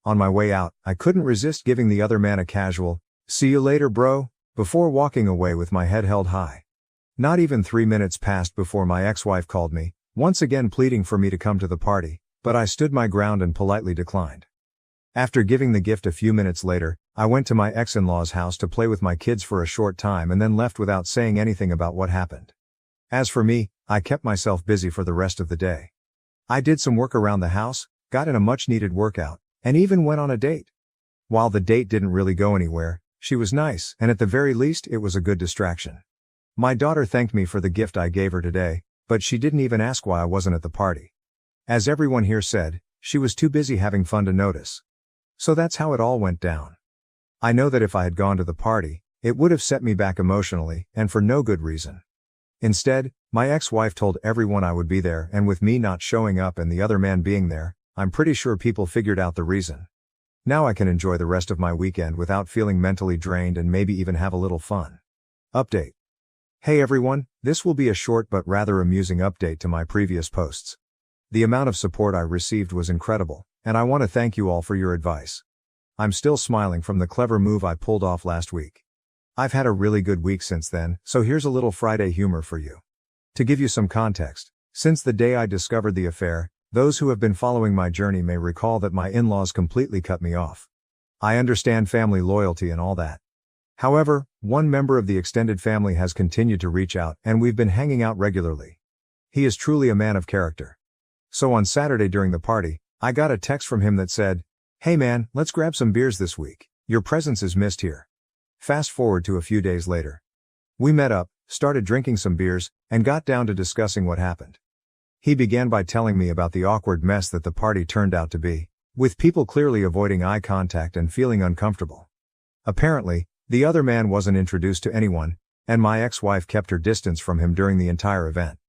On my way out, I couldn't resist giving the other man a casual, "See you later bro," before walking away with my head held high. Not even 3 minutes passed before my ex-wife called me, once again pleading for me to come to the party, but I stood my ground and politely declined. After giving the gift a few minutes later, I went to my ex-in-law's house to play with my kids for a short time and then left without saying anything about what happened. As for me, I kept myself busy for the rest of the day. I did some work around the house, got in a much-needed workout, and even went on a date. While the date didn't really go anywhere, she was nice, and at the very least it was a good distraction. My daughter thanked me for the gift I gave her today, but she didn't even ask why I wasn't at the party. As everyone here said, she was too busy having fun to notice. So that's how it all went down. I know that if I had gone to the party, it would have set me back emotionally, and for no good reason. Instead, my ex-wife told everyone I would be there, and with me not showing up and the other man being there, I'm pretty sure people figured out the reason. Now I can enjoy the rest of my weekend without feeling mentally drained and maybe even have a little fun. Update. Hey everyone, this will be a short but rather amusing update to my previous posts. The amount of support I received was incredible, and I want to thank you all for your advice. I'm still smiling from the clever move I pulled off last week. I've had a really good week since then, so here's a little Friday humor for you. To give you some context, since the day I discovered the affair, those who have been following my journey may recall that my in-laws completely cut me off. I understand family loyalty and all that. However, one member of the extended family has continued to reach out, and we've been hanging out regularly. He is truly a man of character. So on Saturday during the party, I got a text from him that said, "Hey man, let's grab some beers this week. Your presence is missed here." Fast forward to a few days later. We met up, started drinking some beers, and got down to discussing what happened. He began by telling me about the awkward mess that the party turned out to be, with people clearly avoiding eye contact and feeling uncomfortable. Apparently, the other man wasn't introduced to anyone, and my ex-wife kept her distance from him during the entire event.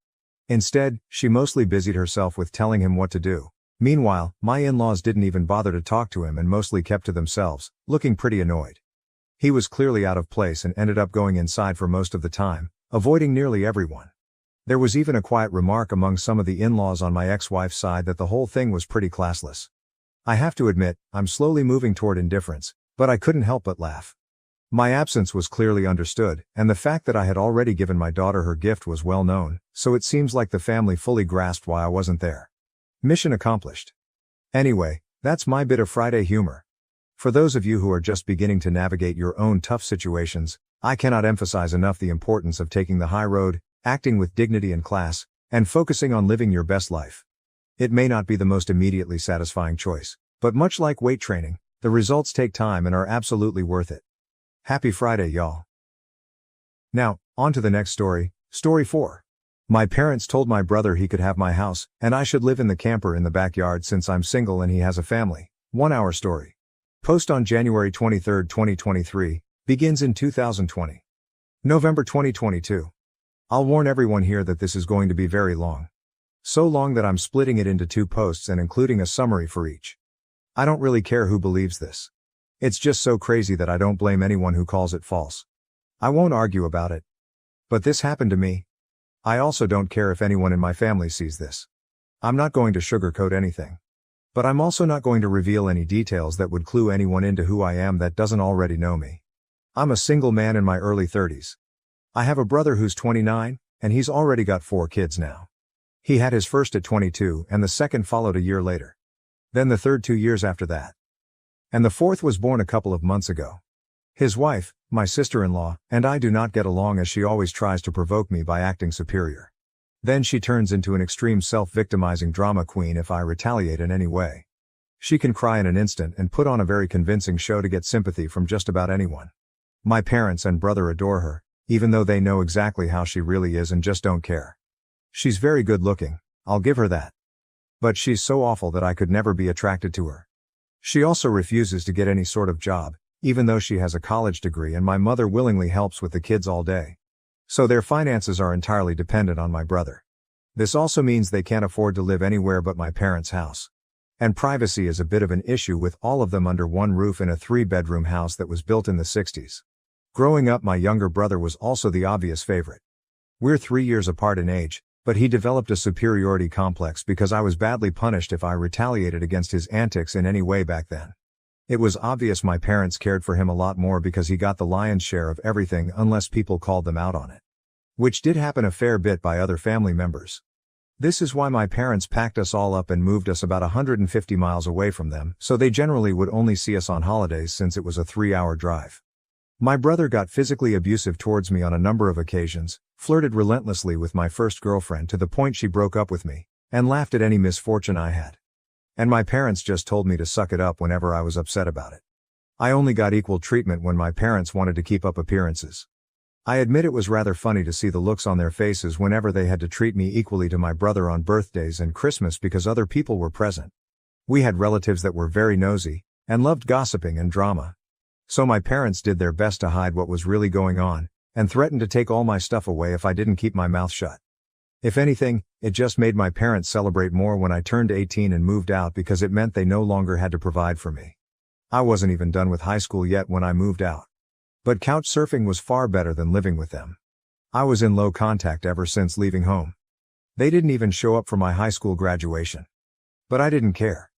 Instead, she mostly busied herself with telling him what to do. Meanwhile, my in-laws didn't even bother to talk to him and mostly kept to themselves, looking pretty annoyed. He was clearly out of place and ended up going inside for most of the time, avoiding nearly everyone. There was even a quiet remark among some of the in-laws on my ex-wife's side that the whole thing was pretty classless. I have to admit, I'm slowly moving toward indifference, but I couldn't help but laugh. My absence was clearly understood, and the fact that I had already given my daughter her gift was well known, so it seems like the family fully grasped why I wasn't there. Mission accomplished. Anyway, that's my bit of Friday humor. For those of you who are just beginning to navigate your own tough situations, I cannot emphasize enough the importance of taking the high road, acting with dignity and class, and focusing on living your best life. It may not be the most immediately satisfying choice, but much like weight training, the results take time and are absolutely worth it. Happy Friday, y'all. Now, on to the next story, Story 4. My parents told my brother he could have my house, and I should live in the camper in the backyard since I'm single and he has a family. 1 hour story. Post on January 23, 2023, begins in 2020. November 2022. I'll warn everyone here that this is going to be very long. So long that I'm splitting it into 2 posts and including a summary for each. I don't really care who believes this. It's just so crazy that I don't blame anyone who calls it false. I won't argue about it. But this happened to me. I also don't care if anyone in my family sees this. I'm not going to sugarcoat anything. But I'm also not going to reveal any details that would clue anyone into who I am that doesn't already know me. I'm a single man in my early 30s. I have a brother who's 29, and he's already got 4 kids now. He had his first at 22, and the second followed a year later. Then the third 2 years after that. And the fourth was born a couple of months ago. His wife, my sister-in-law, and I do not get along as she always tries to provoke me by acting superior. Then she turns into an extreme self-victimizing drama queen if I retaliate in any way. She can cry in an instant and put on a very convincing show to get sympathy from just about anyone. My parents and brother adore her, even though they know exactly how she really is and just don't care. She's very good looking, I'll give her that. But she's so awful that I could never be attracted to her. She also refuses to get any sort of job, even though she has a college degree, and my mother willingly helps with the kids all day. So their finances are entirely dependent on my brother. This also means they can't afford to live anywhere but my parents' house. And privacy is a bit of an issue with all of them under one roof in a 3-bedroom house that was built in the 60s. Growing up, my younger brother was also the obvious favorite. We're 3 years apart in age, but he developed a superiority complex because I was badly punished if I retaliated against his antics in any way back then. It was obvious my parents cared for him a lot more because he got the lion's share of everything unless people called them out on it. Which did happen a fair bit by other family members. This is why my parents packed us all up and moved us about 150 miles away from them, so they generally would only see us on holidays since it was a 3-hour drive. My brother got physically abusive towards me on a number of occasions, flirted relentlessly with my first girlfriend to the point she broke up with me, and laughed at any misfortune I had. And my parents just told me to suck it up whenever I was upset about it. I only got equal treatment when my parents wanted to keep up appearances. I admit it was rather funny to see the looks on their faces whenever they had to treat me equally to my brother on birthdays and Christmas because other people were present. We had relatives that were very nosy, and loved gossiping and drama. So my parents did their best to hide what was really going on, and threatened to take all my stuff away if I didn't keep my mouth shut. If anything, it just made my parents celebrate more when I turned 18 and moved out because it meant they no longer had to provide for me. I wasn't even done with high school yet when I moved out. But couch surfing was far better than living with them. I was in low contact ever since leaving home. They didn't even show up for my high school graduation. But I didn't care.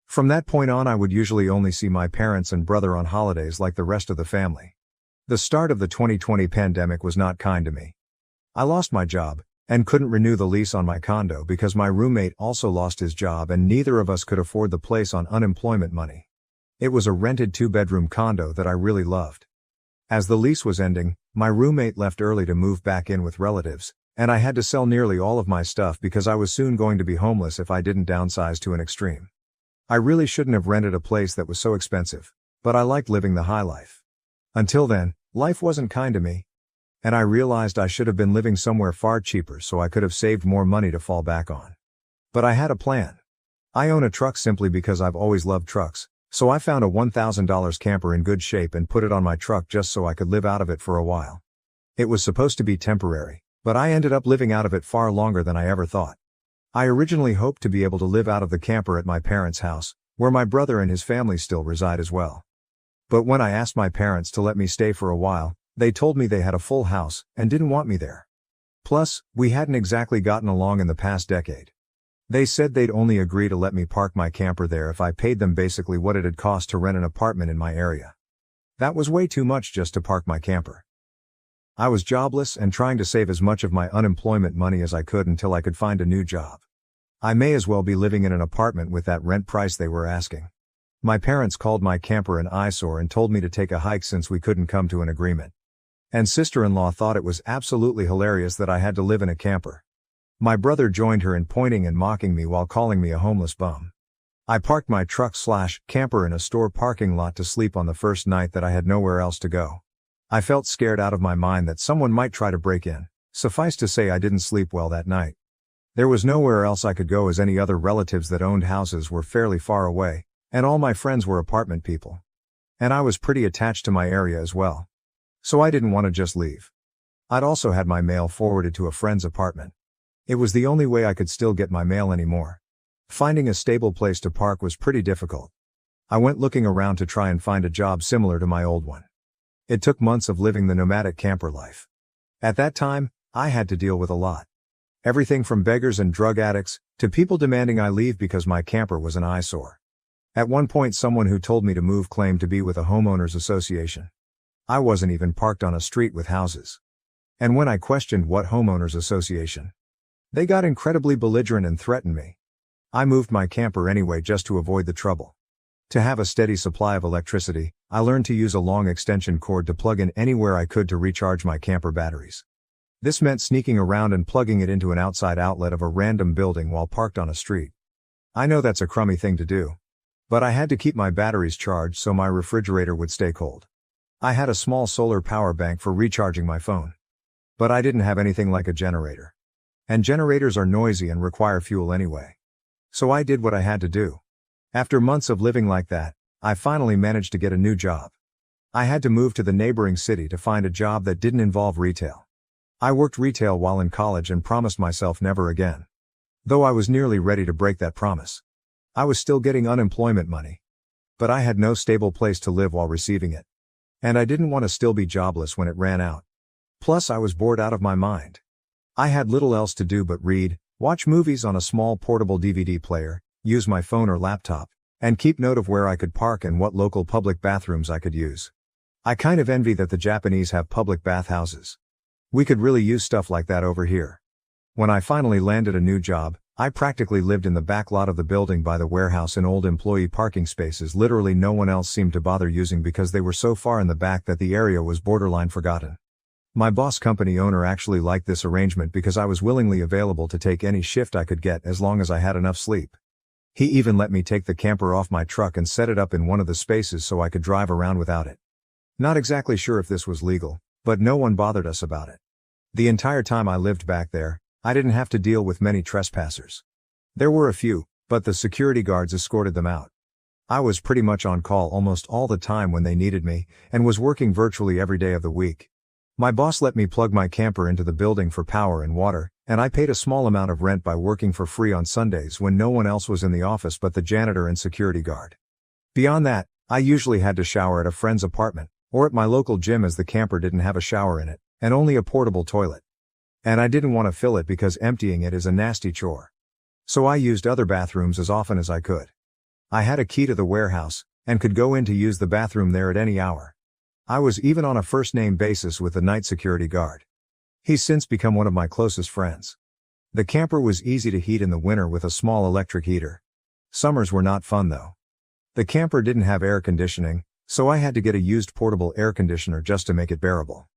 From that point on, I would usually only see my parents and brother on holidays like the rest of the family. The start of the 2020 pandemic was not kind to me. I lost my job, and couldn't renew the lease on my condo because my roommate also lost his job and neither of us could afford the place on unemployment money. It was a rented 2-bedroom condo that I really loved. As the lease was ending, my roommate left early to move back in with relatives, and I had to sell nearly all of my stuff because I was soon going to be homeless if I didn't downsize to an extreme. I really shouldn't have rented a place that was so expensive, but I liked living the high life. Until then, life wasn't kind to me. And I realized I should have been living somewhere far cheaper so I could have saved more money to fall back on. But I had a plan. I own a truck simply because I've always loved trucks, so I found a $1,000 camper in good shape and put it on my truck just so I could live out of it for a while. It was supposed to be temporary, but I ended up living out of it far longer than I ever thought. I originally hoped to be able to live out of the camper at my parents' house, where my brother and his family still reside as well. But when I asked my parents to let me stay for a while, they told me they had a full house and didn't want me there. Plus, we hadn't exactly gotten along in the past decade. They said they'd only agree to let me park my camper there if I paid them basically what it had cost to rent an apartment in my area. That was way too much just to park my camper. I was jobless and trying to save as much of my unemployment money as I could until I could find a new job. I may as well be living in an apartment with that rent price they were asking. My parents called my camper an eyesore and told me to take a hike since we couldn't come to an agreement. And sister-in-law thought it was absolutely hilarious that I had to live in a camper. My brother joined her in pointing and mocking me while calling me a homeless bum. I parked my truck/camper in a store parking lot to sleep on the first night that I had nowhere else to go. I felt scared out of my mind that someone might try to break in. Suffice to say I didn't sleep well that night. There was nowhere else I could go as any other relatives that owned houses were fairly far away, and all my friends were apartment people. And I was pretty attached to my area as well. So I didn't want to just leave. I'd also had my mail forwarded to a friend's apartment. It was the only way I could still get my mail anymore. Finding a stable place to park was pretty difficult. I went looking around to try and find a job similar to my old one. It took months of living the nomadic camper life. At that time, I had to deal with a lot. Everything from beggars and drug addicts, to people demanding I leave because my camper was an eyesore. At one point someone who told me to move claimed to be with a homeowners association. I wasn't even parked on a street with houses. And when I questioned what homeowners association, they got incredibly belligerent and threatened me. I moved my camper anyway just to avoid the trouble. To have a steady supply of electricity, I learned to use a long extension cord to plug in anywhere I could to recharge my camper batteries. This meant sneaking around and plugging it into an outside outlet of a random building while parked on a street. I know that's a crummy thing to do. But I had to keep my batteries charged so my refrigerator would stay cold. I had a small solar power bank for recharging my phone. But I didn't have anything like a generator. And generators are noisy and require fuel anyway. So I did what I had to do. After months of living like that, I finally managed to get a new job. I had to move to the neighboring city to find a job that didn't involve retail. I worked retail while in college and promised myself never again. Though I was nearly ready to break that promise. I was still getting unemployment money. But I had no stable place to live while receiving it. And I didn't want to still be jobless when it ran out. Plus I was bored out of my mind. I had little else to do but read, watch movies on a small portable DVD player, use my phone or laptop, and keep note of where I could park and what local public bathrooms I could use. I kind of envy that the Japanese have public bathhouses. We could really use stuff like that over here. When I finally landed a new job, I practically lived in the back lot of the building by the warehouse in old employee parking spaces literally no one else seemed to bother using because they were so far in the back that the area was borderline forgotten. My boss company owner actually liked this arrangement because I was willingly available to take any shift I could get as long as I had enough sleep. He even let me take the camper off my truck and set it up in one of the spaces so I could drive around without it. Not exactly sure if this was legal, but no one bothered us about it. The entire time I lived back there, I didn't have to deal with many trespassers. There were a few, but the security guards escorted them out. I was pretty much on call almost all the time when they needed me, and was working virtually every day of the week. My boss let me plug my camper into the building for power and water, and I paid a small amount of rent by working for free on Sundays when no one else was in the office but the janitor and security guard. Beyond that, I usually had to shower at a friend's apartment, or at my local gym as the camper didn't have a shower in it, and only a portable toilet. And I didn't want to fill it because emptying it is a nasty chore. So I used other bathrooms as often as I could. I had a key to the warehouse, and could go in to use the bathroom there at any hour. I was even on a first-name basis with the night security guard. He's since become one of my closest friends. The camper was easy to heat in the winter with a small electric heater. Summers were not fun though. The camper didn't have air conditioning, so I had to get a used portable air conditioner just to make it bearable.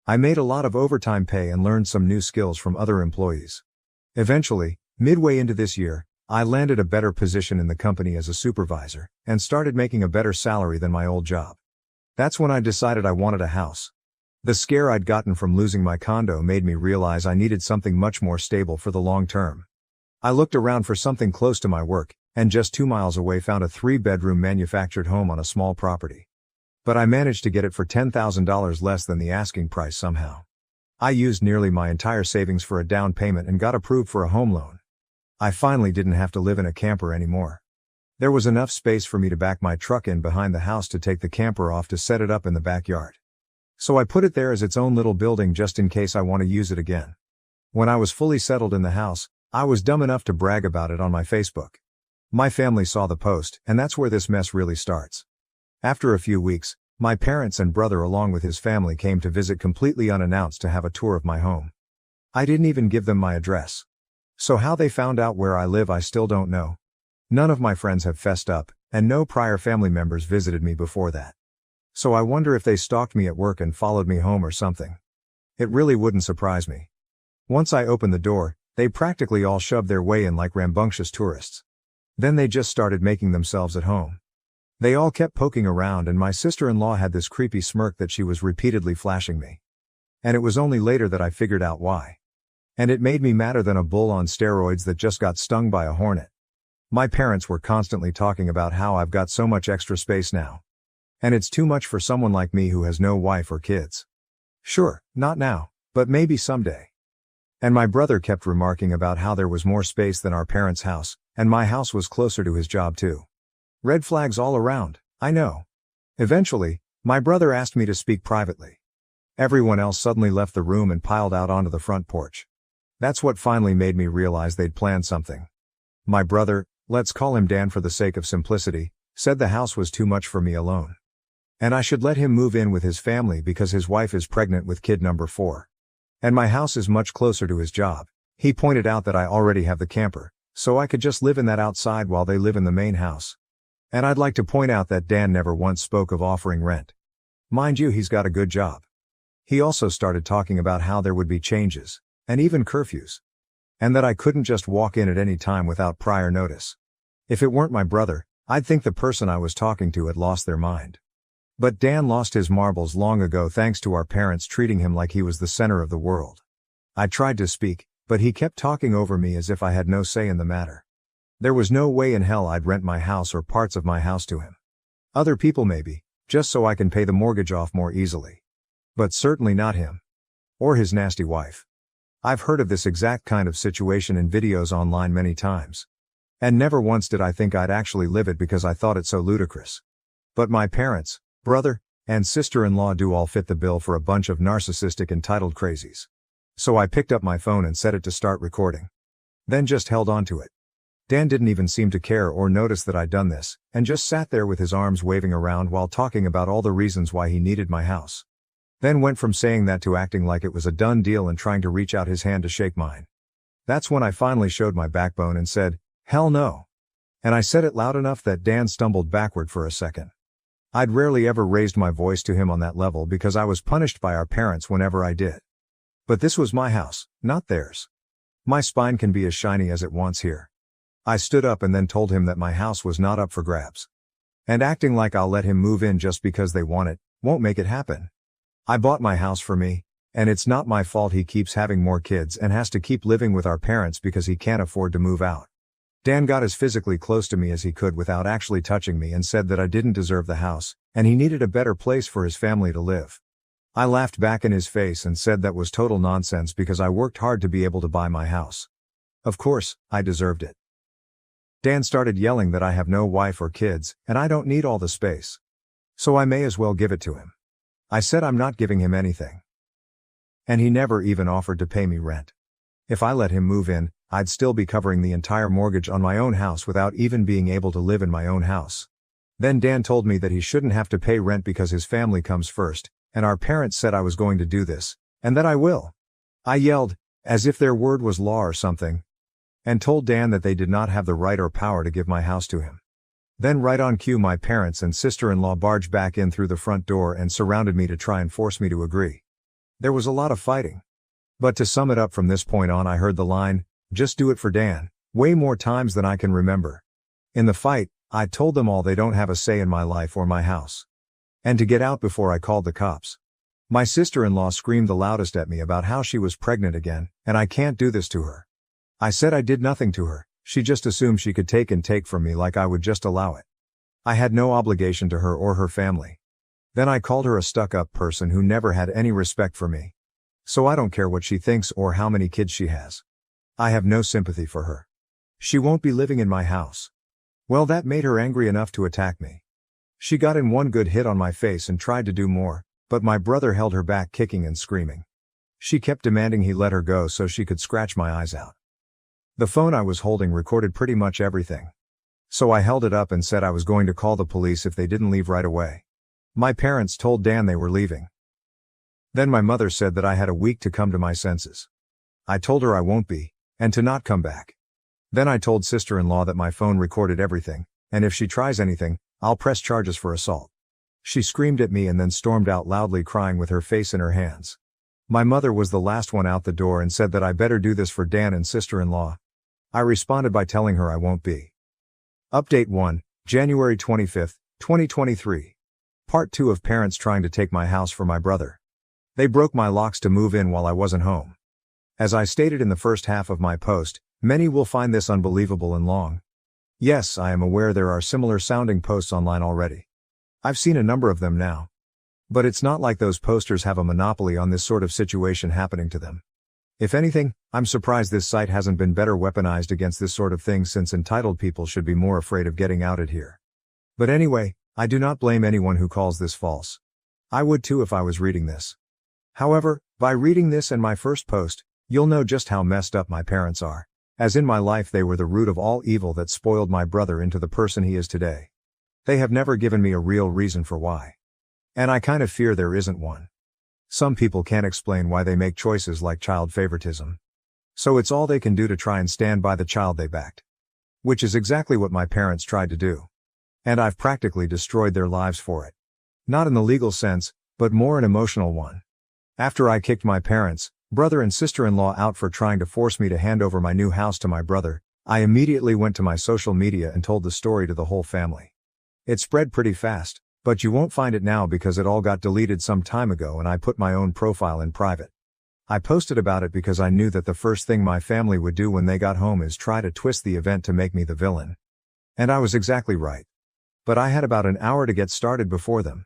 I made a lot of overtime pay and learned some new skills from other employees. Eventually, midway into this year, I landed a better position in the company as a supervisor, and started making a better salary than my old job. That's when I decided I wanted a house. The scare I'd gotten from losing my condo made me realize I needed something much more stable for the long term. I looked around for something close to my work, and just 2 miles away found a 3-bedroom manufactured home on a small property. But I managed to get it for $10,000 less than the asking price somehow. I used nearly my entire savings for a down payment and got approved for a home loan. I finally didn't have to live in a camper anymore. There was enough space for me to back my truck in behind the house to take the camper off to set it up in the backyard. So I put it there as its own little building just in case I want to use it again. When I was fully settled in the house, I was dumb enough to brag about it on my Facebook. My family saw the post, and that's where this mess really starts. After a few weeks, my parents and brother along with his family came to visit completely unannounced to have a tour of my home. I didn't even give them my address. So how they found out where I live I still don't know. None of my friends have fessed up, and no prior family members visited me before that. So I wonder if they stalked me at work and followed me home or something. It really wouldn't surprise me. Once I opened the door, they practically all shoved their way in like rambunctious tourists. Then they just started making themselves at home. They all kept poking around and my sister-in-law had this creepy smirk that she was repeatedly flashing me. And it was only later that I figured out why. And it made me madder than a bull on steroids that just got stung by a hornet. My parents were constantly talking about how I've got so much extra space now. And it's too much for someone like me who has no wife or kids. Sure, not now, but maybe someday. And my brother kept remarking about how there was more space than our parents' house, and my house was closer to his job too. Red flags all around, I know. Eventually, My brother asked me to speak privately. Everyone else suddenly left the room and piled out onto the front porch. That's what finally made me realize they'd planned something. My brother, let's call him Dan for the sake of simplicity, said the house was too much for me alone. And I should let him move in with his family because his wife is pregnant with kid number 4. And my house is much closer to his job. He pointed out that I already have the camper, so I could just live in that outside while they live in the main house. And I'd like to point out that Dan never once spoke of offering rent. Mind you, he's got a good job. He also started talking about how there would be changes, and even curfews. And that I couldn't just walk in at any time without prior notice. If it weren't my brother, I'd think the person I was talking to had lost their mind. But Dan lost his marbles long ago thanks to our parents treating him like he was the center of the world. I tried to speak, but he kept talking over me as if I had no say in the matter. There was no way in hell I'd rent my house or parts of my house to him. Other people maybe, just so I can pay the mortgage off more easily. But certainly not him. Or his nasty wife. I've heard of this exact kind of situation in videos online many times. And never once did I think I'd actually live it because I thought it so ludicrous. But my parents, brother, and sister-in-law do all fit the bill for a bunch of narcissistic entitled crazies. So I picked up my phone and set it to start recording. Then just held on to it. Dan didn't even seem to care or notice that I'd done this, and just sat there with his arms waving around while talking about all the reasons why he needed my house. Then went from saying that to acting like it was a done deal and trying to reach out his hand to shake mine. That's when I finally showed my backbone and said, "Hell no." And I said it loud enough that Dan stumbled backward for a second. I'd rarely ever raised my voice to him on that level because I was punished by our parents whenever I did. But this was my house, not theirs. My spine can be as shiny as it wants here. I stood up and then told him that my house was not up for grabs. And acting like I'll let him move in just because they want it, won't make it happen. I bought my house for me, and it's not my fault he keeps having more kids and has to keep living with our parents because he can't afford to move out. Dan got as physically close to me as he could without actually touching me and said that I didn't deserve the house, and he needed a better place for his family to live. I laughed back in his face and said that was total nonsense because I worked hard to be able to buy my house. Of course, I deserved it. Dan started yelling that I have no wife or kids, and I don't need all the space. So I may as well give it to him. I said I'm not giving him anything. And he never even offered to pay me rent. If I let him move in, I'd still be covering the entire mortgage on my own house without even being able to live in my own house. Then Dan told me that he shouldn't have to pay rent because his family comes first, and our parents said I was going to do this, and that I will. I yelled, as if their word was law or something, and told Dan that they did not have the right or power to give my house to him. Then right on cue my parents and sister-in-law barged back in through the front door and surrounded me to try and force me to agree. There was a lot of fighting. But to sum it up from this point on I heard the line, "Just do it for Dan," way more times than I can remember. In the fight, I told them all they don't have a say in my life or my house. And to get out before I called the cops. My sister-in-law screamed the loudest at me about how she was pregnant again, and I can't do this to her. I said I did nothing to her. She just assumed she could take from me like I would just allow it. I had no obligation to her or her family. Then I called her a stuck-up person who never had any respect for me. So I don't care what she thinks or how many kids she has. I have no sympathy for her. She won't be living in my house. Well, that made her angry enough to attack me. She got in one good hit on my face and tried to do more, but my brother held her back kicking and screaming. She kept demanding he let her go so she could scratch my eyes out. The phone I was holding recorded pretty much everything. So I held it up and said I was going to call the police if they didn't leave right away. My parents told Dan they were leaving. Then my mother said that I had a week to come to my senses. I told her I won't be, and to not come back. Then I told sister-in-law that my phone recorded everything, and if she tries anything, I'll press charges for assault. She screamed at me and then stormed out loudly crying with her face in her hands. My mother was the last one out the door and said that I better do this for Dan and sister-in-law. I responded by telling her I won't be. Update 1, January 25, 2023. Part 2 of parents trying to take my house for my brother. They broke my locks to move in while I wasn't home. As I stated in the first half of my post, many will find this unbelievable and long. Yes, I am aware there are similar sounding posts online already. I've seen a number of them now. But it's not like those posters have a monopoly on this sort of situation happening to them. If anything, I'm surprised this site hasn't been better weaponized against this sort of thing since entitled people should be more afraid of getting outed here. But anyway, I do not blame anyone who calls this false. I would too if I was reading this. However, by reading this and my first post, you'll know just how messed up my parents are. As in my life they were the root of all evil that spoiled my brother into the person he is today. They have never given me a real reason for why. And I kind of fear there isn't one. Some people can't explain why they make choices like child favoritism. So it's all they can do to try and stand by the child they backed. Which is exactly what my parents tried to do. And I've practically destroyed their lives for it. Not in the legal sense, but more an emotional one. After I kicked my parents, brother and sister-in-law out for trying to force me to hand over my new house to my brother, I immediately went to my social media and told the story to the whole family. It spread pretty fast, but you won't find it now because it all got deleted some time ago and I put my own profile in private. I posted about it because I knew that the first thing my family would do when they got home is try to twist the event to make me the villain. And I was exactly right. But I had about an hour to get started before them.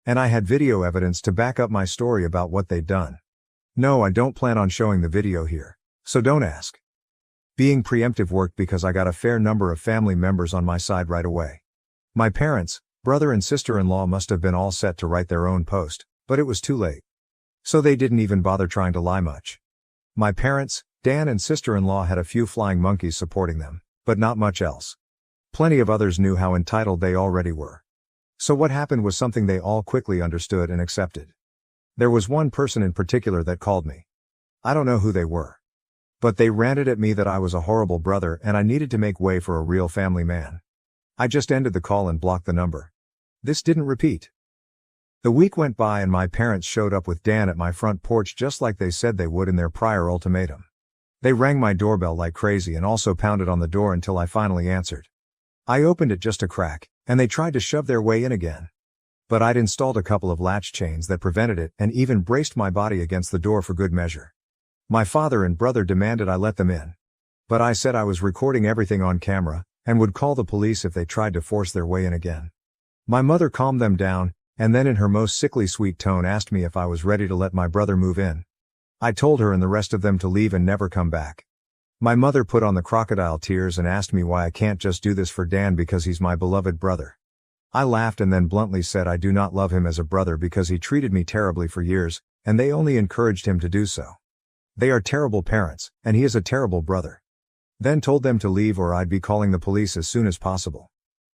And I had video evidence to back up my story about what they'd done. No, I don't plan on showing the video here, so don't ask. Being preemptive worked because I got a fair number of family members on my side right away. My parents, brother and sister-in-law must have been all set to write their own post, but it was too late. So they didn't even bother trying to lie much. My parents, Dan and sister-in-law had a few flying monkeys supporting them, but not much else. Plenty of others knew how entitled they already were. So what happened was something they all quickly understood and accepted. There was one person in particular that called me. I don't know who they were. But they ranted at me that I was a horrible brother and I needed to make way for a real family man. I just ended the call and blocked the number. This didn't repeat. The week went by and my parents showed up with Dan at my front porch just like they said they would in their prior ultimatum. They rang my doorbell like crazy and also pounded on the door until I finally answered. I opened it just a crack, and they tried to shove their way in again. But I'd installed a couple of latch chains that prevented it and even braced my body against the door for good measure. My father and brother demanded I let them in. But I said I was recording everything on camera, and would call the police if they tried to force their way in again. My mother calmed them down, and then in her most sickly sweet tone asked me if I was ready to let my brother move in. I told her and the rest of them to leave and never come back. My mother put on the crocodile tears and asked me why I can't just do this for Dan because he's my beloved brother. I laughed and then bluntly said I do not love him as a brother because he treated me terribly for years, and they only encouraged him to do so. They are terrible parents, and he is a terrible brother. Then told them to leave or I'd be calling the police as soon as possible.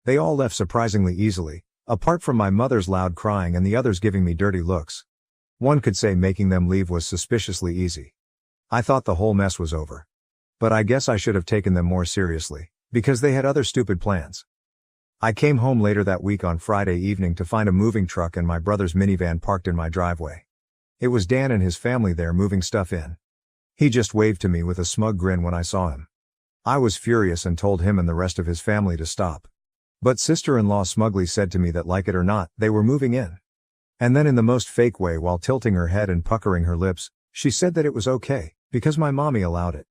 They all left surprisingly easily, apart from my mother's loud crying and the others giving me dirty looks. One could say making them leave was suspiciously easy. I thought the whole mess was over. But I guess I should have taken them more seriously, because they had other stupid plans. I came home later that week on Friday evening to find a moving truck and my brother's minivan parked in my driveway. It was Dan and his family there moving stuff in. He just waved to me with a smug grin when I saw him. I was furious and told him and the rest of his family to stop. But sister-in-law smugly said to me that like it or not, they were moving in. And then in the most fake way while tilting her head and puckering her lips, she said that it was okay, because my mommy allowed it.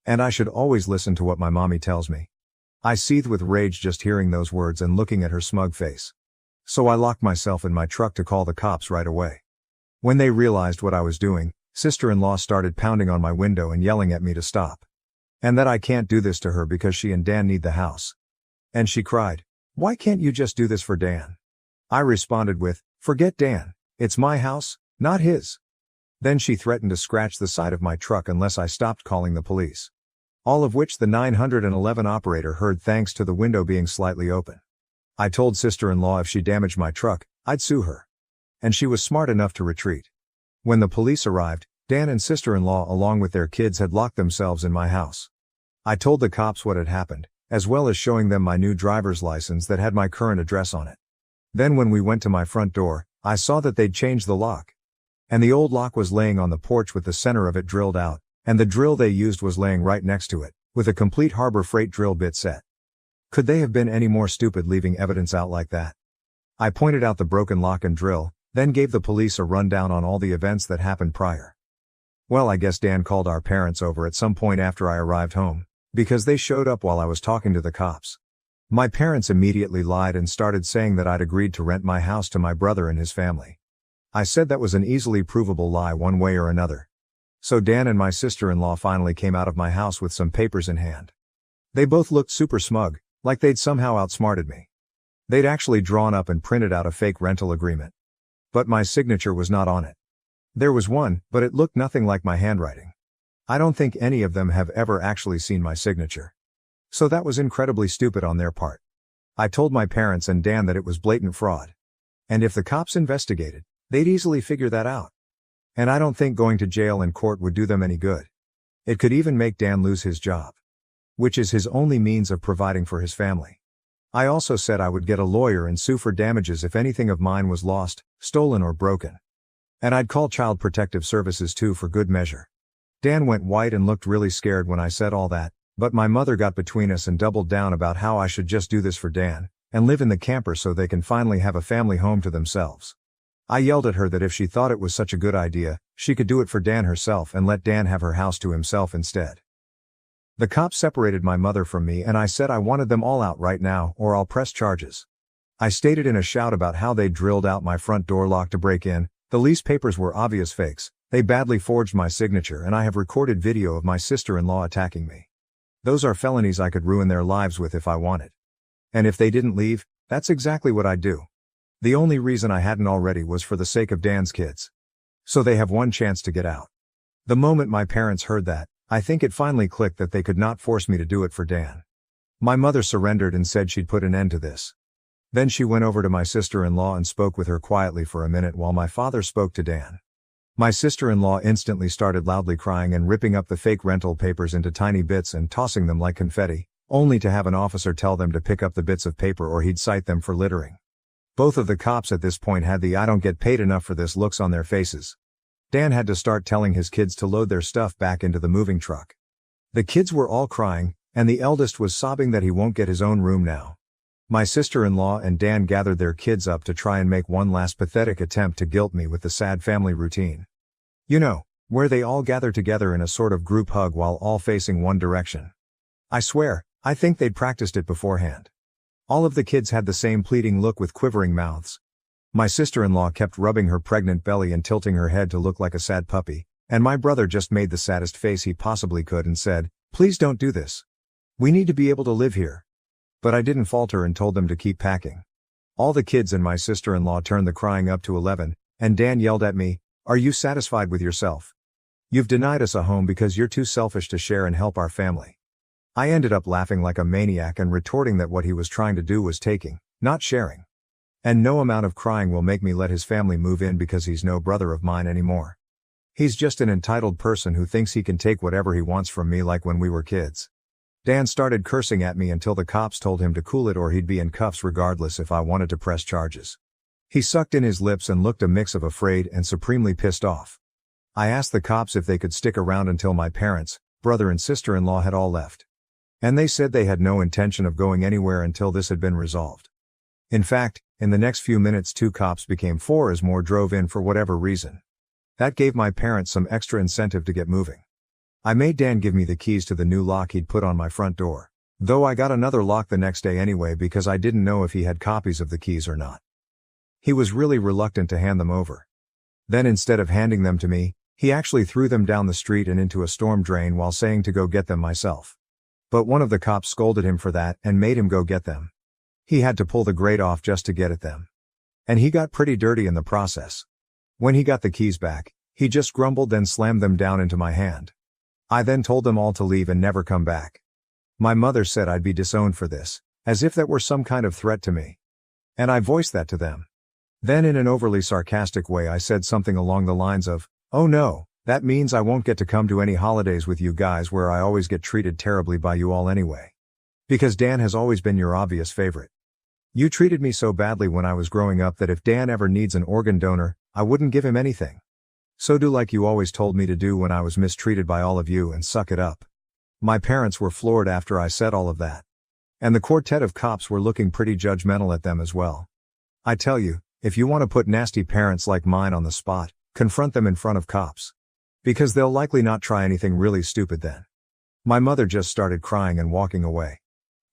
And I should always listen to what my mommy tells me. I seethed with rage just hearing those words and looking at her smug face. So I locked myself in my truck to call the cops right away. When they realized what I was doing, sister-in-law started pounding on my window and yelling at me to stop. And that I can't do this to her because she and Dan need the house. And she cried, "Why can't you just do this for Dan?" I responded with, "Forget Dan, it's my house, not his." Then she threatened to scratch the side of my truck unless I stopped calling the police. All of which the 911 operator heard thanks to the window being slightly open. I told sister-in-law if she damaged my truck, I'd sue her. And she was smart enough to retreat. When the police arrived, Dan and sister-in-law along with their kids had locked themselves in my house. I told the cops what had happened, as well as showing them my new driver's license that had my current address on it. Then when we went to my front door, I saw that they'd changed the lock. And the old lock was laying on the porch with the center of it drilled out, and the drill they used was laying right next to it, with a complete Harbor Freight drill bit set. Could they have been any more stupid leaving evidence out like that? I pointed out the broken lock and drill, then gave the police a rundown on all the events that happened prior. Well, I guess Dan called our parents over at some point after I arrived home, because they showed up while I was talking to the cops. My parents immediately lied and started saying that I'd agreed to rent my house to my brother and his family. I said that was an easily provable lie one way or another. So Dan and my sister-in-law finally came out of my house with some papers in hand. They both looked super smug, like they'd somehow outsmarted me. They'd actually drawn up and printed out a fake rental agreement. But my signature was not on it. There was one, but it looked nothing like my handwriting. I don't think any of them have ever actually seen my signature. So that was incredibly stupid on their part. I told my parents and Dan that it was blatant fraud. And if the cops investigated, they'd easily figure that out. And I don't think going to jail and court would do them any good. It could even make Dan lose his job, which is his only means of providing for his family. I also said I would get a lawyer and sue for damages if anything of mine was lost, stolen or broken. And I'd call Child Protective Services too for good measure. Dan went white and looked really scared when I said all that, but my mother got between us and doubled down about how I should just do this for Dan, and live in the camper so they can finally have a family home to themselves. I yelled at her that if she thought it was such a good idea, she could do it for Dan herself and let Dan have her house to himself instead. The cops separated my mother from me and I said I wanted them all out right now or I'll press charges. I stated in a shout about how they drilled out my front door lock to break in, the lease papers were obvious fakes, they badly forged my signature and I have recorded video of my sister-in-law attacking me. Those are felonies I could ruin their lives with if I wanted. And if they didn't leave, that's exactly what I'd do. The only reason I hadn't already was for the sake of Dan's kids. So they have one chance to get out. The moment my parents heard that, I think it finally clicked that they could not force me to do it for Dan. My mother surrendered and said she'd put an end to this. Then she went over to my sister-in-law and spoke with her quietly for a minute while my father spoke to Dan. My sister-in-law instantly started loudly crying and ripping up the fake rental papers into tiny bits and tossing them like confetti, only to have an officer tell them to pick up the bits of paper or he'd cite them for littering. Both of the cops at this point had the "I don't get paid enough for this" looks on their faces. Dan had to start telling his kids to load their stuff back into the moving truck. The kids were all crying, and the eldest was sobbing that he won't get his own room now. My sister-in-law and Dan gathered their kids up to try and make one last pathetic attempt to guilt me with the sad family routine. You know, where they all gather together in a sort of group hug while all facing one direction. I swear, I think they'd practiced it beforehand. All of the kids had the same pleading look with quivering mouths. My sister-in-law kept rubbing her pregnant belly and tilting her head to look like a sad puppy, and my brother just made the saddest face he possibly could and said, "Please don't do this. We need to be able to live here." But I didn't falter and told them to keep packing. All the kids and my sister-in-law turned the crying up to 11, and Dan yelled at me, "Are you satisfied with yourself? You've denied us a home because you're too selfish to share and help our family." I ended up laughing like a maniac and retorting that what he was trying to do was taking, not sharing. And no amount of crying will make me let his family move in because he's no brother of mine anymore. He's just an entitled person who thinks he can take whatever he wants from me like when we were kids. Dan started cursing at me until the cops told him to cool it or he'd be in cuffs regardless if I wanted to press charges. He sucked in his lips and looked a mix of afraid and supremely pissed off. I asked the cops if they could stick around until my parents, brother and sister-in-law had all left. And they said they had no intention of going anywhere until this had been resolved. In fact, in the next few minutes 2 cops became 4 as more drove in for whatever reason. That gave my parents some extra incentive to get moving. I made Dan give me the keys to the new lock he'd put on my front door, though I got another lock the next day anyway because I didn't know if he had copies of the keys or not. He was really reluctant to hand them over. Then instead of handing them to me, he actually threw them down the street and into a storm drain while saying to go get them myself. But one of the cops scolded him for that and made him go get them. He had to pull the grate off just to get at them. And he got pretty dirty in the process. When he got the keys back, he just grumbled then slammed them down into my hand. I then told them all to leave and never come back. My mother said I'd be disowned for this, as if that were some kind of threat to me. And I voiced that to them. Then in an overly sarcastic way I said something along the lines of, "Oh no, that means I won't get to come to any holidays with you guys where I always get treated terribly by you all anyway. Because Dan has always been your obvious favorite. You treated me so badly when I was growing up that if Dan ever needs an organ donor, I wouldn't give him anything. So do like you always told me to do when I was mistreated by all of you and suck it up." My parents were floored after I said all of that. And the quartet of cops were looking pretty judgmental at them as well. I tell you, if you want to put nasty parents like mine on the spot, confront them in front of cops. Because they'll likely not try anything really stupid then. My mother just started crying and walking away.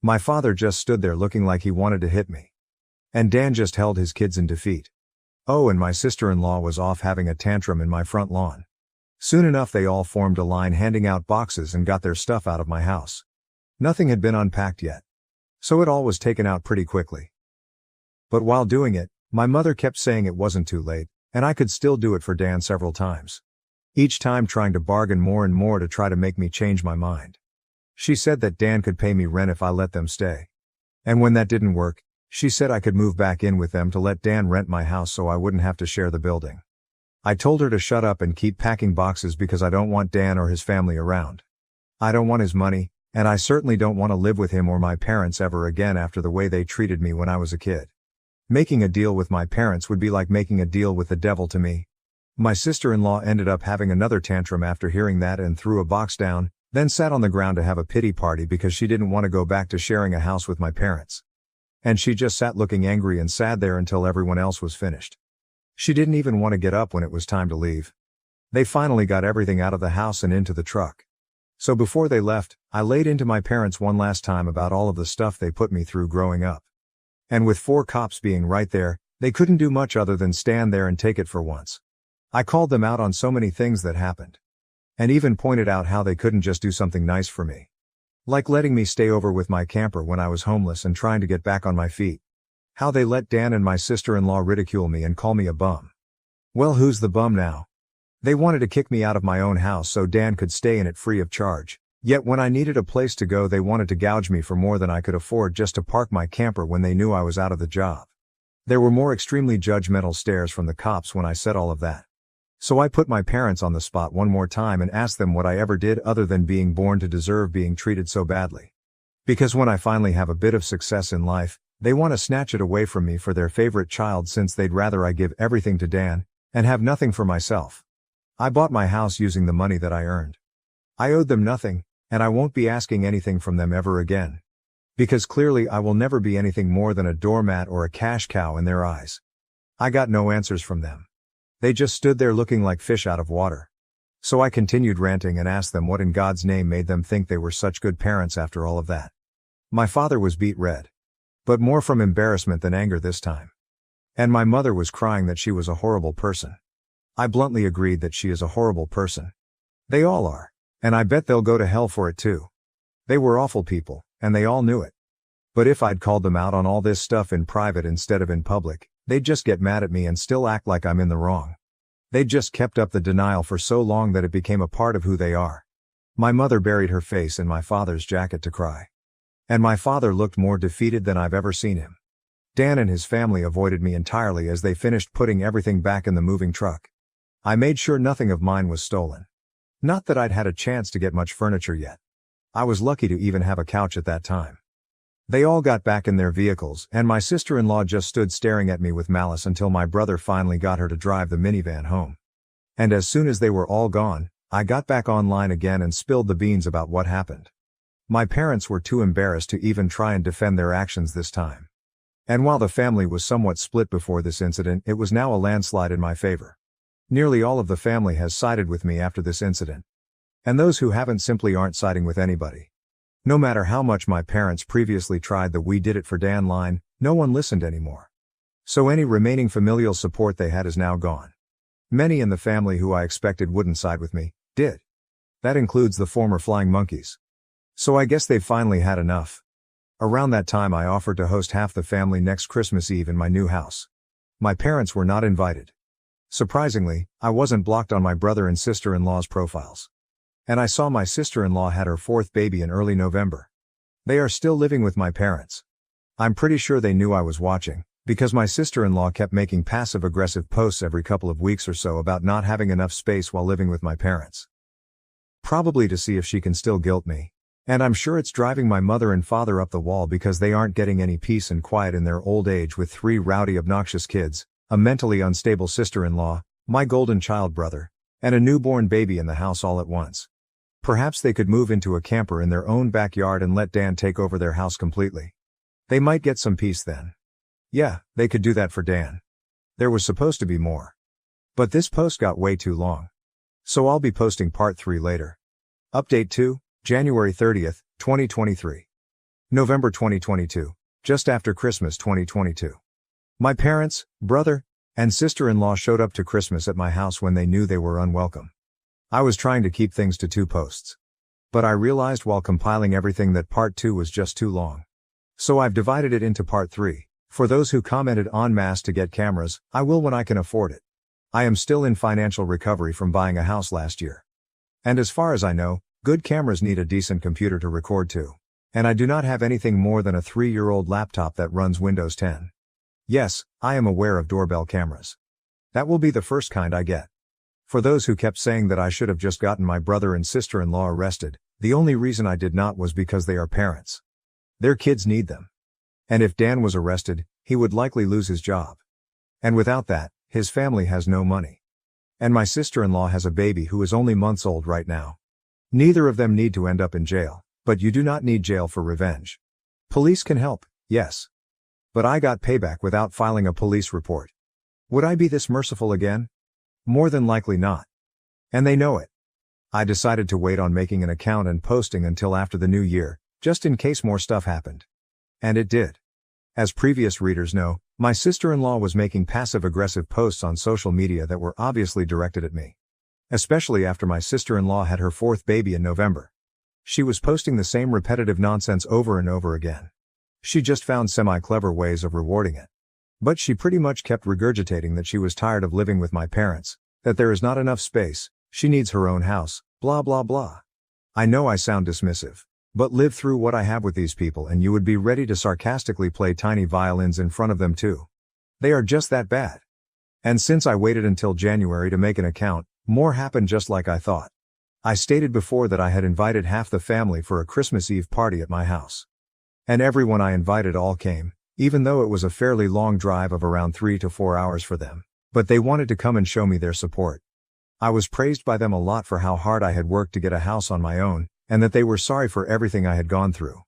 My father just stood there looking like he wanted to hit me. And Dan just held his kids in defeat. Oh, and my sister-in-law was off having a tantrum in my front lawn. Soon enough they all formed a line handing out boxes and got their stuff out of my house. Nothing had been unpacked yet. So it all was taken out pretty quickly. But while doing it, My mother kept saying it wasn't too late, and I could still do it for Dan several times. Each time trying to bargain more and more to try to make me change my mind. She said that Dan could pay me rent if I let them stay. And when that didn't work, she said I could move back in with them to let Dan rent my house so I wouldn't have to share the building. I told her to shut up and keep packing boxes because I don't want Dan or his family around. I don't want his money, and I certainly don't want to live with him or my parents ever again after the way they treated me when I was a kid. Making a deal with my parents would be like making a deal with the devil to me. My sister-in-law ended up having another tantrum after hearing that and threw a box down, then sat on the ground to have a pity party because she didn't want to go back to sharing a house with my parents. And she just sat looking angry and sad there until everyone else was finished. She didn't even want to get up when it was time to leave. They finally got everything out of the house and into the truck. So before they left, I laid into my parents one last time about all of the stuff they put me through growing up. And with 4 cops being right there, they couldn't do much other than stand there and take it for once. I called them out on so many things that happened. And even pointed out how they couldn't just do something nice for me. Like letting me stay over with my camper when I was homeless and trying to get back on my feet. How they let Dan and my sister-in-law ridicule me and call me a bum. Well, who's the bum now? They wanted to kick me out of my own house so Dan could stay in it free of charge. Yet when I needed a place to go they wanted to gouge me for more than I could afford just to park my camper when they knew I was out of the job. There were more extremely judgmental stares from the cops when I said all of that. So I put my parents on the spot one more time and asked them what I ever did other than being born to deserve being treated so badly. Because when I finally have a bit of success in life, they want to snatch it away from me for their favorite child since they'd rather I give everything to Dan, and have nothing for myself. I bought my house using the money that I earned. I owed them nothing, and I won't be asking anything from them ever again. Because clearly I will never be anything more than a doormat or a cash cow in their eyes. I got no answers from them. They just stood there looking like fish out of water. So I continued ranting and asked them what in God's name made them think they were such good parents after all of that. My father was beet red. But more from embarrassment than anger this time. And my mother was crying that she was a horrible person. I bluntly agreed that she is a horrible person. They all are. And I bet they'll go to hell for it too. They were awful people, and they all knew it. But if I'd called them out on all this stuff in private instead of in public, they'd just get mad at me and still act like I'm in the wrong. They'd just kept up the denial for so long that it became a part of who they are. My mother buried her face in my father's jacket to cry. And my father looked more defeated than I've ever seen him. Dan and his family avoided me entirely as they finished putting everything back in the moving truck. I made sure nothing of mine was stolen. Not that I'd had a chance to get much furniture yet. I was lucky to even have a couch at that time. They all got back in their vehicles, and my sister-in-law just stood staring at me with malice until my brother finally got her to drive the minivan home. And as soon as they were all gone, I got back online again and spilled the beans about what happened. My parents were too embarrassed to even try and defend their actions this time. And while the family was somewhat split before this incident, it was now a landslide in my favor. Nearly all of the family has sided with me after this incident. And those who haven't simply aren't siding with anybody. No matter how much my parents previously tried the "we did it for Dan" line, no one listened anymore. So any remaining familial support they had is now gone. Many in the family who I expected wouldn't side with me, did. That includes the former flying monkeys. So I guess they've finally had enough. Around that time I offered to host half the family next Christmas Eve in my new house. My parents were not invited. Surprisingly, I wasn't blocked on my brother and sister-in-law's profiles. And I saw my sister-in-law had her 4th baby in early November. They are still living with my parents. I'm pretty sure they knew I was watching, because my sister-in-law kept making passive-aggressive posts every couple of weeks or so about not having enough space while living with my parents. Probably to see if she can still guilt me. And I'm sure it's driving my mother and father up the wall because they aren't getting any peace and quiet in their old age with 3 rowdy, obnoxious kids, a mentally unstable sister-in-law, my golden child brother, and a newborn baby in the house all at once. Perhaps they could move into a camper in their own backyard and let Dan take over their house completely. They might get some peace then. Yeah, they could do that for Dan. There was supposed to be more. But this post got way too long. So I'll be posting part 3 later. Update 2, January 30th, 2023. November 2022, just after Christmas 2022. My parents, brother, and sister-in-law showed up to Christmas at my house when they knew they were unwelcome. I was trying to keep things to 2 posts. But I realized while compiling everything that part 2 was just too long. So I've divided it into part 3, For those who commented en masse to get cameras, I will when I can afford it. I am still in financial recovery from buying a house last year. And as far as I know, good cameras need a decent computer to record to. And I do not have anything more than a 3-year-old laptop that runs Windows 10. Yes, I am aware of doorbell cameras. That will be the first kind I get. For those who kept saying that I should have just gotten my brother and sister-in-law arrested, the only reason I did not was because they are parents. Their kids need them. And if Dan was arrested, he would likely lose his job. And without that, his family has no money. And my sister-in-law has a baby who is only months old right now. Neither of them need to end up in jail, but you do not need jail for revenge. Police can help, yes. But I got payback without filing a police report. Would I be this merciful again? More than likely not. And they know it. I decided to wait on making an account and posting until after the new year, just in case more stuff happened. And it did. As previous readers know, my sister-in-law was making passive-aggressive posts on social media that were obviously directed at me. Especially after my sister-in-law had her 4th baby in November. She was posting the same repetitive nonsense over and over again. She just found semi-clever ways of rewarding it. But she pretty much kept regurgitating that she was tired of living with my parents, that there is not enough space, she needs her own house, blah blah blah. I know I sound dismissive. But live through what I have with these people and you would be ready to sarcastically play tiny violins in front of them too. They are just that bad. And since I waited until January to make an account, more happened just like I thought. I stated before that I had invited half the family for a Christmas Eve party at my house. And everyone I invited all came, even though it was a fairly long drive of around 3 to 4 hours for them, but they wanted to come and show me their support. I was praised by them a lot for how hard I had worked to get a house on my own, and that they were sorry for everything I had gone through.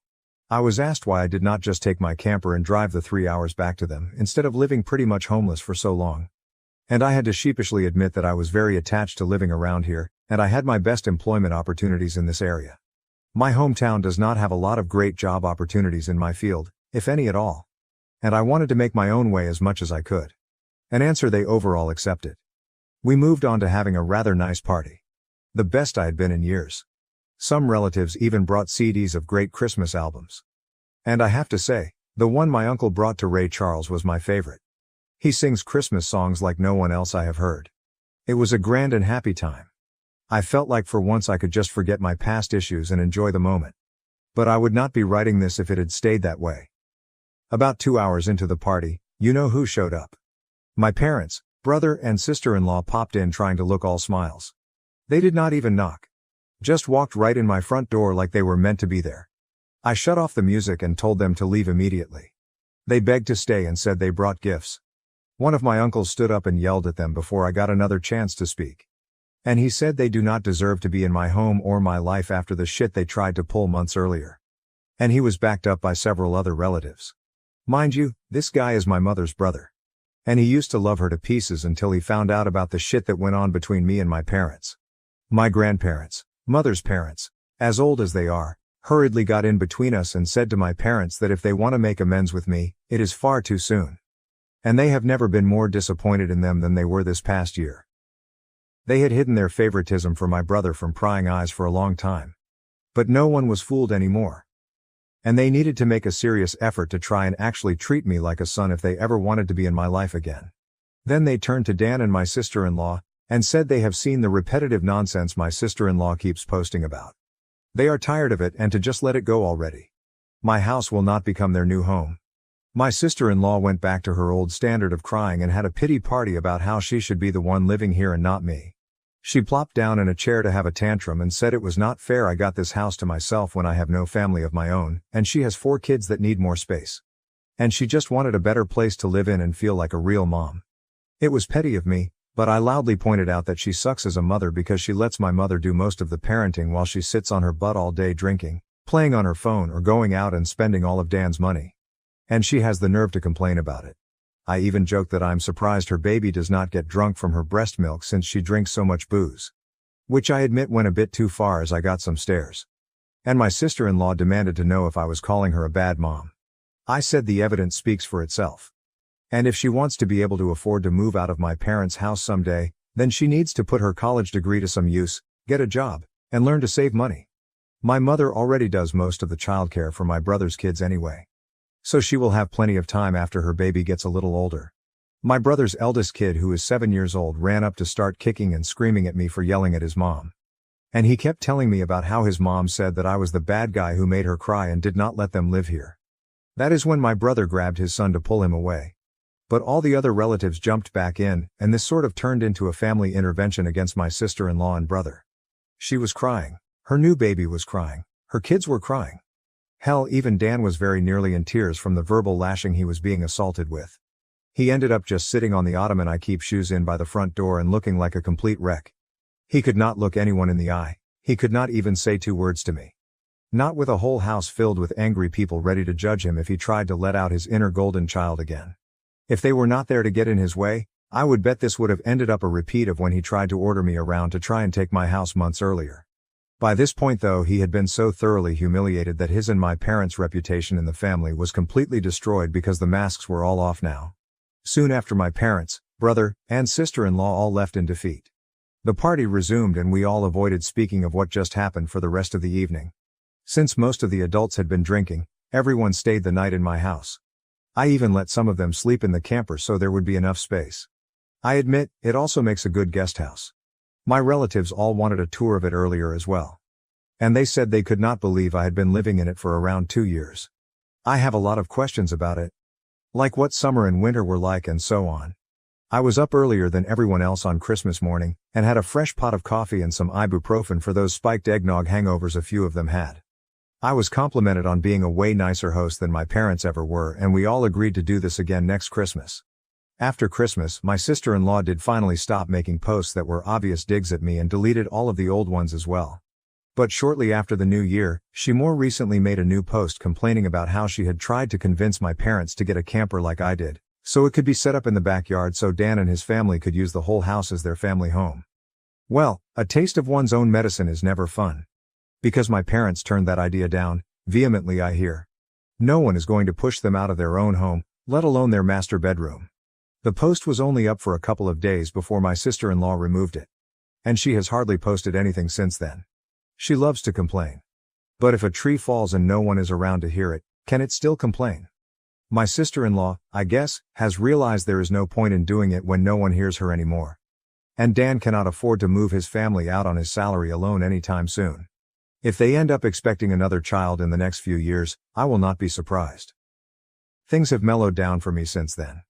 I was asked why I did not just take my camper and drive the 3 hours back to them instead of living pretty much homeless for so long. And I had to sheepishly admit that I was very attached to living around here, and I had my best employment opportunities in this area. My hometown does not have a lot of great job opportunities in my field, if any at all. And I wanted to make my own way as much as I could. An answer they overall accepted. We moved on to having a rather nice party. The best I had been in years. Some relatives even brought CDs of great Christmas albums. And I have to say, the one my uncle brought to Ray Charles was my favorite. He sings Christmas songs like no one else I have heard. It was a grand and happy time. I felt like for once I could just forget my past issues and enjoy the moment. But I would not be writing this if it had stayed that way. About 2 hours into the party, you know who showed up. My parents, brother and sister-in-law popped in trying to look all smiles. They did not even knock. Just walked right in my front door like they were meant to be there. I shut off the music and told them to leave immediately. They begged to stay and said they brought gifts. One of my uncles stood up and yelled at them before I got another chance to speak. And he said they do not deserve to be in my home or my life after the shit they tried to pull months earlier. And he was backed up by several other relatives. Mind you, this guy is my mother's brother. And he used to love her to pieces until he found out about the shit that went on between me and my parents. My grandparents, mother's parents, as old as they are, hurriedly got in between us and said to my parents that if they want to make amends with me, it is far too soon. And they have never been more disappointed in them than they were this past year. They had hidden their favoritism for my brother from prying eyes for a long time. But no one was fooled anymore. And they needed to make a serious effort to try and actually treat me like a son if they ever wanted to be in my life again. Then they turned to Dan and my sister-in-law, and said they have seen the repetitive nonsense my sister-in-law keeps posting about. They are tired of it and to just let it go already. My house will not become their new home. My sister-in-law went back to her old standard of crying and had a pity party about how she should be the one living here and not me. She plopped down in a chair to have a tantrum and said it was not fair I got this house to myself when I have no family of my own, and she has 4 kids that need more space. And she just wanted a better place to live in and feel like a real mom. It was petty of me, but I loudly pointed out that she sucks as a mother because she lets my mother do most of the parenting while she sits on her butt all day drinking, playing on her phone or going out and spending all of Dan's money. And she has the nerve to complain about it. I even joked that I'm surprised her baby does not get drunk from her breast milk since she drinks so much booze. Which I admit went a bit too far as I got some stares. And my sister-in-law demanded to know if I was calling her a bad mom. I said the evidence speaks for itself. And if she wants to be able to afford to move out of my parents' house someday, then she needs to put her college degree to some use, get a job, and learn to save money. My mother already does most of the childcare for my brother's kids anyway. So she will have plenty of time after her baby gets a little older. My brother's eldest kid, who is 7 years old, ran up to start kicking and screaming at me for yelling at his mom. And he kept telling me about how his mom said that I was the bad guy who made her cry and did not let them live here. That is when my brother grabbed his son to pull him away. But all the other relatives jumped back in, and this sort of turned into a family intervention against my sister-in-law and brother. She was crying. Her new baby was crying. Her kids were crying. Hell, even Dan was very nearly in tears from the verbal lashing he was being assaulted with. He ended up just sitting on the ottoman I keep shoes in by the front door and looking like a complete wreck. He could not look anyone in the eye. He could not even say 2 words to me. Not with a whole house filled with angry people ready to judge him if he tried to let out his inner golden child again. If they were not there to get in his way, I would bet this would have ended up a repeat of when he tried to order me around to try and take my house months earlier. By this point, though, he had been so thoroughly humiliated that his and my parents' reputation in the family was completely destroyed because the masks were all off now. Soon after, my parents, brother, and sister-in-law all left in defeat. The party resumed and we all avoided speaking of what just happened for the rest of the evening. Since most of the adults had been drinking, everyone stayed the night in my house. I even let some of them sleep in the camper so there would be enough space. I admit, it also makes a good guest house. My relatives all wanted a tour of it earlier as well. And they said they could not believe I had been living in it for around 2 years. I have a lot of questions about it. Like what summer and winter were like and so on. I was up earlier than everyone else on Christmas morning, and had a fresh pot of coffee and some ibuprofen for those spiked eggnog hangovers a few of them had. I was complimented on being a way nicer host than my parents ever were, and we all agreed to do this again next Christmas. After Christmas, my sister-in-law did finally stop making posts that were obvious digs at me and deleted all of the old ones as well. But shortly after the new year, she more recently made a new post complaining about how she had tried to convince my parents to get a camper like I did, so it could be set up in the backyard so Dan and his family could use the whole house as their family home. Well, a taste of one's own medicine is never fun. Because my parents turned that idea down, vehemently I hear. No one is going to push them out of their own home, let alone their master bedroom. The post was only up for a couple of days before my sister-in-law removed it. And she has hardly posted anything since then. She loves to complain. But if a tree falls and no one is around to hear it, can it still complain? My sister-in-law, I guess, has realized there is no point in doing it when no one hears her anymore. And Dan cannot afford to move his family out on his salary alone anytime soon. If they end up expecting another child in the next few years, I will not be surprised. Things have mellowed down for me since then.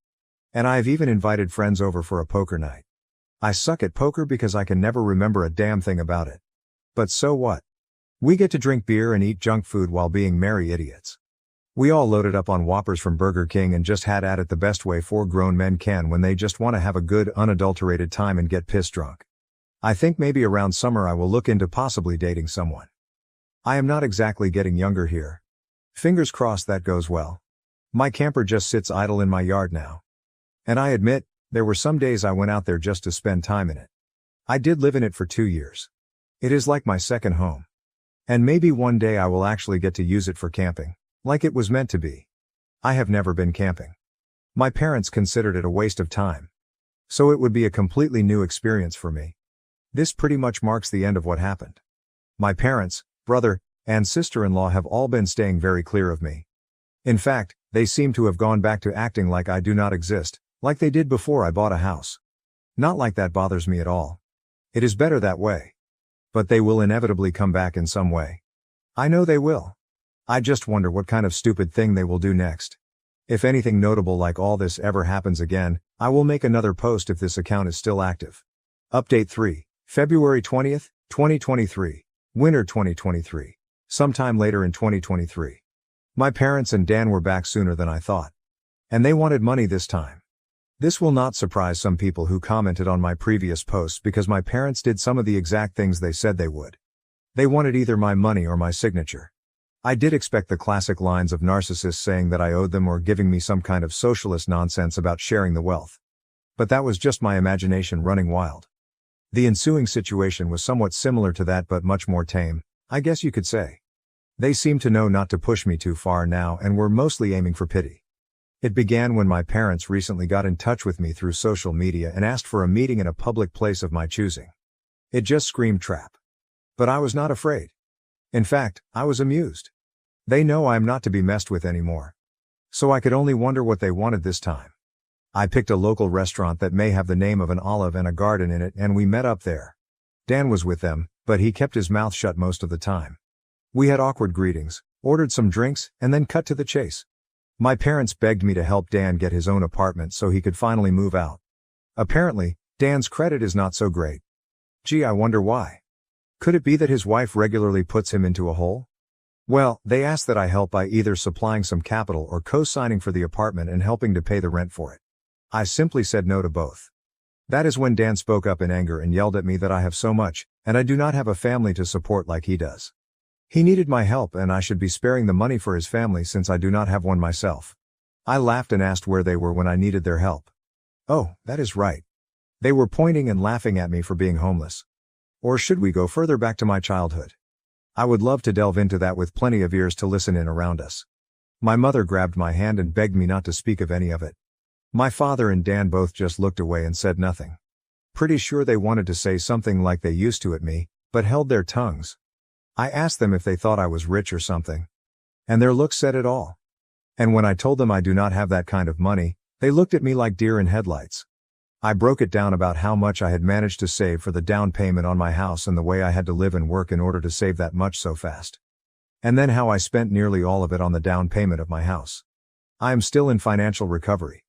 And I have even invited friends over for a poker night. I suck at poker because I can never remember a damn thing about it. But so what? We get to drink beer and eat junk food while being merry idiots. We all loaded up on Whoppers from Burger King and just had at it the best way 4 grown men can when they just want to have a good unadulterated time and get piss drunk. I think maybe around summer I will look into possibly dating someone. I am not exactly getting younger here. Fingers crossed that goes well. My camper just sits idle in my yard now. And I admit, there were some days I went out there just to spend time in it. I did live in it for 2 years. It is like my second home. And maybe one day I will actually get to use it for camping, like it was meant to be. I have never been camping. My parents considered it a waste of time. So it would be a completely new experience for me. This pretty much marks the end of what happened. My parents, brother, and sister-in-law have all been staying very clear of me. In fact, they seem to have gone back to acting like I do not exist, like they did before I bought a house. Not like that bothers me at all. It is better that way. But they will inevitably come back in some way. I know they will. I just wonder what kind of stupid thing they will do next. If anything notable like all this ever happens again, I will make another post if this account is still active. Update 3, February 20th, 2023. Winter 2023. Sometime later in 2023. My parents and Dan were back sooner than I thought. And they wanted money this time. This will not surprise some people who commented on my previous posts because my parents did some of the exact things they said they would. They wanted either my money or my signature. I did expect the classic lines of narcissists saying that I owed them or giving me some kind of socialist nonsense about sharing the wealth. But that was just my imagination running wild. The ensuing situation was somewhat similar to that but much more tame, I guess you could say. They seemed to know not to push me too far now and were mostly aiming for pity. It began when my parents recently got in touch with me through social media and asked for a meeting in a public place of my choosing. It just screamed trap. But I was not afraid. In fact, I was amused. They know I am not to be messed with anymore. So I could only wonder what they wanted this time. I picked a local restaurant that may have the name of an olive and a garden in it, and we met up there. Dan was with them, but he kept his mouth shut most of the time. We had awkward greetings, ordered some drinks, and then cut to the chase. My parents begged me to help Dan get his own apartment so he could finally move out. Apparently, Dan's credit is not so great. Gee, I wonder why. Could it be that his wife regularly puts him into a hole? Well, they asked that I help by either supplying some capital or co-signing for the apartment and helping to pay the rent for it. I simply said no to both. That is when Dan spoke up in anger and yelled at me that I have so much, and I do not have a family to support like he does. He needed my help and I should be sparing the money for his family since I do not have one myself. I laughed and asked where they were when I needed their help. Oh, that is right. They were pointing and laughing at me for being homeless. Or should we go further back to my childhood? I would love to delve into that with plenty of ears to listen in around us. My mother grabbed my hand and begged me not to speak of any of it. My father and Dan both just looked away and said nothing. Pretty sure they wanted to say something like they used to at me, but held their tongues. I asked them if they thought I was rich or something. And their looks said it all. And when I told them I do not have that kind of money, they looked at me like deer in headlights. I broke it down about how much I had managed to save for the down payment on my house and the way I had to live and work in order to save that much so fast. And then how I spent nearly all of it on the down payment of my house. I am still in financial recovery.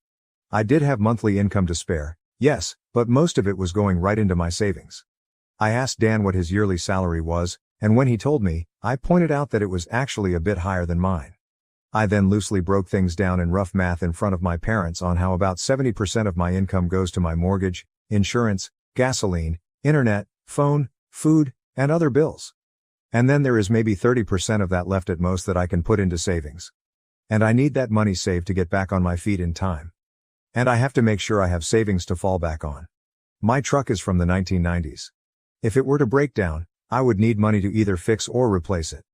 I did have monthly income to spare, yes, but most of it was going right into my savings. I asked Dan what his yearly salary was, and when he told me, I pointed out that it was actually a bit higher than mine. I then loosely broke things down in rough math in front of my parents on how about 70% of my income goes to my mortgage, insurance, gasoline, internet, phone, food, and other bills. And then there is maybe 30% of that left at most that I can put into savings. And I need that money saved to get back on my feet in time. And I have to make sure I have savings to fall back on. My truck is from the 1990s. If it were to break down, I would need money to either fix or replace it.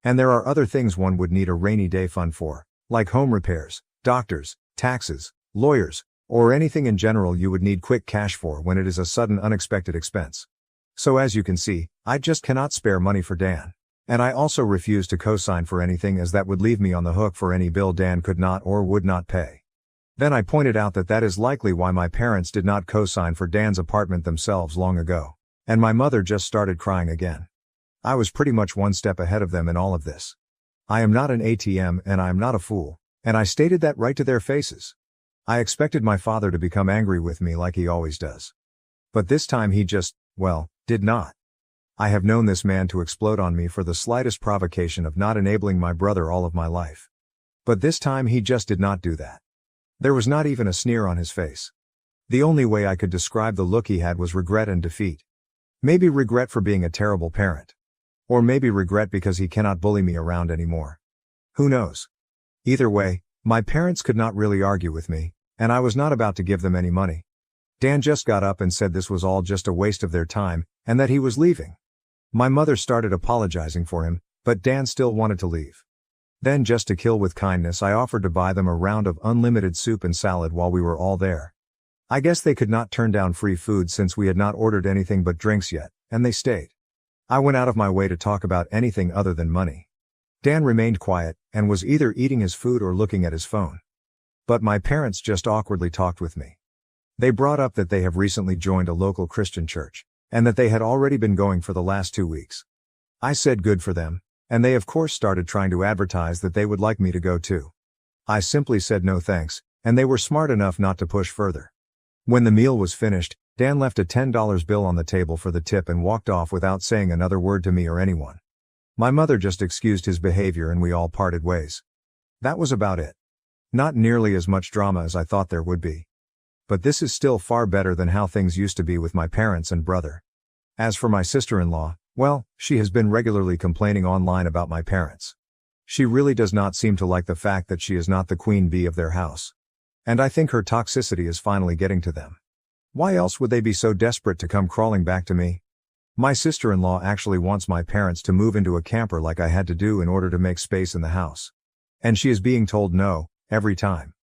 And there are other things one would need a rainy day fund for, like home repairs, doctors, taxes, lawyers, or anything in general you would need quick cash for when it is a sudden unexpected expense. So as you can see, I just cannot spare money for Dan. And I also refuse to co-sign for anything as that would leave me on the hook for any bill Dan could not or would not pay. Then I pointed out that that is likely why my parents did not co-sign for Dan's apartment themselves long ago. And my mother just started crying again. I was pretty much one step ahead of them in all of this. I am not an ATM and I am not a fool, and I stated that right to their faces. I expected my father to become angry with me like he always does. But this time he just, well, did not. I have known this man to explode on me for the slightest provocation of not enabling my brother all of my life. But this time he just did not do that. There was not even a sneer on his face. The only way I could describe the look he had was regret and defeat. Maybe regret for being a terrible parent. Or maybe regret because he cannot bully me around anymore. Who knows? Either way, my parents could not really argue with me, and I was not about to give them any money. Dan just got up and said this was all just a waste of their time, and that he was leaving. My mother started apologizing for him, but Dan still wanted to leave. Then just to kill with kindness I offered to buy them a round of unlimited soup and salad while we were all there. I guess they could not turn down free food since we had not ordered anything but drinks yet, and they stayed. I went out of my way to talk about anything other than money. Dan remained quiet, and was either eating his food or looking at his phone. But my parents just awkwardly talked with me. They brought up that they have recently joined a local Christian church, and that they had already been going for the last 2 weeks. I said good for them, and they of course started trying to advertise that they would like me to go too. I simply said no thanks, and they were smart enough not to push further. When the meal was finished, Dan left a $10 bill on the table for the tip and walked off without saying another word to me or anyone. My mother just excused his behavior and we all parted ways. That was about it. Not nearly as much drama as I thought there would be. But this is still far better than how things used to be with my parents and brother. As for my sister-in-law, well, she has been regularly complaining online about my parents. She really does not seem to like the fact that she is not the queen bee of their house. And I think her toxicity is finally getting to them. Why else would they be so desperate to come crawling back to me? My sister-in-law actually wants my parents to move into a camper like I had to do in order to make space in the house. And she is being told no, every time.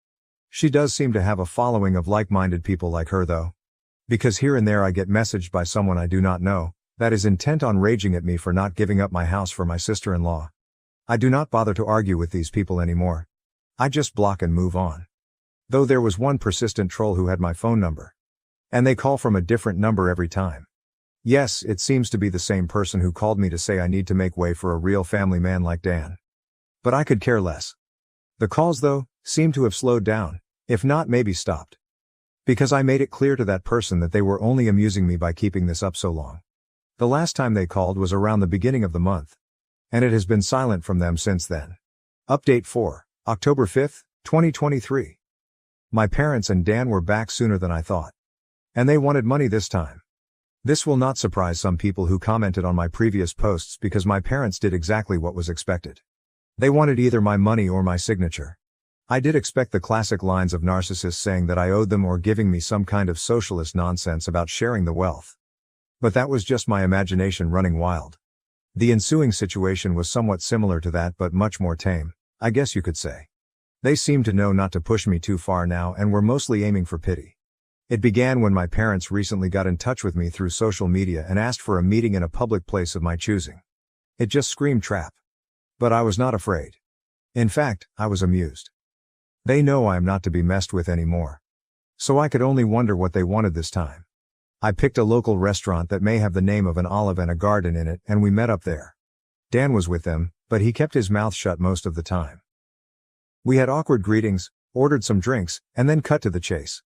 She does seem to have a following of like-minded people like her though. Because here and there I get messaged by someone I do not know, that is intent on raging at me for not giving up my house for my sister-in-law. I do not bother to argue with these people anymore. I just block and move on. Though there was one persistent troll who had my phone number. And they call from a different number every time. Yes, it seems to be the same person who called me to say I need to make way for a real family man like Dan. But I could care less. The calls, though, seem to have slowed down, if not maybe stopped. Because I made it clear to that person that they were only amusing me by keeping this up so long. The last time they called was around the beginning of the month. And it has been silent from them since then. Update 4, October 5th, 2023. My parents and Dan were back sooner than I thought. And they wanted money this time. This will not surprise some people who commented on my previous posts because my parents did exactly what was expected. They wanted either my money or my signature. I did expect the classic lines of narcissists saying that I owed them or giving me some kind of socialist nonsense about sharing the wealth. But that was just my imagination running wild. The ensuing situation was somewhat similar to that but much more tame, I guess you could say. They seemed to know not to push me too far now and were mostly aiming for pity. It began when my parents recently got in touch with me through social media and asked for a meeting in a public place of my choosing. It just screamed trap. But I was not afraid. In fact, I was amused. They know I am not to be messed with anymore. So I could only wonder what they wanted this time. I picked a local restaurant that may have the name of an olive and a garden in it, and we met up there. Dan was with them, but he kept his mouth shut most of the time. We had awkward greetings, ordered some drinks, and then cut to the chase.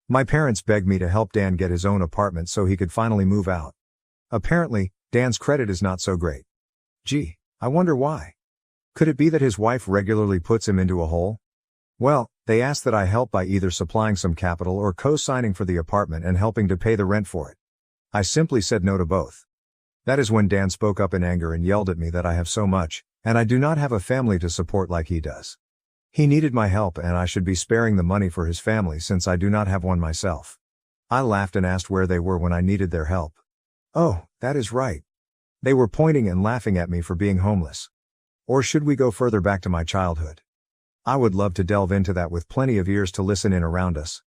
My parents begged me to help Dan get his own apartment so he could finally move out. Apparently, Dan's credit is not so great. Gee, I wonder why. Could it be that his wife regularly puts him into a hole? Well, they asked that I help by either supplying some capital or co-signing for the apartment and helping to pay the rent for it. I simply said no to both. That is when Dan spoke up in anger and yelled at me that I have so much, and I do not have a family to support like he does. He needed my help and I should be sparing the money for his family since I do not have one myself. I laughed and asked where they were when I needed their help. Oh, that is right. They were pointing and laughing at me for being homeless. Or should we go further back to my childhood? I would love to delve into that with plenty of ears to listen in around us.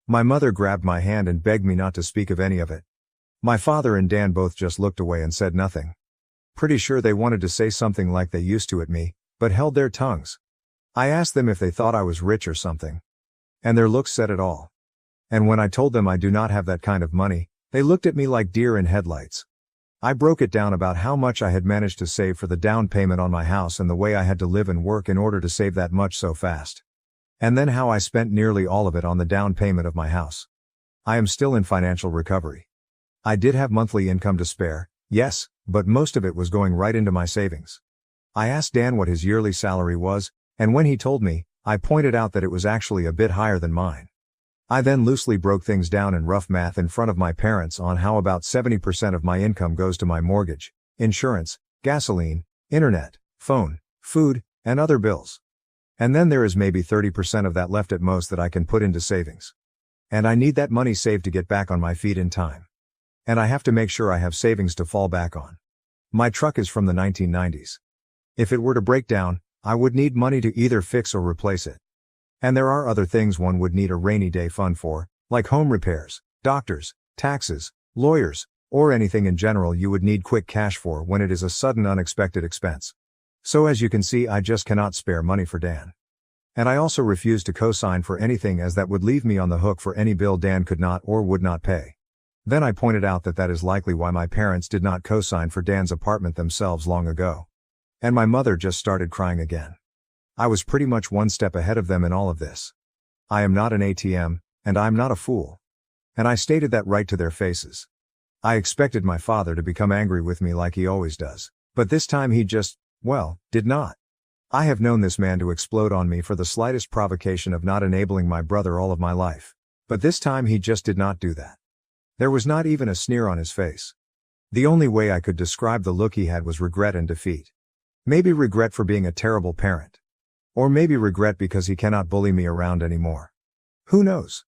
My mother grabbed my hand and begged me not to speak of any of it. My father and Dan both just looked away and said nothing. Pretty sure they wanted to say something like they used to at me, but held their tongues. I asked them if they thought I was rich or something. And their looks said it all. And when I told them I do not have that kind of money, they looked at me like deer in headlights. I broke it down about how much I had managed to save for the down payment on my house and the way I had to live and work in order to save that much so fast. And then how I spent nearly all of it on the down payment of my house. I am still in financial recovery. I did have monthly income to spare, yes, but most of it was going right into my savings. I asked Dan what his yearly salary was, and when he told me, I pointed out that it was actually a bit higher than mine. I then loosely broke things down in rough math in front of my parents on how about 70% of my income goes to my mortgage, insurance, gasoline, internet, phone, food, and other bills. And then there is maybe 30% of that left at most that I can put into savings. And I need that money saved to get back on my feet in time. And I have to make sure I have savings to fall back on. My truck is from the 1990s. If it were to break down, I would need money to either fix or replace it. And there are other things one would need a rainy day fund for, like home repairs, doctors, taxes, lawyers, or anything in general you would need quick cash for when it is a sudden unexpected expense. So as you can see, I just cannot spare money for Dan. And I also refuse to co-sign for anything as that would leave me on the hook for any bill Dan could not or would not pay. Then I pointed out that that is likely why my parents did not co-sign for Dan's apartment themselves long ago. And my mother just started crying again. I was pretty much one step ahead of them in all of this. I am not an ATM, and I'm not a fool. And I stated that right to their faces. I expected my father to become angry with me like he always does, but this time he just, well, did not. I have known this man to explode on me for the slightest provocation of not enabling my brother all of my life. But this time he just did not do that. There was not even a sneer on his face. The only way I could describe the look he had was regret and defeat. Maybe regret for being a terrible parent. Or maybe regret because he cannot bully me around anymore. Who knows?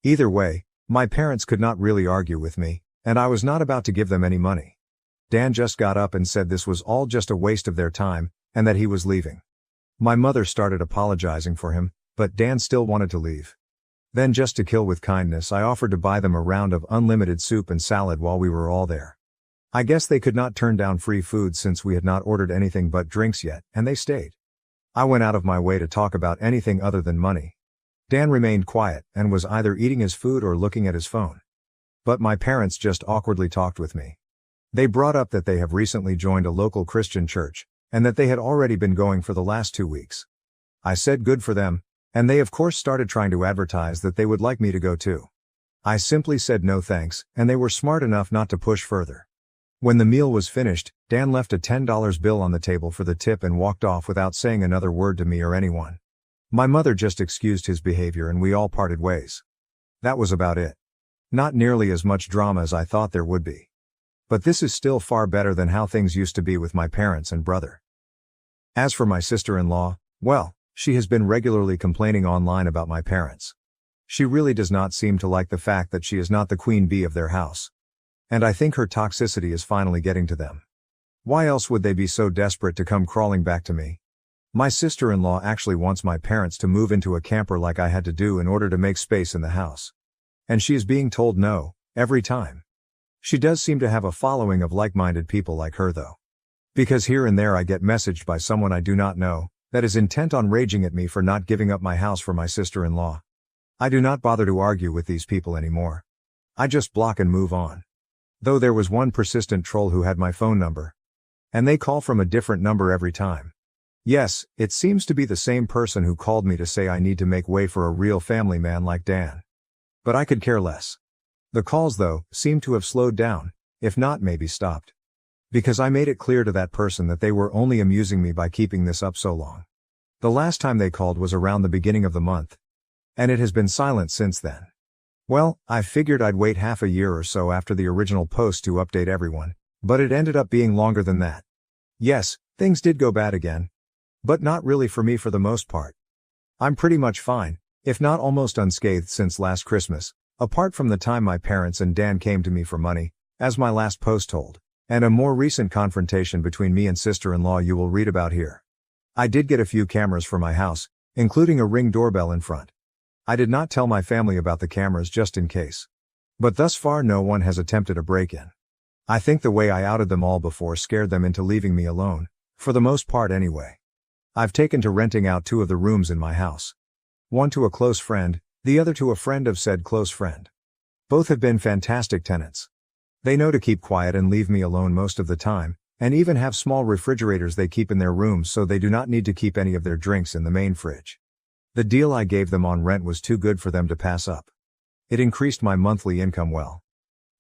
Either way, my parents could not really argue with me, and I was not about to give them any money. Dan just got up and said this was all just a waste of their time, and that he was leaving. My mother started apologizing for him, but Dan still wanted to leave. Then just to kill with kindness, I offered to buy them a round of unlimited soup and salad while we were all there. I guess they could not turn down free food since we had not ordered anything but drinks yet, and they stayed. I went out of my way to talk about anything other than money. Dan remained quiet and was either eating his food or looking at his phone. But my parents just awkwardly talked with me. They brought up that they have recently joined a local Christian church, and that they had already been going for the last 2 weeks. I said good for them, and they of course started trying to advertise that they would like me to go too. I simply said no thanks, and they were smart enough not to push further. When the meal was finished, Dan left a $10 bill on the table for the tip and walked off without saying another word to me or anyone. My mother just excused his behavior and we all parted ways. That was about it. Not nearly as much drama as I thought there would be. But this is still far better than how things used to be with my parents and brother. As for my sister-in-law, well, she has been regularly complaining online about my parents. She really does not seem to like the fact that she is not the queen bee of their house. And I think her toxicity is finally getting to them. Why else would they be so desperate to come crawling back to me? My sister-in-law actually wants my parents to move into a camper like I had to do in order to make space in the house. And she is being told no, every time. She does seem to have a following of like-minded people like her though. Because here and there I get messaged by someone I do not know, that is intent on raging at me for not giving up my house for my sister-in-law. I do not bother to argue with these people anymore. I just block and move on. Though there was one persistent troll who had my phone number. And they call from a different number every time. Yes, it seems to be the same person who called me to say I need to make way for a real family man like Dan. But I could care less. The calls though, seem to have slowed down, if not maybe stopped. Because I made it clear to that person that they were only amusing me by keeping this up so long. The last time they called was around the beginning of the month. And it has been silent since then. Well, I figured I'd wait half a year or so after the original post to update everyone, but it ended up being longer than that. Yes, things did go bad again. But not really for me for the most part. I'm pretty much fine, if not almost unscathed since last Christmas. Apart from the time my parents and Dan came to me for money, as my last post told, and a more recent confrontation between me and sister-in-law you will read about here. I did get a few cameras for my house, including a Ring doorbell in front. I did not tell my family about the cameras just in case. But thus far no one has attempted a break-in. I think the way I outed them all before scared them into leaving me alone, for the most part anyway. I've taken to renting out 2 of the rooms in my house. One to a close friend, the other to a friend of said close friend. Both have been fantastic tenants. They know to keep quiet and leave me alone most of the time, and even have small refrigerators they keep in their rooms so they do not need to keep any of their drinks in the main fridge. The deal I gave them on rent was too good for them to pass up. It increased my monthly income well.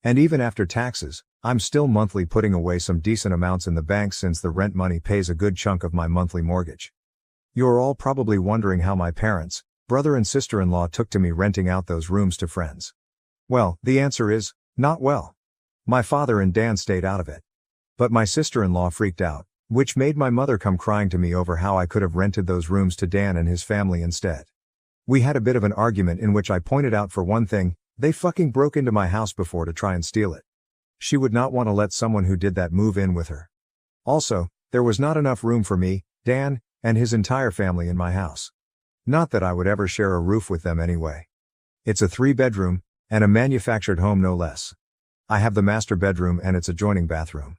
And even after taxes, I'm still monthly putting away some decent amounts in the bank since the rent money pays a good chunk of my monthly mortgage. You're all probably wondering how my parents, brother and sister-in-law took to me renting out those rooms to friends. Well, the answer is, not well. My father and Dan stayed out of it. But my sister-in-law freaked out, which made my mother come crying to me over how I could have rented those rooms to Dan and his family instead. We had a bit of an argument in which I pointed out for one thing, they fucking broke into my house before to try and steal it. She would not want to let someone who did that move in with her. Also, there was not enough room for me, Dan, and his entire family in my house. Not that I would ever share a roof with them anyway. It's a 3-bedroom, and a manufactured home no less. I have the master bedroom and its adjoining bathroom.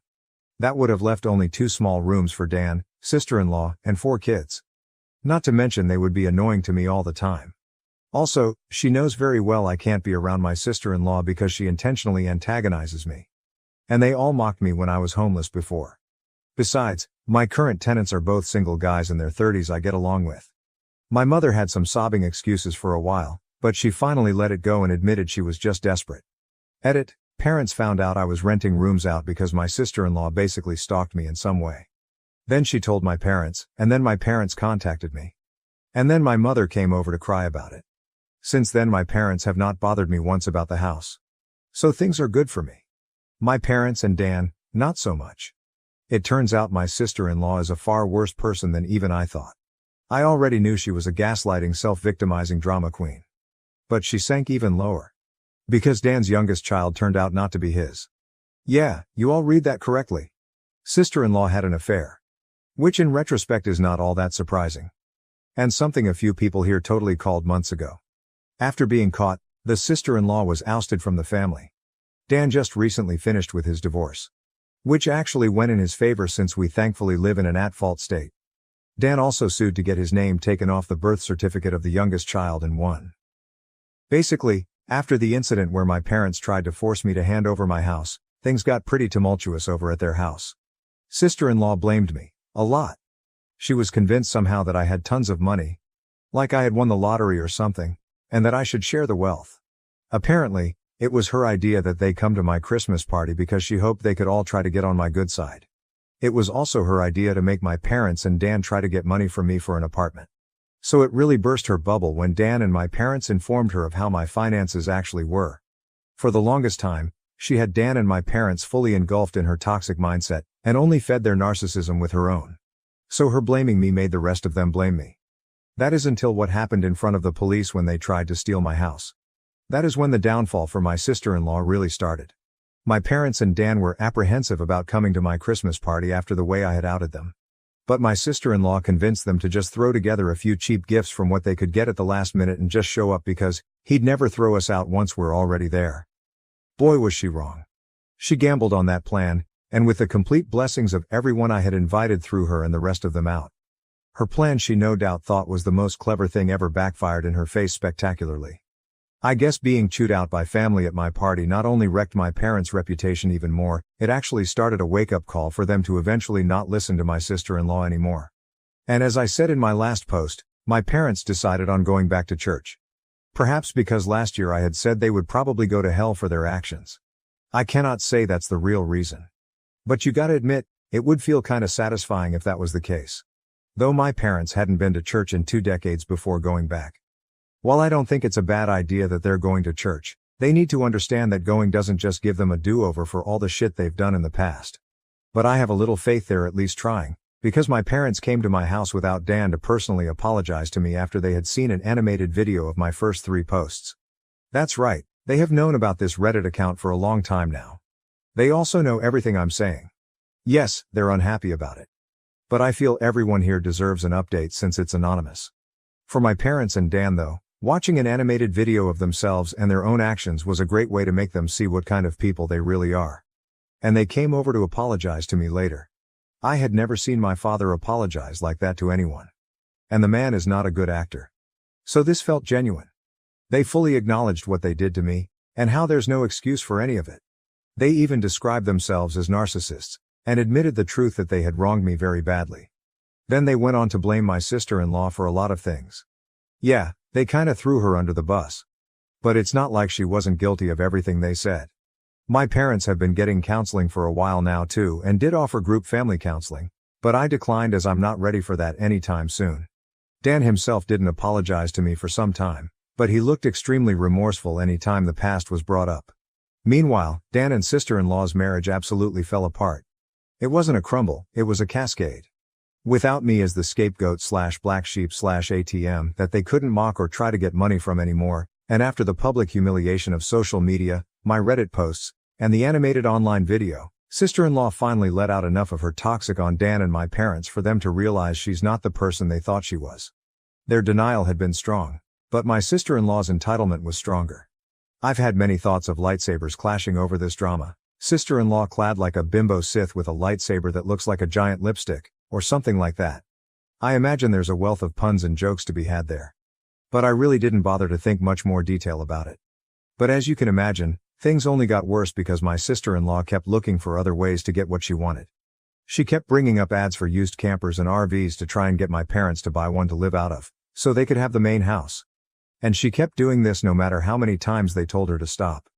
That would have left only 2 small rooms for Dan, sister-in-law, and 4 kids. Not to mention they would be annoying to me all the time. Also, she knows very well I can't be around my sister-in-law because she intentionally antagonizes me. And they all mocked me when I was homeless before. Besides, my current tenants are both single guys in their 30s I get along with. My mother had some sobbing excuses for a while, but she finally let it go and admitted she was just desperate. Edit, parents found out I was renting rooms out because my sister-in-law basically stalked me in some way. Then she told my parents, and then my parents contacted me. And then my mother came over to cry about it. Since then my parents have not bothered me once about the house. So things are good for me. My parents and Dan, not so much. It turns out my sister-in-law is a far worse person than even I thought. I already knew she was a gaslighting self-victimizing drama queen. But she sank even lower. Because Dan's youngest child turned out not to be his. Yeah, you all read that correctly. Sister-in-law had an affair. Which in retrospect is not all that surprising. And something a few people here totally called months ago. After being caught, the sister-in-law was ousted from the family. Dan just recently finished with his divorce. Which actually went in his favor since we thankfully live in an at-fault state. Dan also sued to get his name taken off the birth certificate of the youngest child and won. Basically, after the incident where my parents tried to force me to hand over my house, things got pretty tumultuous over at their house. Sister-in-law blamed me. A lot. She was convinced somehow that I had tons of money. Like I had won the lottery or something, and that I should share the wealth. Apparently, it was her idea that they come to my Christmas party because she hoped they could all try to get on my good side. It was also her idea to make my parents and Dan try to get money from me for an apartment. So it really burst her bubble when Dan and my parents informed her of how my finances actually were. For the longest time, she had Dan and my parents fully engulfed in her toxic mindset, and only fed their narcissism with her own. So her blaming me made the rest of them blame me. That is until what happened in front of the police when they tried to steal my house. That is when the downfall for my sister-in-law really started. My parents and Dan were apprehensive about coming to my Christmas party after the way I had outed them. But my sister-in-law convinced them to just throw together a few cheap gifts from what they could get at the last minute and just show up because he'd never throw us out once we're already there. Boy, was she wrong. She gambled on that plan, and with the complete blessings of everyone I had invited threw her and the rest of them out. Her plan, she no doubt thought, was the most clever thing ever, backfired in her face spectacularly. I guess being chewed out by family at my party not only wrecked my parents' reputation even more, it actually started a wake-up call for them to eventually not listen to my sister-in-law anymore. And as I said in my last post, my parents decided on going back to church. Perhaps because last year I had said they would probably go to hell for their actions. I cannot say that's the real reason. But you gotta admit, it would feel kinda satisfying if that was the case. Though my parents hadn't been to church in 2 decades before going back. While I don't think it's a bad idea that they're going to church, they need to understand that going doesn't just give them a do-over for all the shit they've done in the past. But I have a little faith they're at least trying, because my parents came to my house without Dan to personally apologize to me after they had seen an animated video of my first 3 posts. That's right, they have known about this Reddit account for a long time now. They also know everything I'm saying. Yes, they're unhappy about it. But I feel everyone here deserves an update since it's anonymous. For my parents and Dan though, watching an animated video of themselves and their own actions was a great way to make them see what kind of people they really are. And they came over to apologize to me later. I had never seen my father apologize like that to anyone. And the man is not a good actor. So this felt genuine. They fully acknowledged what they did to me, and how there's no excuse for any of it. They even described themselves as narcissists, and admitted the truth that they had wronged me very badly. Then they went on to blame my sister-in-law for a lot of things. Yeah, they kinda threw her under the bus. But it's not like she wasn't guilty of everything they said. My parents have been getting counseling for a while now too, and did offer group family counseling, but I declined as I'm not ready for that anytime soon. Dan himself didn't apologize to me for some time, but he looked extremely remorseful any time the past was brought up. Meanwhile, Dan and sister-in-law's marriage absolutely fell apart. It wasn't a crumble, it was a cascade. Without me as the scapegoat / black sheep / ATM that they couldn't mock or try to get money from anymore, and after the public humiliation of social media, my Reddit posts, and the animated online video, sister-in-law finally let out enough of her toxic on Dan and my parents for them to realize she's not the person they thought she was. Their denial had been strong, but my sister-in-law's entitlement was stronger. I've had many thoughts of lightsabers clashing over this drama, sister-in-law clad like a bimbo Sith with a lightsaber that looks like a giant lipstick, or something like that. I imagine there's a wealth of puns and jokes to be had there. But I really didn't bother to think much more detail about it. But as you can imagine, things only got worse because my sister-in-law kept looking for other ways to get what she wanted. She kept bringing up ads for used campers and RVs to try and get my parents to buy one to live out of, so they could have the main house. And she kept doing this no matter how many times they told her to stop.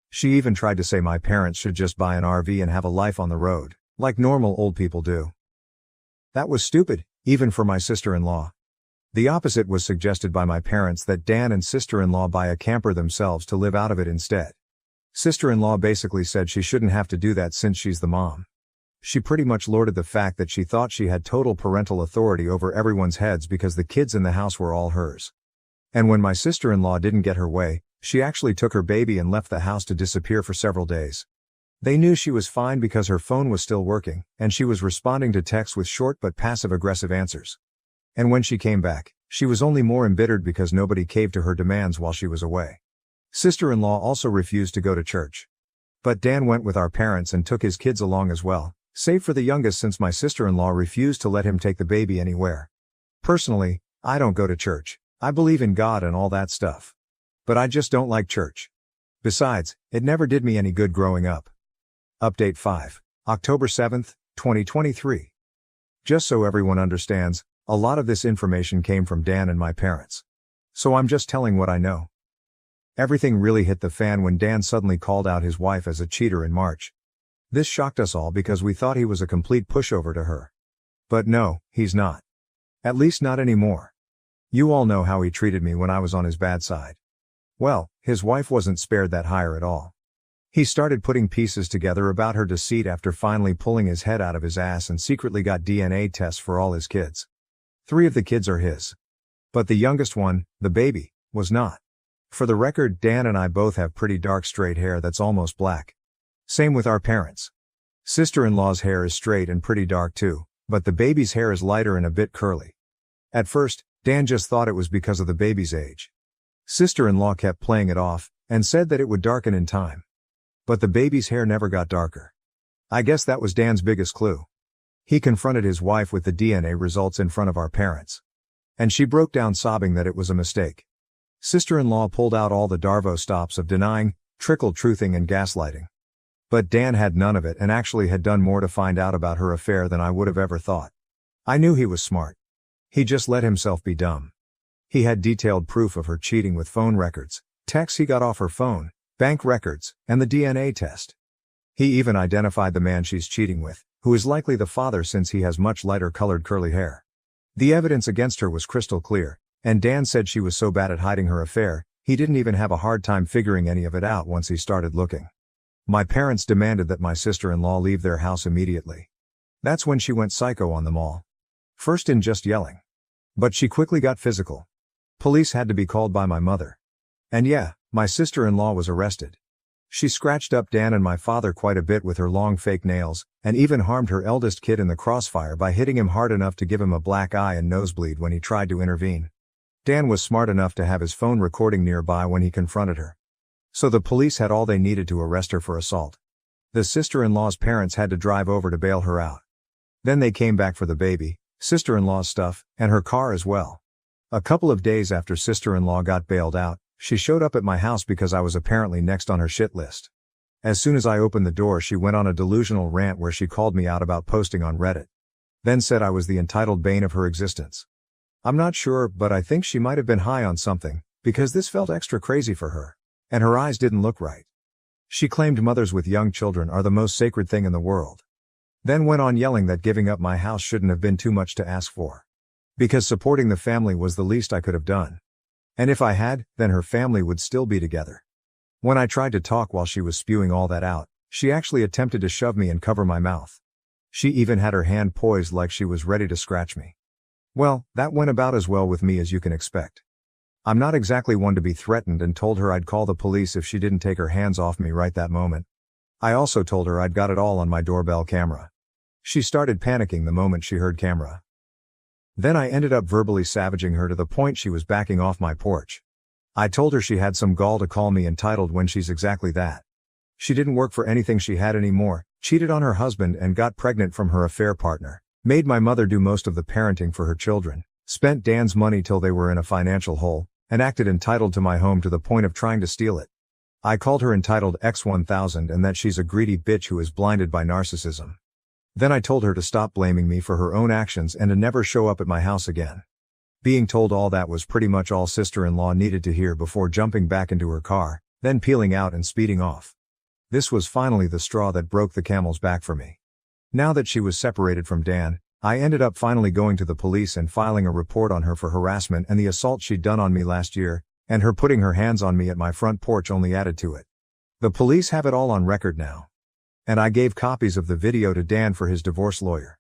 She even tried to say my parents should just buy an RV and have a life on the road, like normal old people do. That was stupid, even for my sister-in-law. The opposite was suggested by my parents, that Dan and sister-in-law buy a camper themselves to live out of it instead. Sister-in-law basically said she shouldn't have to do that since she's the mom. She pretty much lorded the fact that she thought she had total parental authority over everyone's heads because the kids in the house were all hers. And when my sister-in-law didn't get her way, she actually took her baby and left the house to disappear for several days. They knew she was fine because her phone was still working, and she was responding to texts with short but passive-aggressive answers. And when she came back, she was only more embittered because nobody caved to her demands while she was away. Sister-in-law also refused to go to church. But Dan went with our parents and took his kids along as well, save for the youngest since my sister-in-law refused to let him take the baby anywhere, Personally, I don't go to church. I believe in God and all that stuff. But I just don't like church. Besides, it never did me any good growing up. Update 5. October 7th, 2023. Just so everyone understands, a lot of this information came from Dan and my parents. So I'm just telling what I know. Everything really hit the fan when Dan suddenly called out his wife as a cheater in March. This shocked us all because we thought he was a complete pushover to her. But no, he's not. At least not anymore. You all know how he treated me when I was on his bad side. Well, his wife wasn't spared that hire at all. He started putting pieces together about her deceit after finally pulling his head out of his ass and secretly got DNA tests for all his kids. 3 of the kids are his. But the youngest one, the baby, was not. For the record, Dan and I both have pretty dark straight hair that's almost black. Same with our parents. Sister-in-law's hair is straight and pretty dark too, but the baby's hair is lighter and a bit curly. At first, Dan just thought it was because of the baby's age. Sister-in-law kept playing it off, and said that it would darken in time. But the baby's hair never got darker. I guess that was Dan's biggest clue. He confronted his wife with the DNA results in front of our parents. And she broke down sobbing that it was a mistake. Sister-in-law pulled out all the Darvo stops of denying, trickle-truthing and gaslighting. But Dan had none of it and actually had done more to find out about her affair than I would have ever thought. I knew he was smart. He just let himself be dumb. He had detailed proof of her cheating with phone records, texts he got off her phone, bank records, and the DNA test. He even identified the man she's cheating with, who is likely the father since he has much lighter colored curly hair. The evidence against her was crystal clear, and Dan said she was so bad at hiding her affair, he didn't even have a hard time figuring any of it out once he started looking. My parents demanded that my sister-in-law leave their house immediately. That's when she went psycho on them all. First in just yelling. But she quickly got physical. Police had to be called by my mother. And yeah, my sister-in-law was arrested. She scratched up Dan and my father quite a bit with her long fake nails, and even harmed her eldest kid in the crossfire by hitting him hard enough to give him a black eye and nosebleed when he tried to intervene. Dan was smart enough to have his phone recording nearby when he confronted her. So the police had all they needed to arrest her for assault. The sister-in-law's parents had to drive over to bail her out. Then they came back for the baby, sister-in-law's stuff, and her car as well. A couple of days after sister-in-law got bailed out, she showed up at my house because I was apparently next on her shit list. As soon as I opened the door, she went on a delusional rant where she called me out about posting on Reddit. Then said I was the entitled bane of her existence. I'm not sure, but I think she might have been high on something, because this felt extra crazy for her. And her eyes didn't look right. She claimed mothers with young children are the most sacred thing in the world. Then went on yelling that giving up my house shouldn't have been too much to ask for. Because supporting the family was the least I could have done. And if I had, then her family would still be together. When I tried to talk while she was spewing all that out, she actually attempted to shove me and cover my mouth. She even had her hand poised like she was ready to scratch me. Well, that went about as well with me as you can expect. I'm not exactly one to be threatened and told her I'd call the police if she didn't take her hands off me right that moment. I also told her I'd got it all on my doorbell camera. She started panicking the moment she heard camera. Then I ended up verbally savaging her to the point she was backing off my porch. I told her she had some gall to call me entitled when she's exactly that. She didn't work for anything she had anymore, cheated on her husband and got pregnant from her affair partner, made my mother do most of the parenting for her children, spent Dan's money till they were in a financial hole, and acted entitled to my home to the point of trying to steal it. I called her entitled X1000 and that she's a greedy bitch who is blinded by narcissism. Then I told her to stop blaming me for her own actions and to never show up at my house again. Being told all that was pretty much all sister-in-law needed to hear before jumping back into her car, then peeling out and speeding off. This was finally the straw that broke the camel's back for me. Now that she was separated from Dan, I ended up finally going to the police and filing a report on her for harassment and the assault she'd done on me last year, and her putting her hands on me at my front porch only added to it. The police have it all on record now. And I gave copies of the video to Dan for his divorce lawyer.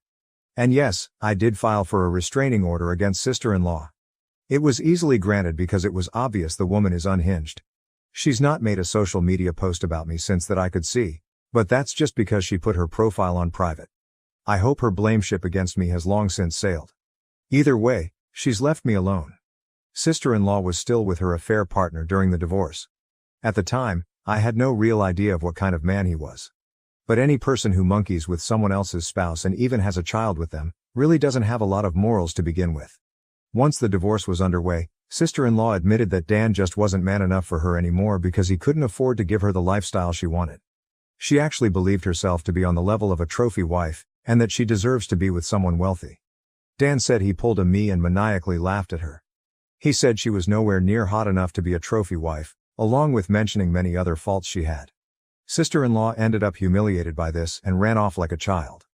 And yes, I did file for a restraining order against sister-in-law. It was easily granted because it was obvious the woman is unhinged. She's not made a social media post about me since that I could see, but that's just because she put her profile on private. I hope her blame ship against me has long since sailed. Either way, she's left me alone. Sister-in-law was still with her affair partner during the divorce. At the time, I had no real idea of what kind of man he was. But any person who monkeys with someone else's spouse and even has a child with them, really doesn't have a lot of morals to begin with. Once the divorce was underway, sister-in-law admitted that Dan just wasn't man enough for her anymore because he couldn't afford to give her the lifestyle she wanted. She actually believed herself to be on the level of a trophy wife, and that she deserves to be with someone wealthy. Dan said he pulled a me and maniacally laughed at her. He said she was nowhere near hot enough to be a trophy wife, along with mentioning many other faults she had. Sister-in-law ended up humiliated by this and ran off like a child.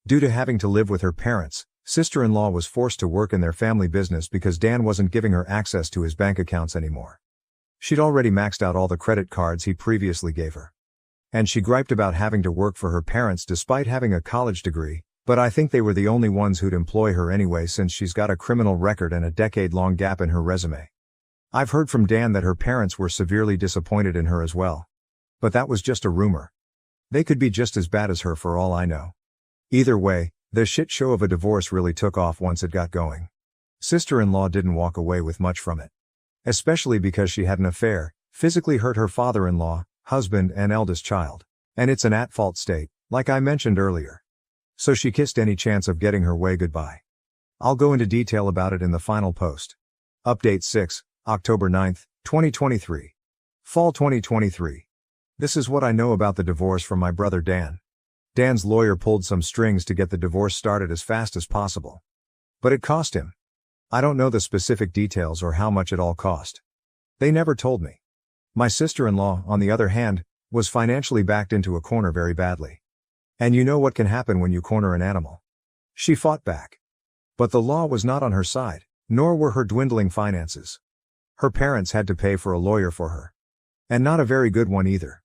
Due to having to live with her parents, sister-in-law was forced to work in their family business because Dan wasn't giving her access to his bank accounts anymore. She'd already maxed out all the credit cards he previously gave her. And she griped about having to work for her parents despite having a college degree, but I think they were the only ones who'd employ her anyway since she's got a criminal record and a decade-long gap in her resume. I've heard from Dan that her parents were severely disappointed in her as well. But that was just a rumor. They could be just as bad as her for all I know. Either way, the shit show of a divorce really took off once it got going. Sister-in-law didn't walk away with much from it. Especially because she had an affair, physically hurt her father-in-law, husband and eldest child. And it's an at-fault state, like I mentioned earlier. So she kissed any chance of getting her way goodbye. I'll go into detail about it in the final post. Update 6, October 9th, 2023. Fall 2023. This is what I know about the divorce from my brother Dan. Dan's lawyer pulled some strings to get the divorce started as fast as possible. But it cost him. I don't know the specific details or how much it all cost. They never told me. My sister-in-law, on the other hand, was financially backed into a corner very badly. And you know what can happen when you corner an animal. She fought back. But the law was not on her side, nor were her dwindling finances. Her parents had to pay for a lawyer for her. And not a very good one either.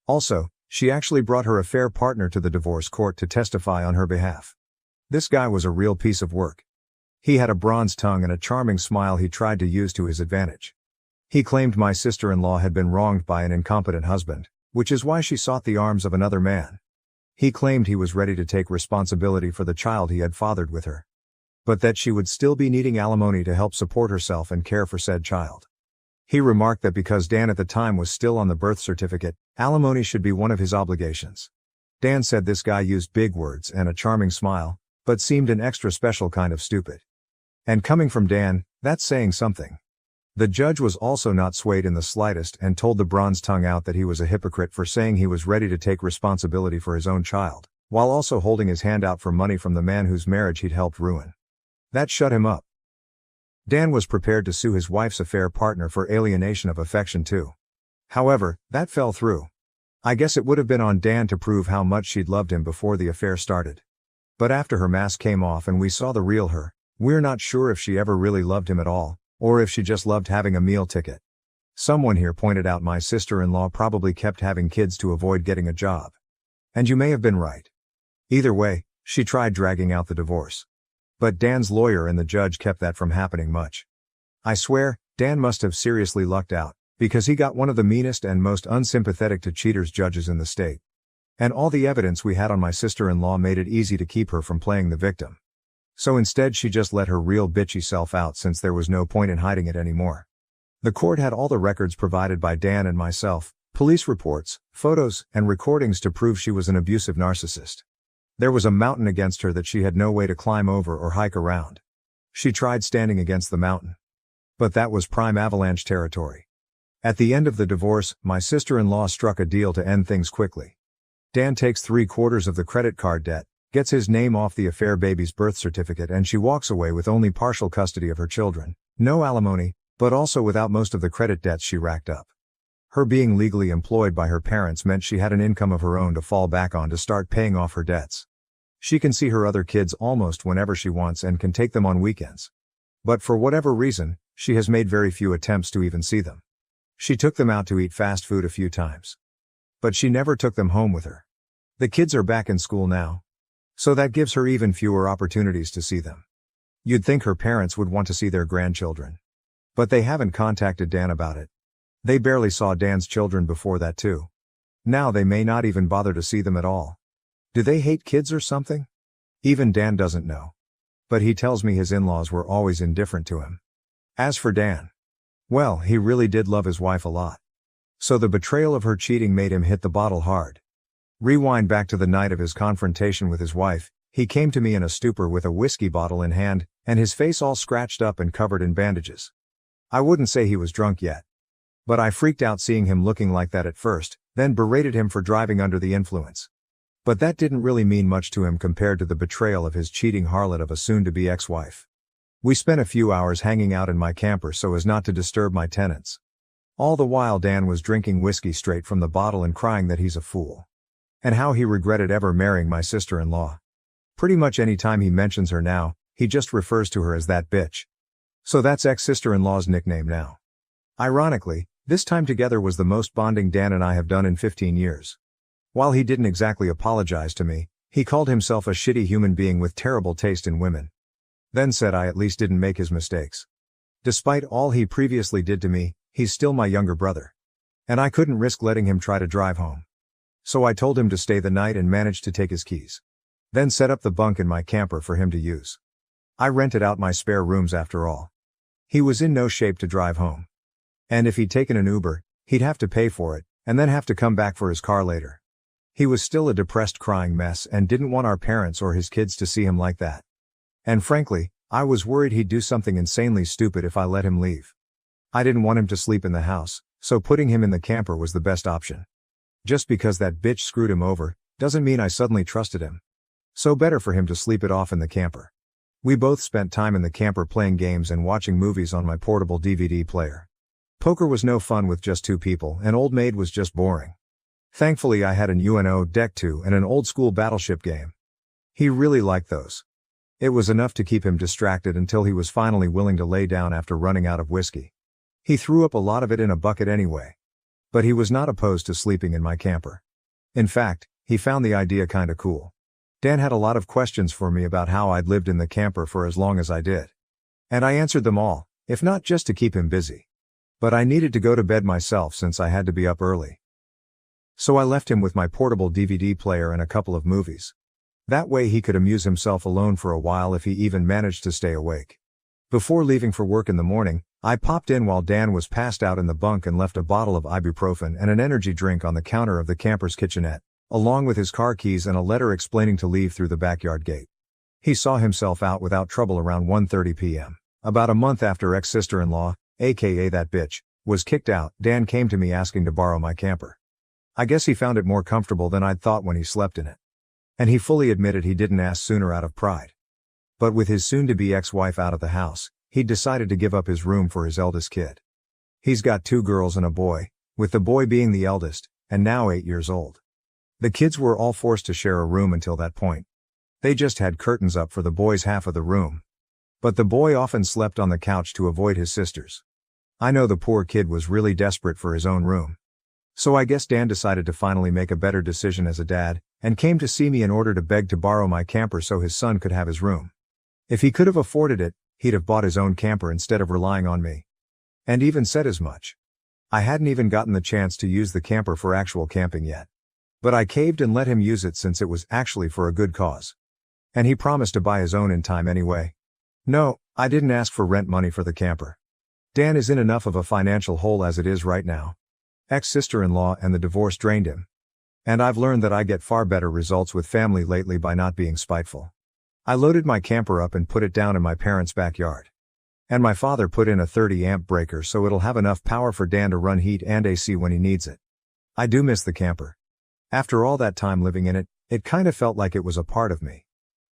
Also, she actually brought her affair partner to the divorce court to testify on her behalf. This guy was a real piece of work. He had a bronze tongue and a charming smile he tried to use to his advantage. He claimed my sister-in-law had been wronged by an incompetent husband, which is why she sought the arms of another man. He claimed he was ready to take responsibility for the child he had fathered with her. But that she would still be needing alimony to help support herself and care for said child. He remarked that because Dan at the time was still on the birth certificate, alimony should be one of his obligations. Dan said this guy used big words and a charming smile, but seemed an extra special kind of stupid. And coming from Dan, that's saying something. The judge was also not swayed in the slightest and told the bronze tongue out that he was a hypocrite for saying he was ready to take responsibility for his own child, while also holding his hand out for money from the man whose marriage he'd helped ruin. That shut him up. Dan was prepared to sue his wife's affair partner for alienation of affection too. However, that fell through. I guess it would have been on Dan to prove how much she'd loved him before the affair started. But after her mask came off and we saw the real her, we're not sure if she ever really loved him at all, or if she just loved having a meal ticket. Someone here pointed out my sister-in-law probably kept having kids to avoid getting a job. And you may have been right. Either way, she tried dragging out the divorce. But Dan's lawyer and the judge kept that from happening much. I swear, Dan must have seriously lucked out, because he got one of the meanest and most unsympathetic to cheaters judges in the state. And all the evidence we had on my sister-in-law made it easy to keep her from playing the victim. So instead she just let her real bitchy self out since there was no point in hiding it anymore. The court had all the records provided by Dan and myself, police reports, photos, and recordings to prove she was an abusive narcissist. There was a mountain against her that she had no way to climb over or hike around. She tried standing against the mountain. But that was prime avalanche territory. At the end of the divorce, my sister-in-law struck a deal to end things quickly. Dan takes 3/4 of the credit card debt, gets his name off the affair baby's birth certificate, and she walks away with only partial custody of her children, no alimony, but also without most of the credit debts she racked up. Her being legally employed by her parents meant she had an income of her own to fall back on to start paying off her debts. She can see her other kids almost whenever she wants and can take them on weekends. But for whatever reason, she has made very few attempts to even see them. She took them out to eat fast food a few times. But she never took them home with her. The kids are back in school now. So that gives her even fewer opportunities to see them. You'd think her parents would want to see their grandchildren. But they haven't contacted Dan about it. They barely saw Dan's children before that too. Now they may not even bother to see them at all. Do they hate kids or something? Even Dan doesn't know. But he tells me his in-laws were always indifferent to him. As for Dan, well, he really did love his wife a lot. So the betrayal of her cheating made him hit the bottle hard. Rewind back to the night of his confrontation with his wife, He came to me in a stupor with a whiskey bottle in hand, and his face all scratched up and covered in bandages. I wouldn't say he was drunk yet. But I freaked out seeing him looking like that at first, then berated him for driving under the influence. But that didn't really mean much to him compared to the betrayal of his cheating harlot of a soon-to-be ex-wife. We spent a few hours hanging out in my camper so as not to disturb my tenants. All the while Dan was drinking whiskey straight from the bottle and crying that he's a fool. And how he regretted ever marrying my sister-in-law. Pretty much any time he mentions her now, he just refers to her as that bitch. So that's ex-sister-in-law's nickname now. Ironically, this time together was the most bonding Dan and I have done in 15 years. While he didn't exactly apologize to me, he called himself a shitty human being with terrible taste in women. Then said I at least didn't make his mistakes. Despite all he previously did to me, he's still my younger brother. And I couldn't risk letting him try to drive home. So I told him to stay the night and managed to take his keys. Then set up the bunk in my camper for him to use. I rented out my spare rooms after all. He was in no shape to drive home. And if he'd taken an Uber, he'd have to pay for it, and then have to come back for his car later. He was still a depressed crying mess and didn't want our parents or his kids to see him like that. And frankly, I was worried he'd do something insanely stupid if I let him leave. I didn't want him to sleep in the house, so putting him in the camper was the best option. Just because that bitch screwed him over, doesn't mean I suddenly trusted him. So better for him to sleep it off in the camper. We both spent time in the camper playing games and watching movies on my portable DVD player. Poker was no fun with just two people, and Old Maid was just boring. Thankfully I had an UNO Deck 2 and an old school battleship game. He really liked those. It was enough to keep him distracted until he was finally willing to lay down after running out of whiskey. He threw up a lot of it in a bucket anyway. But he was not opposed to sleeping in my camper. In fact, he found the idea kinda cool. Dan had a lot of questions for me about how I'd lived in the camper for as long as I did. And I answered them all, if not just to keep him busy. But I needed to go to bed myself since I had to be up early. So I left him with my portable DVD player and a couple of movies. That way he could amuse himself alone for a while if he even managed to stay awake. Before leaving for work in the morning, I popped in while Dan was passed out in the bunk and left a bottle of ibuprofen and an energy drink on the counter of the camper's kitchenette, along with his car keys and a letter explaining to leave through the backyard gate. He saw himself out without trouble around 1:30 p.m. About a month after ex-sister-in-law, aka that bitch, was kicked out. Dan came to me asking to borrow my camper. I guess he found it more comfortable than I'd thought when he slept in it. And he fully admitted he didn't ask sooner out of pride. But with his soon-to-be ex-wife out of the house, he'd decided to give up his room for his eldest kid. He's got 2 girls and a boy, with the boy being the eldest, and now 8 years old. The kids were all forced to share a room until that point. They just had curtains up for the boy's half of the room. But the boy often slept on the couch to avoid his sisters. I know the poor kid was really desperate for his own room. So I guess Dan decided to finally make a better decision as a dad, and came to see me in order to beg to borrow my camper so his son could have his room. If he could have afforded it, he'd have bought his own camper instead of relying on me. And even said as much. I hadn't even gotten the chance to use the camper for actual camping yet. But I caved and let him use it since it was actually for a good cause. And he promised to buy his own in time anyway. No, I didn't ask for rent money for the camper. Dan is in enough of a financial hole as it is right now. Ex-sister-in-law and the divorce drained him. And I've learned that I get far better results with family lately by not being spiteful. I loaded my camper up and put it down in my parents' backyard. And my father put in a 30-amp breaker so it'll have enough power for Dan to run heat and AC when he needs it. I do miss the camper. After all that time living in it, it kind of felt like it was a part of me.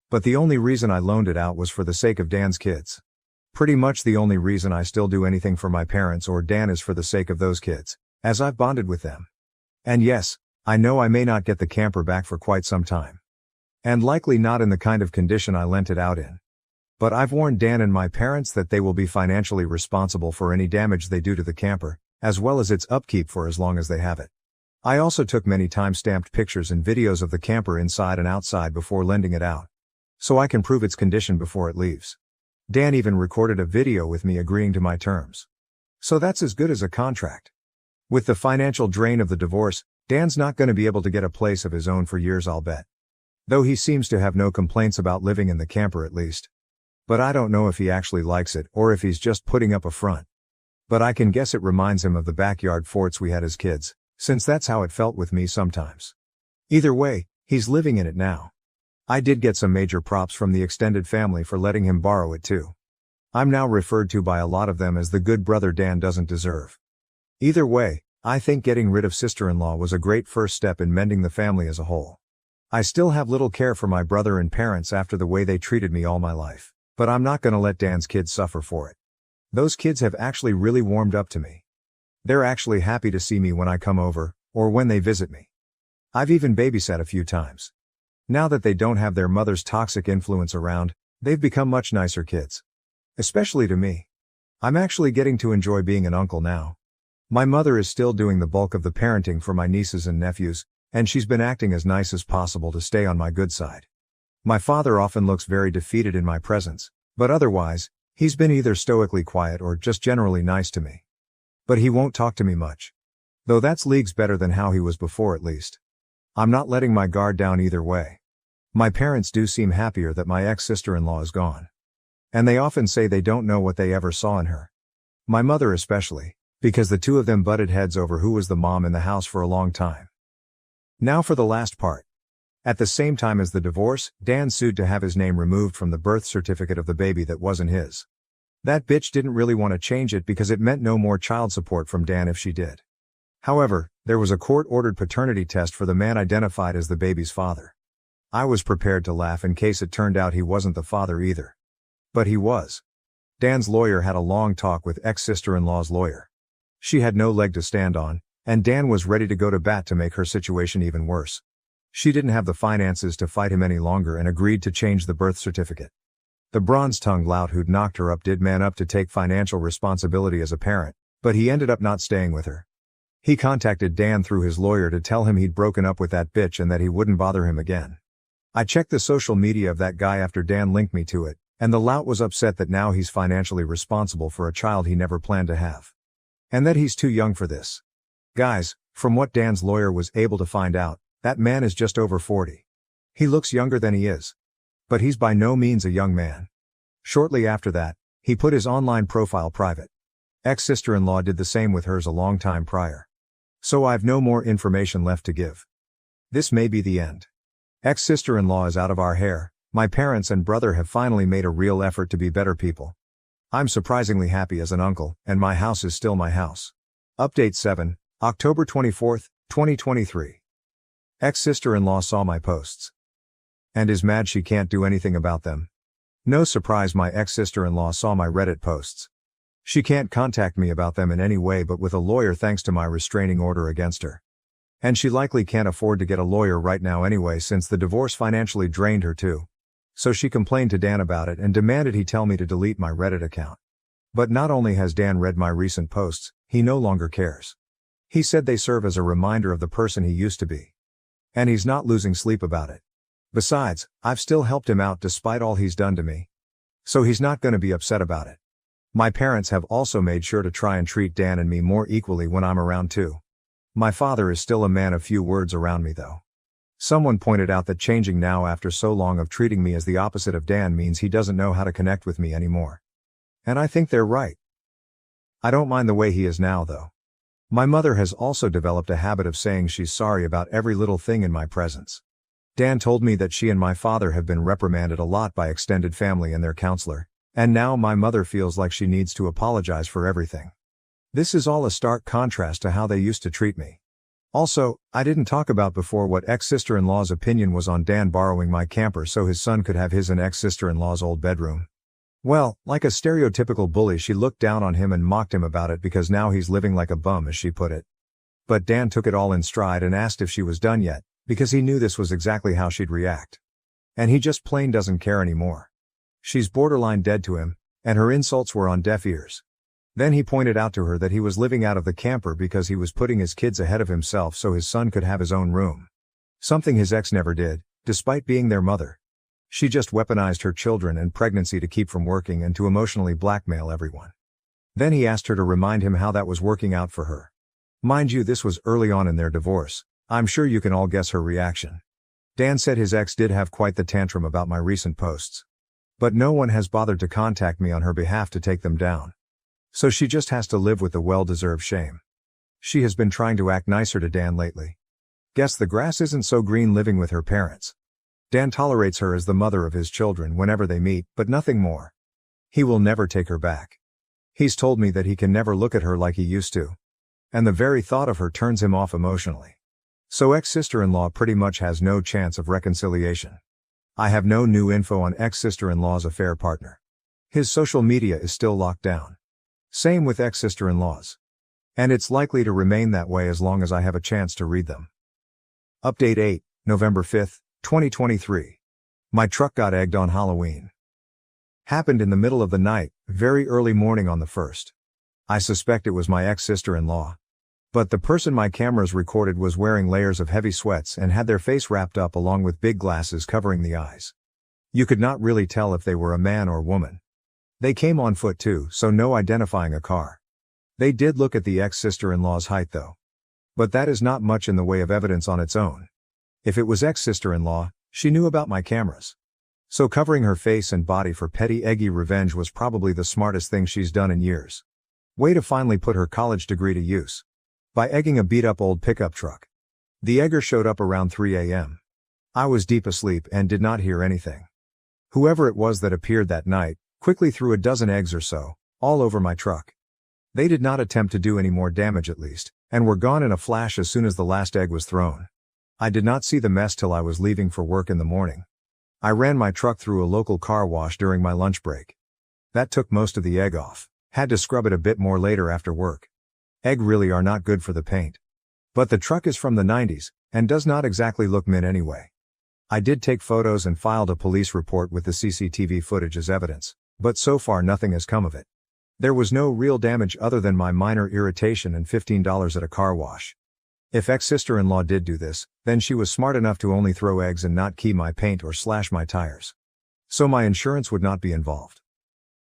But the only reason I loaned it out was for the sake of Dan's kids. Pretty much the only reason I still do anything for my parents or Dan is for the sake of those kids, as I've bonded with them. And yes, I know I may not get the camper back for quite some time. And likely not in the kind of condition I lent it out in. But I've warned Dan and my parents that they will be financially responsible for any damage they do to the camper, as well as its upkeep for as long as they have it. I also took many time-stamped pictures and videos of the camper inside and outside before lending it out. So I can prove its condition before it leaves. Dan even recorded a video with me agreeing to my terms. So that's as good as a contract. With the financial drain of the divorce, Dan's not going to be able to get a place of his own for years, I'll bet. Though he seems to have no complaints about living in the camper at least. But I don't know if he actually likes it or if he's just putting up a front. But I can guess it reminds him of the backyard forts we had as kids, since that's how it felt with me sometimes. Either way, he's living in it now. I did get some major props from the extended family for letting him borrow it too. I'm now referred to by a lot of them as the good brother Dan doesn't deserve. Either way, I think getting rid of sister-in-law was a great first step in mending the family as a whole. I still have little care for my brother and parents after the way they treated me all my life, but I'm not gonna let Dan's kids suffer for it. Those kids have actually really warmed up to me. They're actually happy to see me when I come over, or when they visit me. I've even babysat a few times. Now that they don't have their mother's toxic influence around, they've become much nicer kids. Especially to me. I'm actually getting to enjoy being an uncle now. My mother is still doing the bulk of the parenting for my nieces and nephews, and she's been acting as nice as possible to stay on my good side. My father often looks very defeated in my presence, but otherwise, he's been either stoically quiet or just generally nice to me. But he won't talk to me much. Though that's leagues better than how he was before at least. I'm not letting my guard down either way. My parents do seem happier that my ex-sister-in-law is gone. And they often say they don't know what they ever saw in her. My mother especially, because the two of them butted heads over who was the mom in the house for a long time. Now for the last part. At the same time as the divorce, Dan sued to have his name removed from the birth certificate of the baby that wasn't his. That bitch didn't really want to change it because it meant no more child support from Dan if she did. However, there was a court-ordered paternity test for the man identified as the baby's father. I was prepared to laugh in case it turned out he wasn't the father either. But he was. Dan's lawyer had a long talk with ex-sister-in-law's lawyer. She had no leg to stand on, and Dan was ready to go to bat to make her situation even worse. She didn't have the finances to fight him any longer and agreed to change the birth certificate. The bronze-tongued lout who'd knocked her up did man up to take financial responsibility as a parent, but he ended up not staying with her. He contacted Dan through his lawyer to tell him he'd broken up with that bitch and that he wouldn't bother him again. I checked the social media of that guy after Dan linked me to it, and the lout was upset that now he's financially responsible for a child he never planned to have. And that he's too young for this. Guys, from what Dan's lawyer was able to find out, that man is just over 40. He looks younger than he is. But he's by no means a young man. Shortly after that, he put his online profile private. Ex-sister-in-law did the same with hers a long time prior. So I've no more information left to give. This may be the end. Ex-sister-in-law is out of our hair. My parents and brother have finally made a real effort to be better people. I'm surprisingly happy as an uncle, and my house is still my house. Update 7, October 24, 2023. Ex-sister-in-law saw my posts. And is mad she can't do anything about them. No surprise my ex-sister-in-law saw my Reddit posts. She can't contact me about them in any way but with a lawyer thanks to my restraining order against her. And she likely can't afford to get a lawyer right now anyway since the divorce financially drained her too. So she complained to Dan about it and demanded he tell me to delete my Reddit account. But not only has Dan read my recent posts, he no longer cares. He said they serve as a reminder of the person he used to be. And he's not losing sleep about it. Besides, I've still helped him out despite all he's done to me. So he's not gonna be upset about it. My parents have also made sure to try and treat Dan and me more equally when I'm around too. My father is still a man of few words around me though. Someone pointed out that changing now after so long of treating me as the opposite of Dan means he doesn't know how to connect with me anymore. And I think they're right. I don't mind the way he is now though. My mother has also developed a habit of saying she's sorry about every little thing in my presence. Dan told me that she and my father have been reprimanded a lot by extended family and their counselor, and now my mother feels like she needs to apologize for everything. This is all a stark contrast to how they used to treat me. Also, I didn't talk about before what ex-sister-in-law's opinion was on Dan borrowing my camper so his son could have his and ex-sister-in-law's old bedroom. Well, like a stereotypical bully, she looked down on him and mocked him about it because now he's living like a bum, as she put it. But Dan took it all in stride and asked if she was done yet, because he knew this was exactly how she'd react. And he just plain doesn't care anymore. She's borderline dead to him, and her insults were on deaf ears. Then he pointed out to her that he was living out of the camper because he was putting his kids ahead of himself so his son could have his own room. Something his ex never did, despite being their mother. She just weaponized her children and pregnancy to keep from working and to emotionally blackmail everyone. Then he asked her to remind him how that was working out for her. Mind you, this was early on in their divorce. I'm sure you can all guess her reaction. Dan said his ex did have quite the tantrum about my recent posts. But no one has bothered to contact me on her behalf to take them down. So she just has to live with the well-deserved shame. She has been trying to act nicer to Dan lately. Guess the grass isn't so green living with her parents. Dan tolerates her as the mother of his children whenever they meet, but nothing more. He will never take her back. He's told me that he can never look at her like he used to. And the very thought of her turns him off emotionally. So ex-sister-in-law pretty much has no chance of reconciliation. I have no new info on ex-sister-in-law's affair partner. His social media is still locked down. Same with ex-sister-in-laws. And it's likely to remain that way as long as I have a chance to read them. Update 8, November 5, 2023. My truck got egged on Halloween. Happened in the middle of the night, very early morning on the 1st. I suspect it was my ex-sister-in-law. But the person my cameras recorded was wearing layers of heavy sweats and had their face wrapped up along with big glasses covering the eyes. You could not really tell if they were a man or woman. They came on foot too, so no identifying a car. They did look at the ex-sister-in-law's height though. But that is not much in the way of evidence on its own. If it was ex-sister-in-law, she knew about my cameras. So covering her face and body for petty eggy revenge was probably the smartest thing she's done in years. Way to finally put her college degree to use. By egging a beat-up old pickup truck. The egger showed up around 3 a.m. I was deep asleep and did not hear anything. Whoever it was that appeared that night, quickly threw a dozen eggs or so, all over my truck. They did not attempt to do any more damage at least, and were gone in a flash as soon as the last egg was thrown. I did not see the mess till I was leaving for work in the morning. I ran my truck through a local car wash during my lunch break. That took most of the egg off. Had to scrub it a bit more later after work. Egg really are not good for the paint. But the truck is from the 90s, and does not exactly look mint anyway. I did take photos and filed a police report with the CCTV footage as evidence, but so far nothing has come of it. There was no real damage other than my minor irritation and $15 at a car wash. If ex-sister-in-law did do this, then she was smart enough to only throw eggs and not key my paint or slash my tires. So my insurance would not be involved.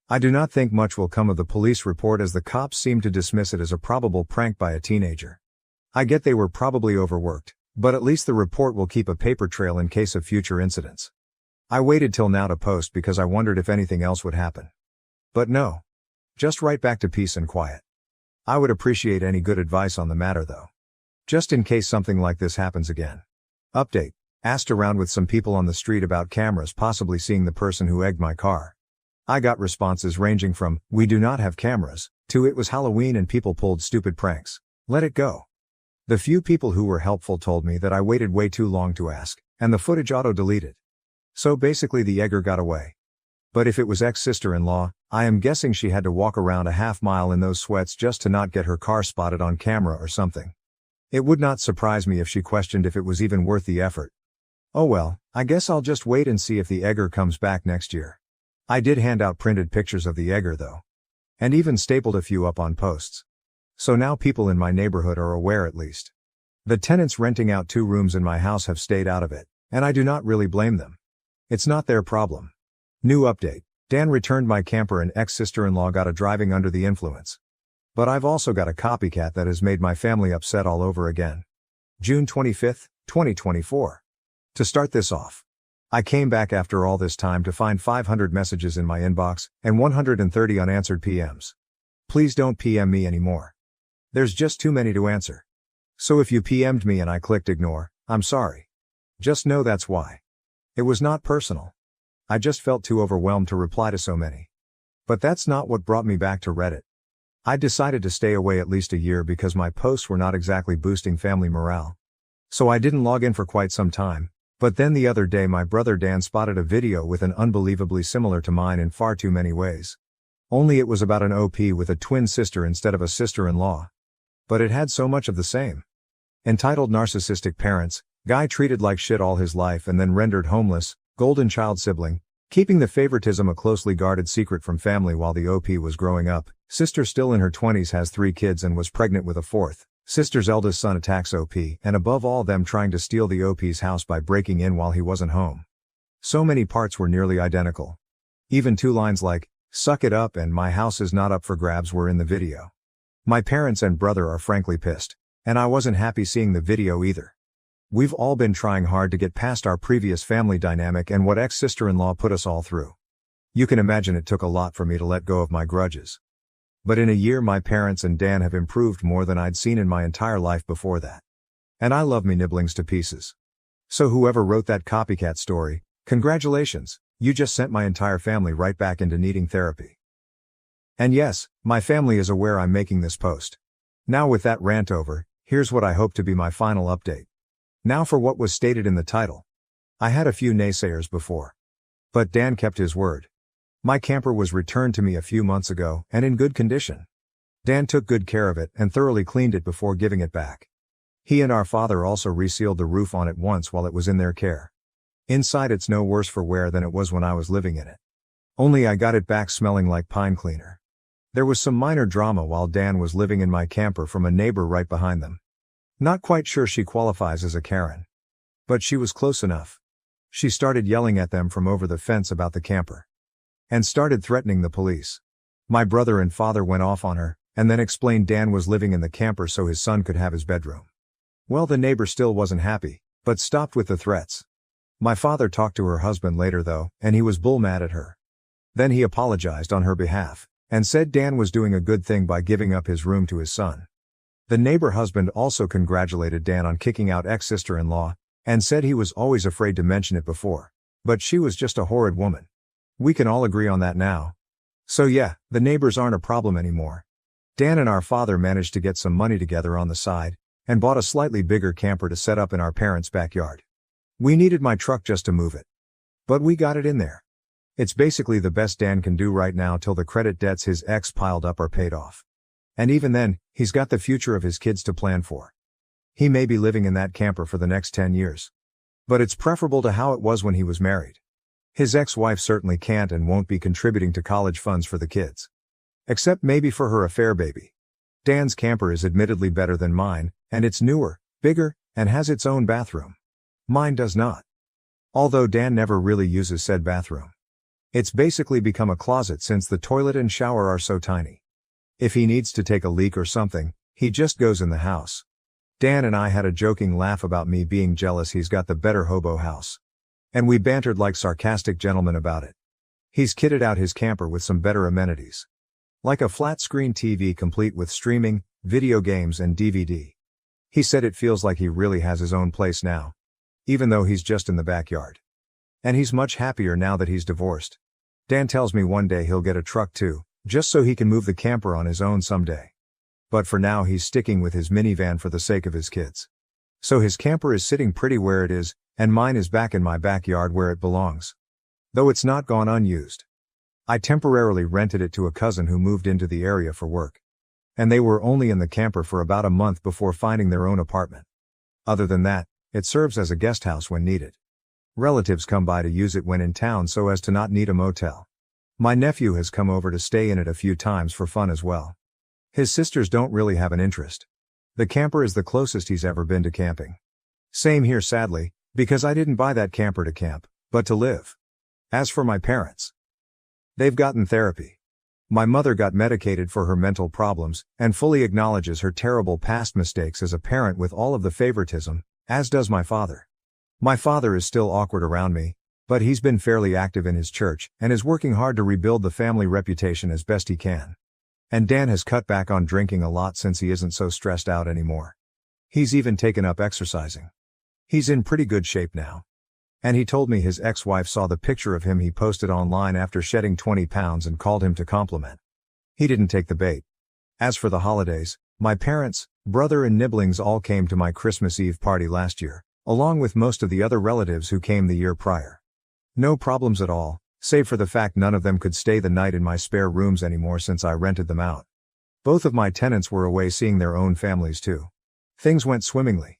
I do not think much will come of the police report as the cops seem to dismiss it as a probable prank by a teenager. I get they were probably overworked, but at least the report will keep a paper trail in case of future incidents. I waited till now to post because I wondered if anything else would happen. But no. Just right back to peace and quiet. I would appreciate any good advice on the matter though. Just in case something like this happens again. Update. Asked around with some people on the street about cameras possibly seeing the person who egged my car. I got responses ranging from, "We do not have cameras," to "It was Halloween and people pulled stupid pranks. Let it go." The few people who were helpful told me that I waited way too long to ask, and the footage auto-deleted. So basically the egger got away. But if it was ex-sister-in-law, I am guessing she had to walk around a half mile in those sweats just to not get her car spotted on camera or something. It would not surprise me if she questioned if it was even worth the effort. Oh well, I guess I'll just wait and see if the egger comes back next year. I did hand out printed pictures of the egger though. And even stapled a few up on posts. So now people in my neighborhood are aware at least. The tenants renting out 2 rooms in my house have stayed out of it, and I do not really blame them. It's not their problem. New update. Dan returned my camper and ex-sister-in-law got a driving under the influence. But I've also got a copycat that has made my family upset all over again. June 25, 2024. To start this off. I came back after all this time to find 500 messages in my inbox, and 130 unanswered PMs. Please don't PM me anymore. There's just too many to answer. So if you PM'd me and I clicked ignore, I'm sorry. Just know that's why. It was not personal. I just felt too overwhelmed to reply to so many. But that's not what brought me back to Reddit. I decided to stay away at least a year because my posts were not exactly boosting family morale. So I didn't log in for quite some time, but then the other day my brother Dan spotted a video with an unbelievably similar to mine in far too many ways. Only it was about an OP with a twin sister instead of a sister-in-law. But it had so much of the same. Entitled Narcissistic Parents, Guy treated like shit all his life and then rendered homeless, golden child sibling, keeping the favoritism a closely guarded secret from family while the OP was growing up. Sister still in her 20s has 3 kids and was pregnant with a 4th. Sister's eldest son attacks OP and above all them trying to steal the OP's house by breaking in while he wasn't home. So many parts were nearly identical. Even 2 lines like, "Suck it up" and "My house is not up for grabs" were in the video. My parents and brother are frankly pissed. And I wasn't happy seeing the video either. We've all been trying hard to get past our previous family dynamic and what ex-sister-in-law put us all through. You can imagine it took a lot for me to let go of my grudges. But in a year my parents and Dan have improved more than I'd seen in my entire life before that. And I love me nibblings to pieces. So whoever wrote that copycat story, congratulations, you just sent my entire family right back into needing therapy. And yes, my family is aware I'm making this post. Now with that rant over, here's what I hope to be my final update. Now for what was stated in the title. I had a few naysayers before. But Dan kept his word. My camper was returned to me a few months ago, and in good condition. Dan took good care of it and thoroughly cleaned it before giving it back. He and our father also resealed the roof on it once while it was in their care. Inside it's no worse for wear than it was when I was living in it. Only I got it back smelling like pine cleaner. There was some minor drama while Dan was living in my camper from a neighbor right behind them. Not quite sure she qualifies as a Karen. But she was close enough. She started yelling at them from over the fence about the camper. And started threatening the police. My brother and father went off on her, and then explained Dan was living in the camper so his son could have his bedroom. Well, the neighbor still wasn't happy, but stopped with the threats. My father talked to her husband later though, and he was bull mad at her. Then he apologized on her behalf, and said Dan was doing a good thing by giving up his room to his son. The neighbor husband also congratulated Dan on kicking out ex-sister-in-law, and said he was always afraid to mention it before. But she was just a horrid woman. We can all agree on that now. So yeah, the neighbors aren't a problem anymore. Dan and our father managed to get some money together on the side, and bought a slightly bigger camper to set up in our parents' backyard. We needed my truck just to move it. But we got it in there. It's basically the best Dan can do right now till the credit debts his ex piled up are paid off. And even then, he's got the future of his kids to plan for. He may be living in that camper for the next 10 years. But it's preferable to how it was when he was married. His ex-wife certainly can't and won't be contributing to college funds for the kids. Except maybe for her affair baby. Dan's camper is admittedly better than mine, and it's newer, bigger, and has its own bathroom. Mine does not. Although Dan never really uses said bathroom. It's basically become a closet since the toilet and shower are so tiny. If he needs to take a leak or something, he just goes in the house. Dan and I had a joking laugh about me being jealous he's got the better hobo house. And we bantered like sarcastic gentlemen about it. He's kitted out his camper with some better amenities. Like a flat-screen TV complete with streaming, video games and DVD. He said it feels like he really has his own place now. Even though he's just in the backyard. And he's much happier now that he's divorced. Dan tells me one day he'll get a truck too, just so he can move the camper on his own someday. But for now he's sticking with his minivan for the sake of his kids. So his camper is sitting pretty where it is, and mine is back in my backyard where it belongs. Though it's not gone unused. I temporarily rented it to a cousin who moved into the area for work. And they were only in the camper for about a month before finding their own apartment. Other than that, it serves as a guest house when needed. Relatives come by to use it when in town so as to not need a motel. My nephew has come over to stay in it a few times for fun as well. His sisters don't really have an interest. The camper is the closest he's ever been to camping. Same here sadly, because I didn't buy that camper to camp, but to live. As for my parents, they've gotten therapy. My mother got medicated for her mental problems, and fully acknowledges her terrible past mistakes as a parent with all of the favoritism, as does my father. My father is still awkward around me, but he's been fairly active in his church, and is working hard to rebuild the family reputation as best he can. And Dan has cut back on drinking a lot since he isn't so stressed out anymore. He's even taken up exercising. He's in pretty good shape now. And he told me his ex-wife saw the picture of him he posted online after shedding 20 pounds and called him to compliment. He didn't take the bait. As for the holidays, my parents, brother and nibblings all came to my Christmas Eve party last year, along with most of the other relatives who came the year prior. No problems at all, save for the fact none of them could stay the night in my spare rooms anymore since I rented them out. Both of my tenants were away seeing their own families too. Things went swimmingly.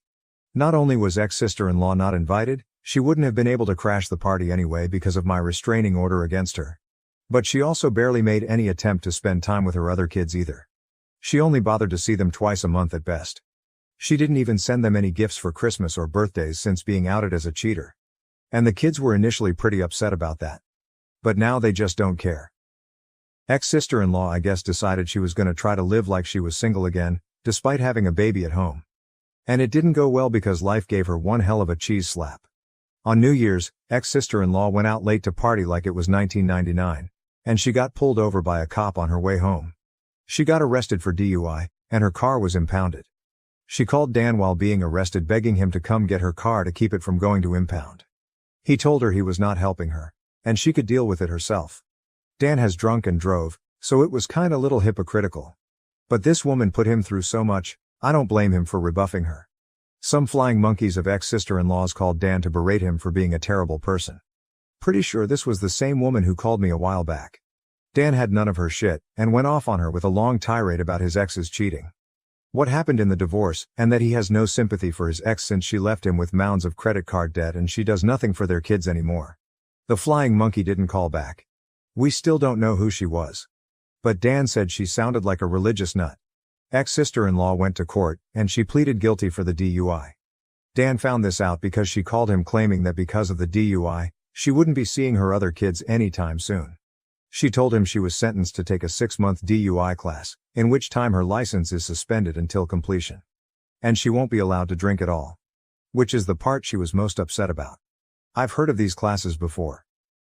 Not only was ex-sister-in-law not invited, she wouldn't have been able to crash the party anyway because of my restraining order against her. But she also barely made any attempt to spend time with her other kids either. She only bothered to see them twice a month at best. She didn't even send them any gifts for Christmas or birthdays since being outed as a cheater. And the kids were initially pretty upset about that. But now they just don't care. Ex-sister-in-law I guess decided she was gonna try to live like she was single again, despite having a baby at home. And it didn't go well because life gave her one hell of a cheese slap. On New Year's, ex-sister-in-law went out late to party like it was 1999, and she got pulled over by a cop on her way home. She got arrested for DUI, and her car was impounded. She called Dan while being arrested, begging him to come get her car to keep it from going to impound. He told her he was not helping her, and she could deal with it herself. Dan has drunk and drove, so it was kinda little hypocritical. But this woman put him through so much, I don't blame him for rebuffing her. Some flying monkeys of ex-sister-in-laws called Dan to berate him for being a terrible person. Pretty sure this was the same woman who called me a while back. Dan had none of her shit, and went off on her with a long tirade about his ex's cheating. What happened in the divorce, and that he has no sympathy for his ex since she left him with mounds of credit card debt and she does nothing for their kids anymore. The flying monkey didn't call back. We still don't know who she was. But Dan said she sounded like a religious nut. Ex-sister-in-law went to court, and she pleaded guilty for the DUI. Dan found this out because she called him claiming that because of the DUI, she wouldn't be seeing her other kids anytime soon. She told him she was sentenced to take a 6-month DUI class, in which time her license is suspended until completion. And she won't be allowed to drink at all. Which is the part she was most upset about. I've heard of these classes before.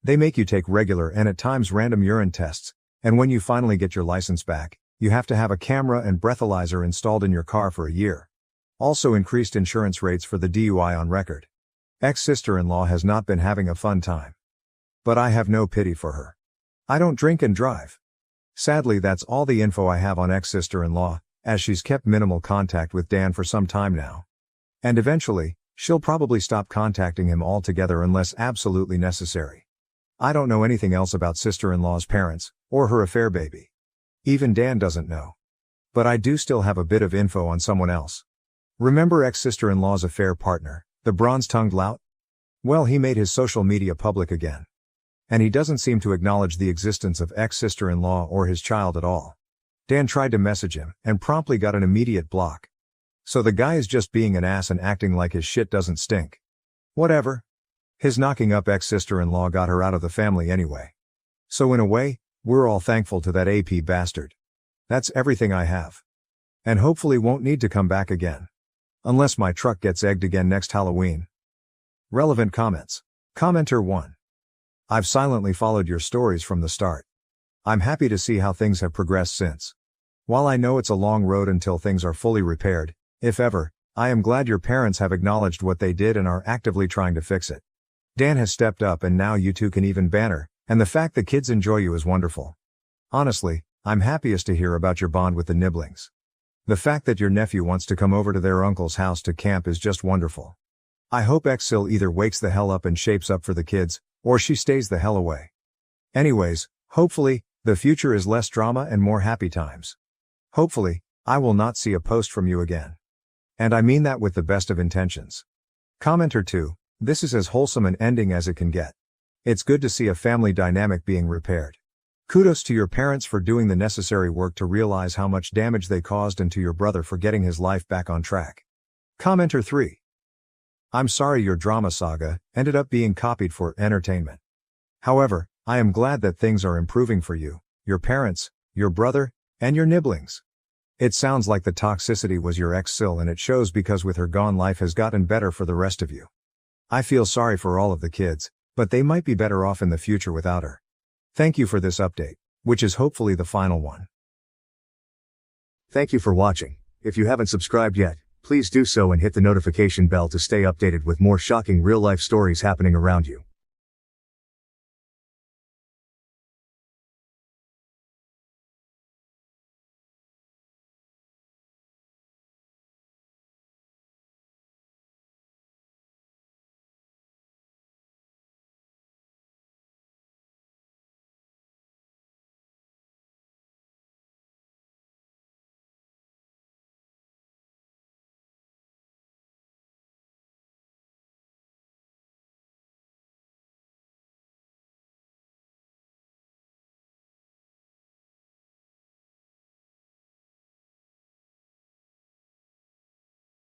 They make you take regular and at times random urine tests, and when you finally get your license back, you have to have a camera and breathalyzer installed in your car for a year. Also increased insurance rates for the DUI on record. Ex-sister-in-law has not been having a fun time. But I have no pity for her. I don't drink and drive. Sadly, that's all the info I have on ex-sister-in-law, as she's kept minimal contact with Dan for some time now. And eventually, she'll probably stop contacting him altogether unless absolutely necessary. I don't know anything else about sister-in-law's parents, or her affair baby. Even Dan doesn't know. But I do still have a bit of info on someone else. Remember ex-sister-in-law's affair partner, the bronze-tongued lout? Well, he made his social media public again. And he doesn't seem to acknowledge the existence of ex-sister-in-law or his child at all. Dan tried to message him, and promptly got an immediate block. So the guy is just being an ass and acting like his shit doesn't stink. Whatever. His knocking up ex-sister-in-law got her out of the family anyway. So in a way, we're all thankful to that AP bastard. That's everything I have. And hopefully won't need to come back again. Unless my truck gets egged again next Halloween. Relevant comments. Commenter 1. I've silently followed your stories from the start. I'm happy to see how things have progressed since. While I know it's a long road until things are fully repaired, if ever, I am glad your parents have acknowledged what they did and are actively trying to fix it. Dan has stepped up and now you two can even banter, and the fact that kids enjoy you is wonderful. Honestly, I'm happiest to hear about your bond with the Nibblings. The fact that your nephew wants to come over to their uncle's house to camp is just wonderful. I hope Exil either wakes the hell up and shapes up for the kids, or she stays the hell away. Anyways, hopefully, the future is less drama and more happy times. Hopefully, I will not see a post from you again. And I mean that with the best of intentions. Commenter 2, this is as wholesome an ending as it can get. It's good to see a family dynamic being repaired. Kudos to your parents for doing the necessary work to realize how much damage they caused and to your brother for getting his life back on track. Commenter 3. I'm sorry your drama saga ended up being copied for entertainment. However, I am glad that things are improving for you, your parents, your brother, and your Nibblings. It sounds like the toxicity was your ex-Sil and it shows because with her gone life has gotten better for the rest of you. I feel sorry for all of the kids, but they might be better off in the future without her. Thank you for this update, which is hopefully the final one. Thank you for watching. If you haven't subscribed yet, please do so and hit the notification bell to stay updated with more shocking real-life stories happening around you.